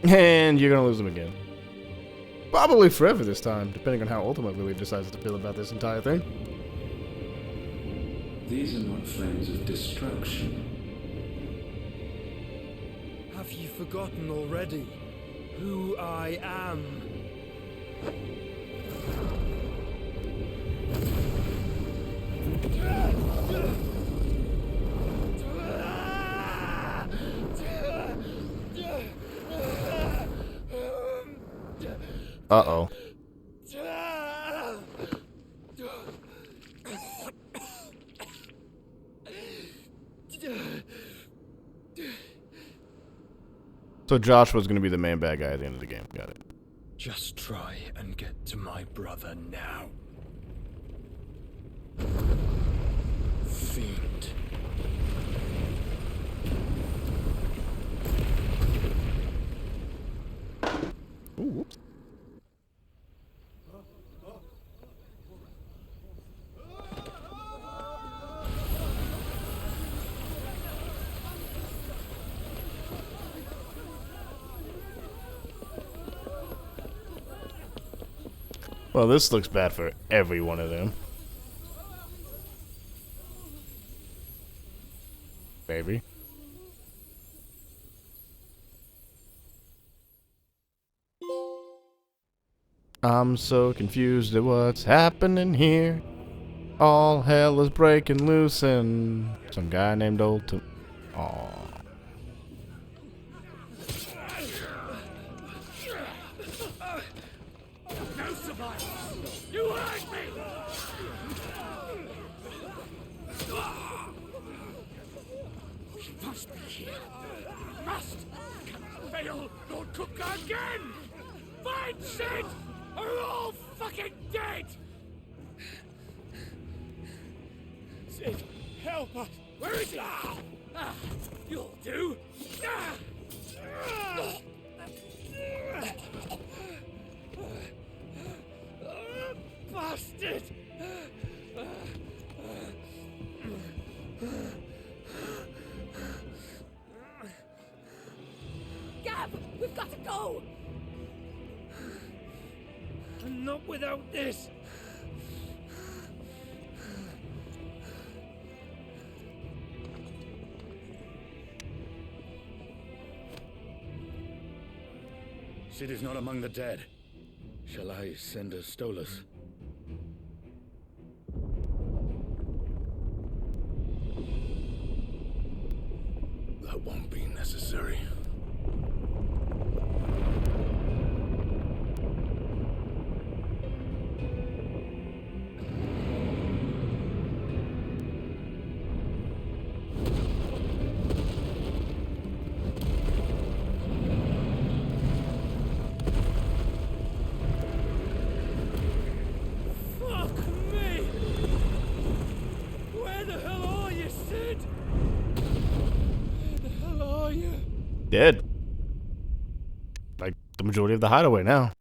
And you're gonna lose him again. Probably forever this time, depending on how Ultimate really decides to feel about this entire thing. These are not flames of destruction. Have you forgotten already who I am? Uh-oh. So Josh was going to be the main bad guy at the end of the game. Got it. Just try and get to my brother now. Fiend. Ooh, whoops. Well, this looks bad for every one of them. Maybe. I'm so confused at what's happening here. All hell is breaking loose and some guy named Old Aww. No survivors! You hurt me! We must be here. Must! Cannot fail nor cook again! Find Sid! Or we're all fucking dead! Sid, help us! Where is he? You'll do! Bastard! Gab, we've got to go! Not without this! Sid is not among the dead. Shall I send a Stolas? That won't be necessary. Dead. Like the majority of the hideaway now.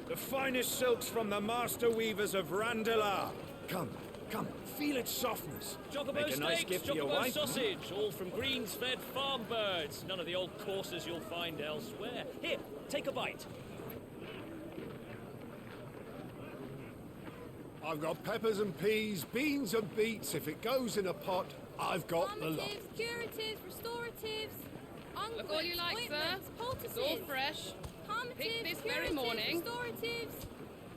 The finest silks from the master weavers of Randalar. Come, come, feel its softness. Chocobo Make a nice steaks, gift for your chocobo wife. sausage, all from greens-fed farm birds. None of the old courses you'll find elsewhere. Here, take a bite. I've got peppers and peas, beans and beets. If it goes in a pot, I've got the lot. Curatives, restoratives, Look all you like, sir. It's all fresh. Picked this very morning. Restoratives,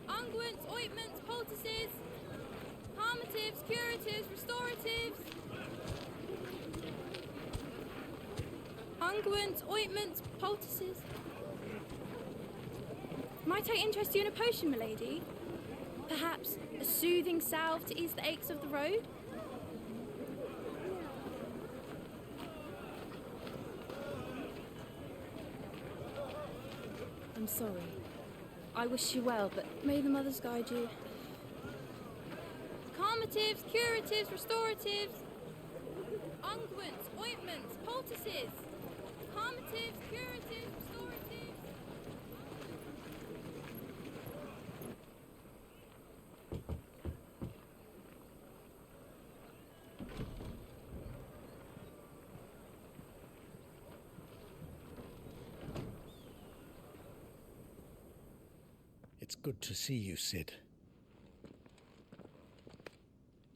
unguents, ointments, poultices, harmatives, curatives, restoratives, unguents, ointments, poultices. Might I interest you in a potion, milady? Perhaps a soothing salve to ease the aches of the road? I'm sorry. I wish you well, but may the mothers guide you. Calmatives, curatives, restoratives, unguents, ointments, poultices. Calmatives, curatives, restoratives. It's good to see you, Sid.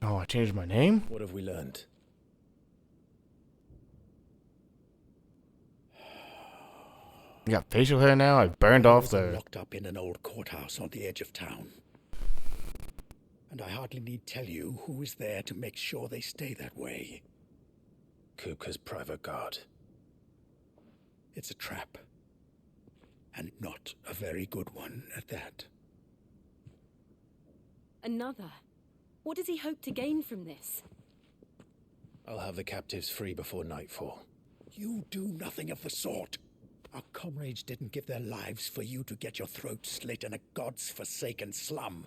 Oh, I changed my name? What have we learned? You got facial hair now? I burned off the... Locked up in an old courthouse on the edge of town. And I hardly need tell you who is there to make sure they stay that way. Kupka's private guard. It's a trap. And not a very good one at that. Another? What does he hope to gain from this? I'll have the captives free before nightfall. You do nothing of the sort. Our comrades didn't give their lives for you to get your throat slit in a god's forsaken slum.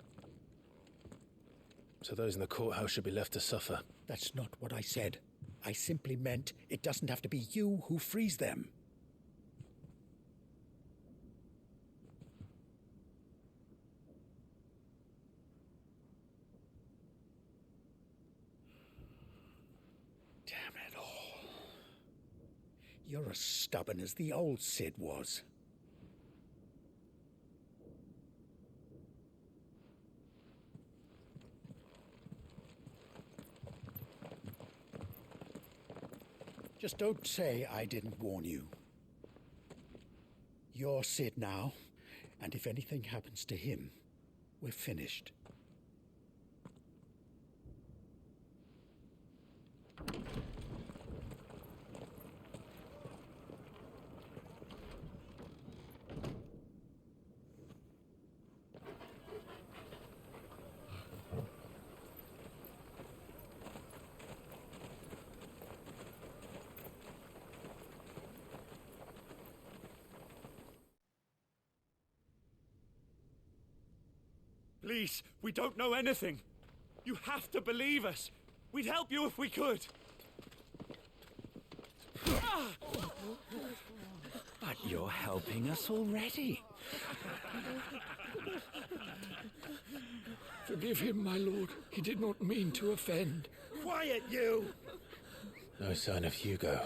So those in the courthouse should be left to suffer. That's not what I said. I simply meant it doesn't have to be you who frees them. You're as stubborn as the old Sid was. Just don't say I didn't warn you. You're Sid now, and if anything happens to him, we're finished. Please, we don't know anything. You have to believe us. We'd help you if we could. But you're helping us already. Forgive him, my lord. He did not mean to offend. Quiet, you! No sign of Hugo.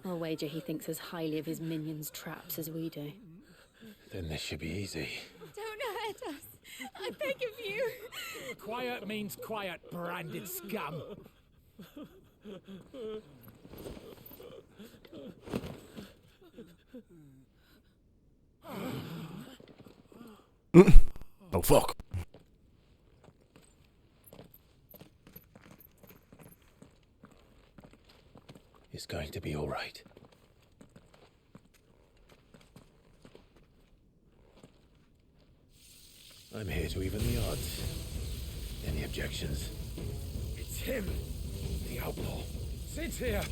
I'll wager he thinks as highly of his minions' traps as we do. Then this should be easy. Don't hurt us. I beg of you. Quiet means quiet, branded scum. Oh, fuck. It's going to be all right. I'm here to even the odds. Any objections? It's him, the outlaw. Sid's here.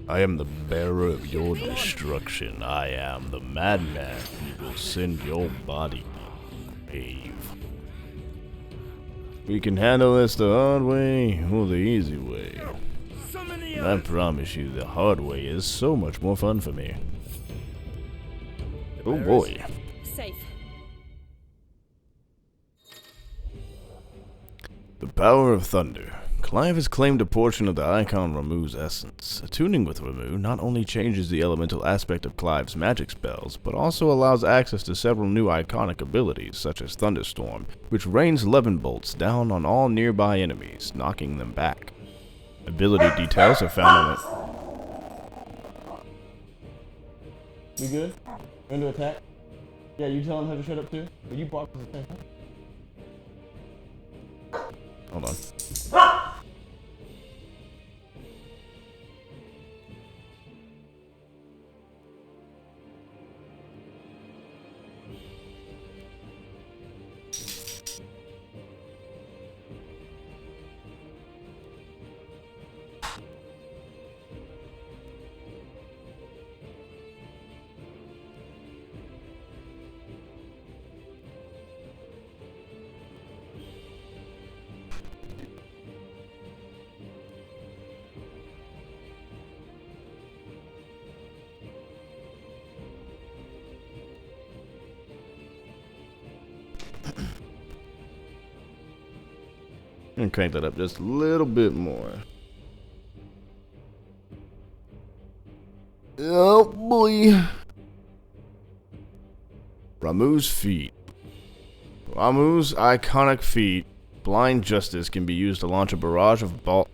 I am the bearer of your destruction. I am the madman who will send your body to the grave. We can handle this the hard way or the easy way. And I promise you, the hard way is so much more fun for me. Oh boy. Safe. The power of thunder. Clive has claimed a portion of the icon Ramuh's essence. Attuning with Ramuh not only changes the elemental aspect of Clive's magic spells, but also allows access to several new iconic abilities, such as Thunderstorm, which rains levin bolts down on all nearby enemies, knocking them back. Ability details are found on it. We good? We're under attack? Yeah, you telling her to shut up too? Will you bark at the same time? Hold on. And crank that up just a little bit more. Oh boy. Ramuh's feat. Ramuh's iconic feat, Blind Justice, can be used to launch a barrage of ball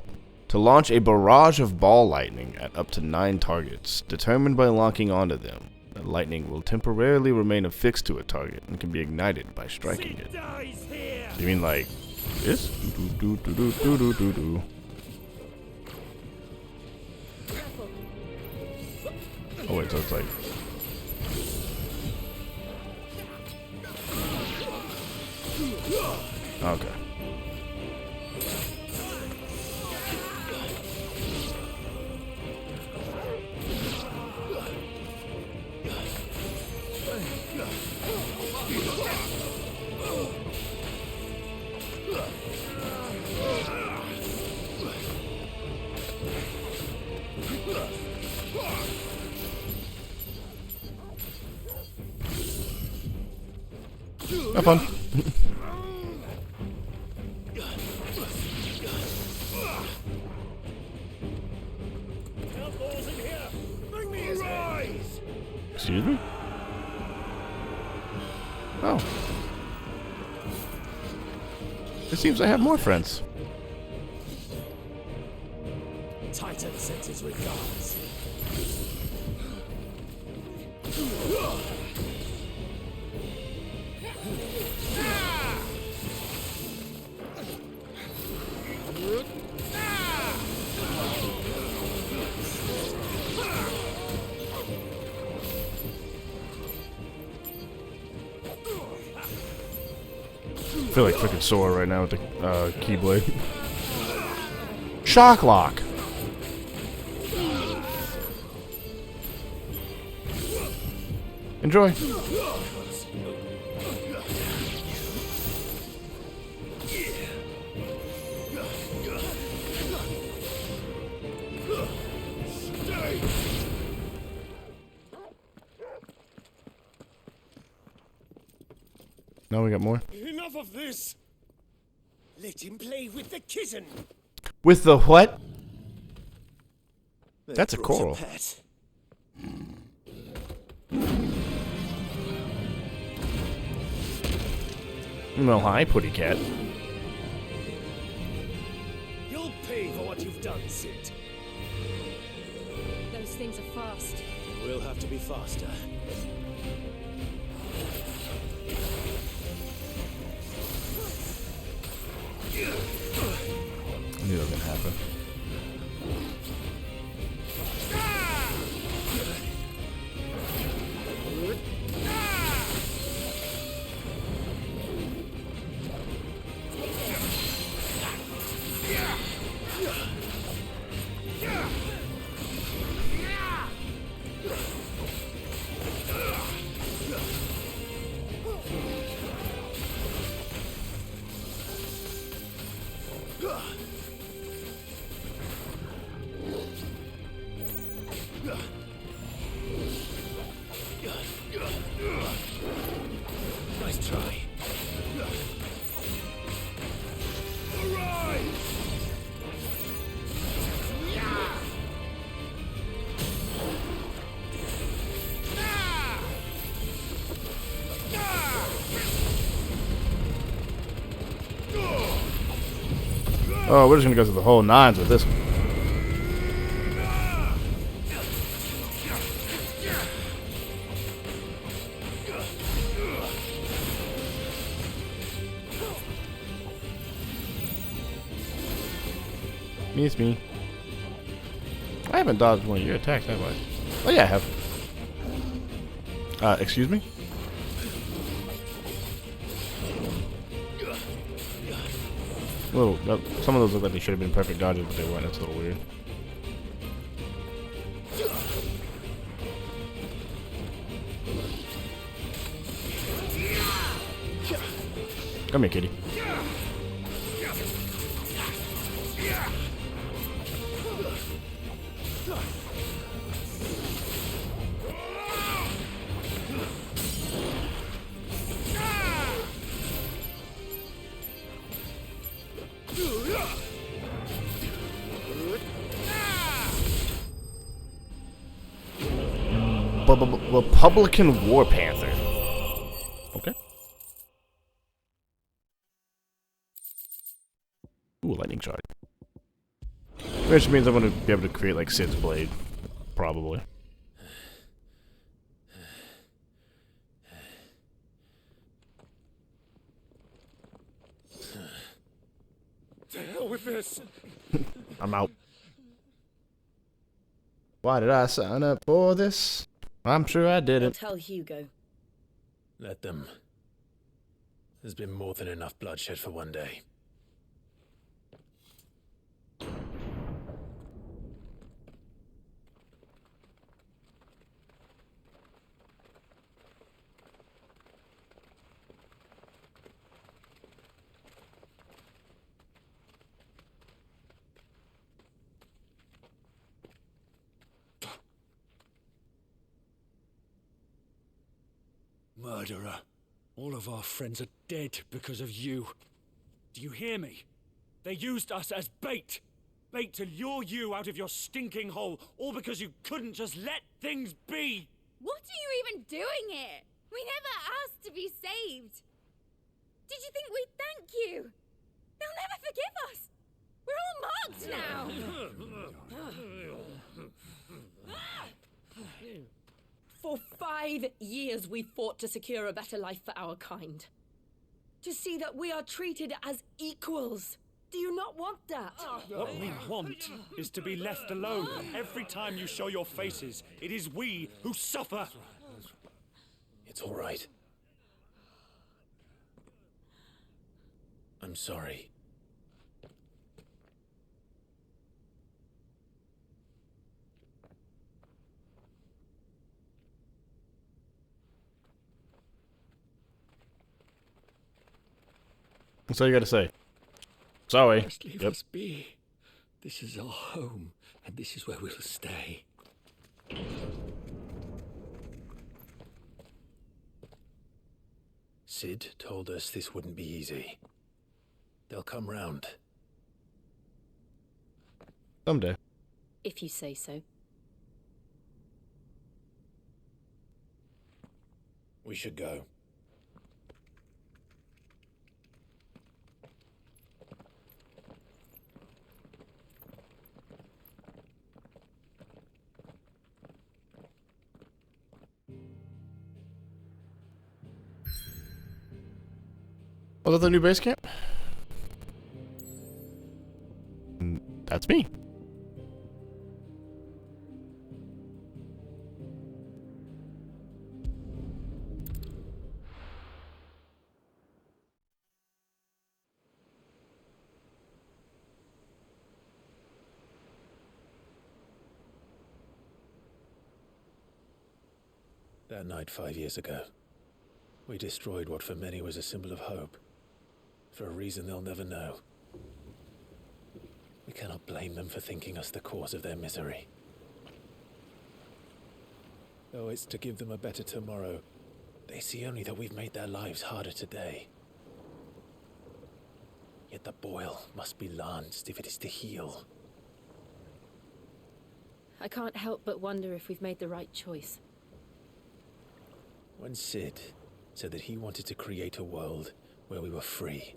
lightning at up to 9 targets, determined by locking onto them. The lightning will temporarily remain affixed to a target and can be ignited by striking it. You mean like this? Oh wait, so it's like okay. Have fun. Excuse me? Oh. It seems I have more friends. Titan sends his regards. I feel like freaking sore right now with the keyblade. Shock lock. Enjoy. Now we got more. Enough of this! Let him play with the kitten! With the what? That's a brought coral. pet. Well, hi, Putty Cat. You'll pay for what you've done, Sid. Those things are fast. We'll have to be faster. I knew that was gonna happen. Nice try. Oh, we're just gonna go through the whole nines with this one. Miss me. I haven't dodged one of your attacks, have I? Oh yeah, I have. Excuse me? Little, some of those look like they should have been perfect dodges, but they weren't. That's a little weird. Come here, kitty. Republican War Panther. Okay. Ooh, lightning shot. Which means I'm gonna be able to create like Sid's blade, probably. To hell with this! I'm out. Why did I sign up for this? I'm sure I I'll didn't. tell Hugo. Let them. There's been more than enough bloodshed for one day. Murderer. All of our friends are dead because of you. Do you hear me? They used us as bait. Bait to lure you out of your stinking hole, all because you couldn't just let things be. What are you even doing here? We never asked to be saved. Did you think we'd thank you? They'll never forgive us. We're all marked now. For 5 years we fought to secure a better life for our kind. To see that we are treated as equals. Do you not want that? What we want is to be left alone. Every time you show your faces, it is we who suffer. It's all right. I'm sorry. That's all you gotta say. Sorry. Just leave us be. This is our home, and this is where we'll stay. Sid told us this wouldn't be easy. They'll come round. Someday. If you say so. We should go. Was that the new base camp? That's me. That night 5 years ago, we destroyed what for many was a symbol of hope. For a reason they'll never know. We cannot blame them for thinking us the cause of their misery. Though it's to give them a better tomorrow, they see only that we've made their lives harder today. Yet the boil must be lanced if it is to heal. I can't help but wonder if we've made the right choice. When Sid said that he wanted to create a world where we were free.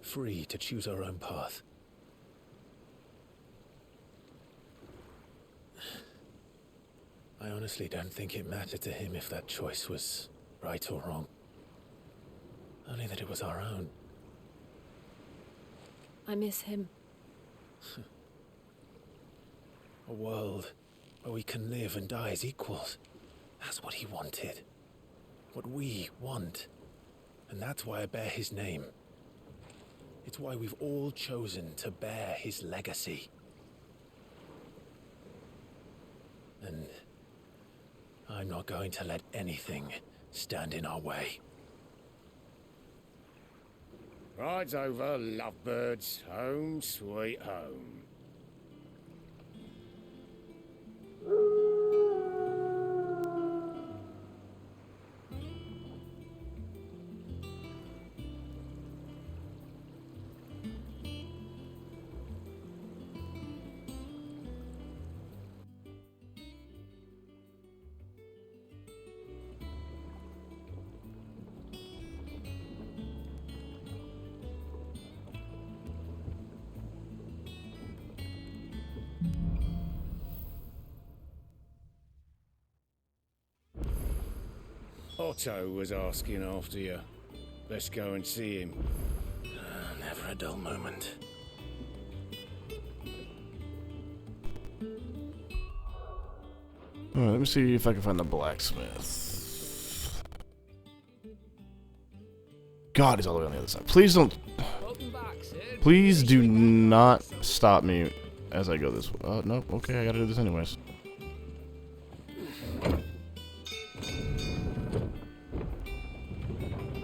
Free to choose our own path. I honestly don't think it mattered to him if that choice was right or wrong. Only that it was our own. I miss him. A world where we can live and die as equals. That's what he wanted. What we want. And that's why I bear his name. It's why we've all chosen to bear his legacy. And I'm not going to let anything stand in our way. Ride's over, lovebirds. Home sweet home. Otto was asking after you. Let's go and see him. Never a dull moment. Alright, let me see if I can find the blacksmith. God, he's all the way on the other side. Please don't. Please do not stop me as I go this way. Oh, no. Okay, I gotta do this anyways.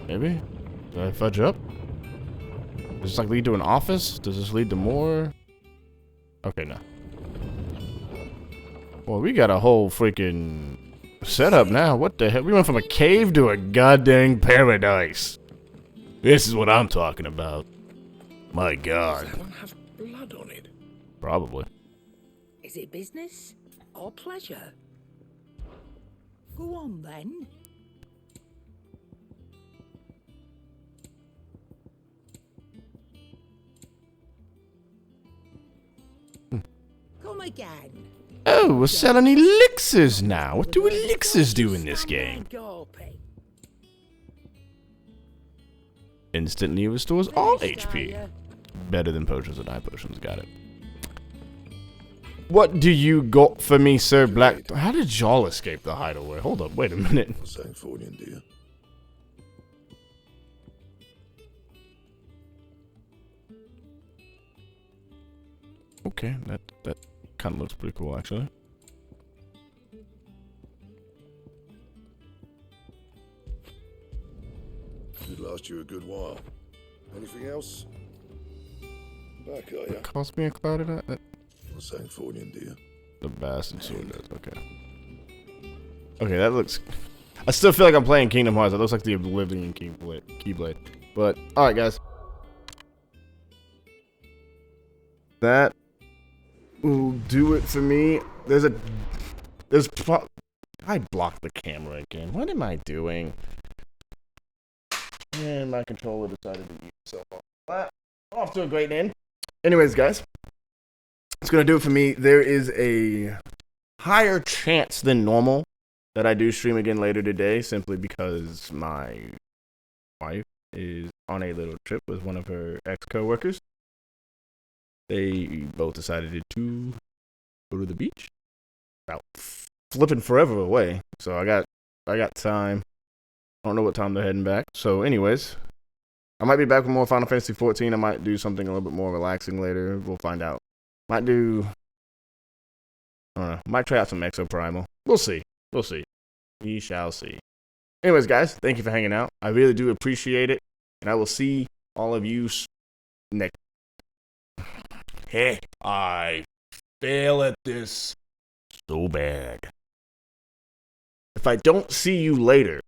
Maybe? Did I fudge up? Does this like lead to an office? Does this lead to more? Okay, no. Well, we got a whole freaking setup now. What the hell? We went from a cave to a goddamn paradise. This is what I'm talking about. My God. Does that one have blood on it? Probably. Is it business or pleasure? Go on then. Come again. Oh, we're selling elixirs now. What do elixirs do in this game? Instantly restores all HP. Better than potions and eye potions. Got it. What do you got for me, Sir Black? How did y'all escape the hideaway? Hold up, wait a minute. Okay, that kind of looks pretty cool, actually. Should last you a good while. Anything else? Back, are ya? Cost me a cloud of that? What's saying for you, dear? The bastard sword does, okay. Okay, that looks... I still feel like I'm playing Kingdom Hearts. It looks like the Oblivion Keyblade. But, alright guys. That will do it for me. I blocked the camera again. What am I doing? And my controller decided to use itself off. Off to a great end. Anyways, guys. It's going to do it for me. There is a higher chance than normal that I do stream again later today, simply because my wife is on a little trip with one of her ex-coworkers. They both decided to go to the beach. About flipping forever away. So I got time. I don't know what time they're heading back. So anyways, I might be back with more Final Fantasy 14. I might do something a little bit more relaxing later. We'll find out. I don't know. Might try out some Exo Primal. We'll see. We'll see. We shall see. Anyways, guys, thank you for hanging out. I really do appreciate it. And I will see all of you next. Hey, I fail at this so bad. If I don't see you later,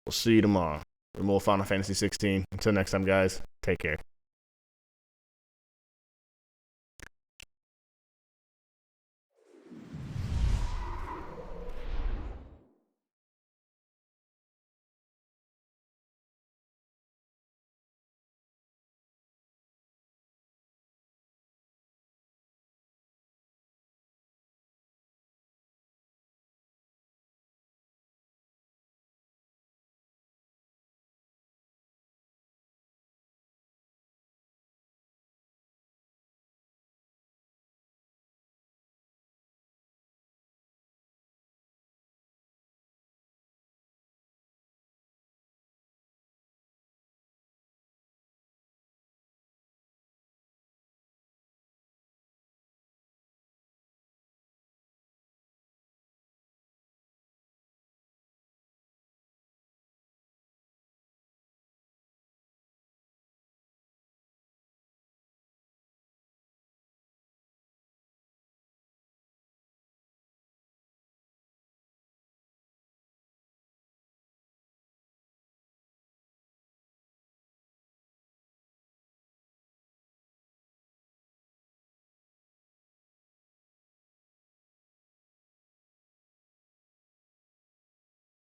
we'll see you tomorrow with more Final Fantasy 16. Until next time, guys, take care.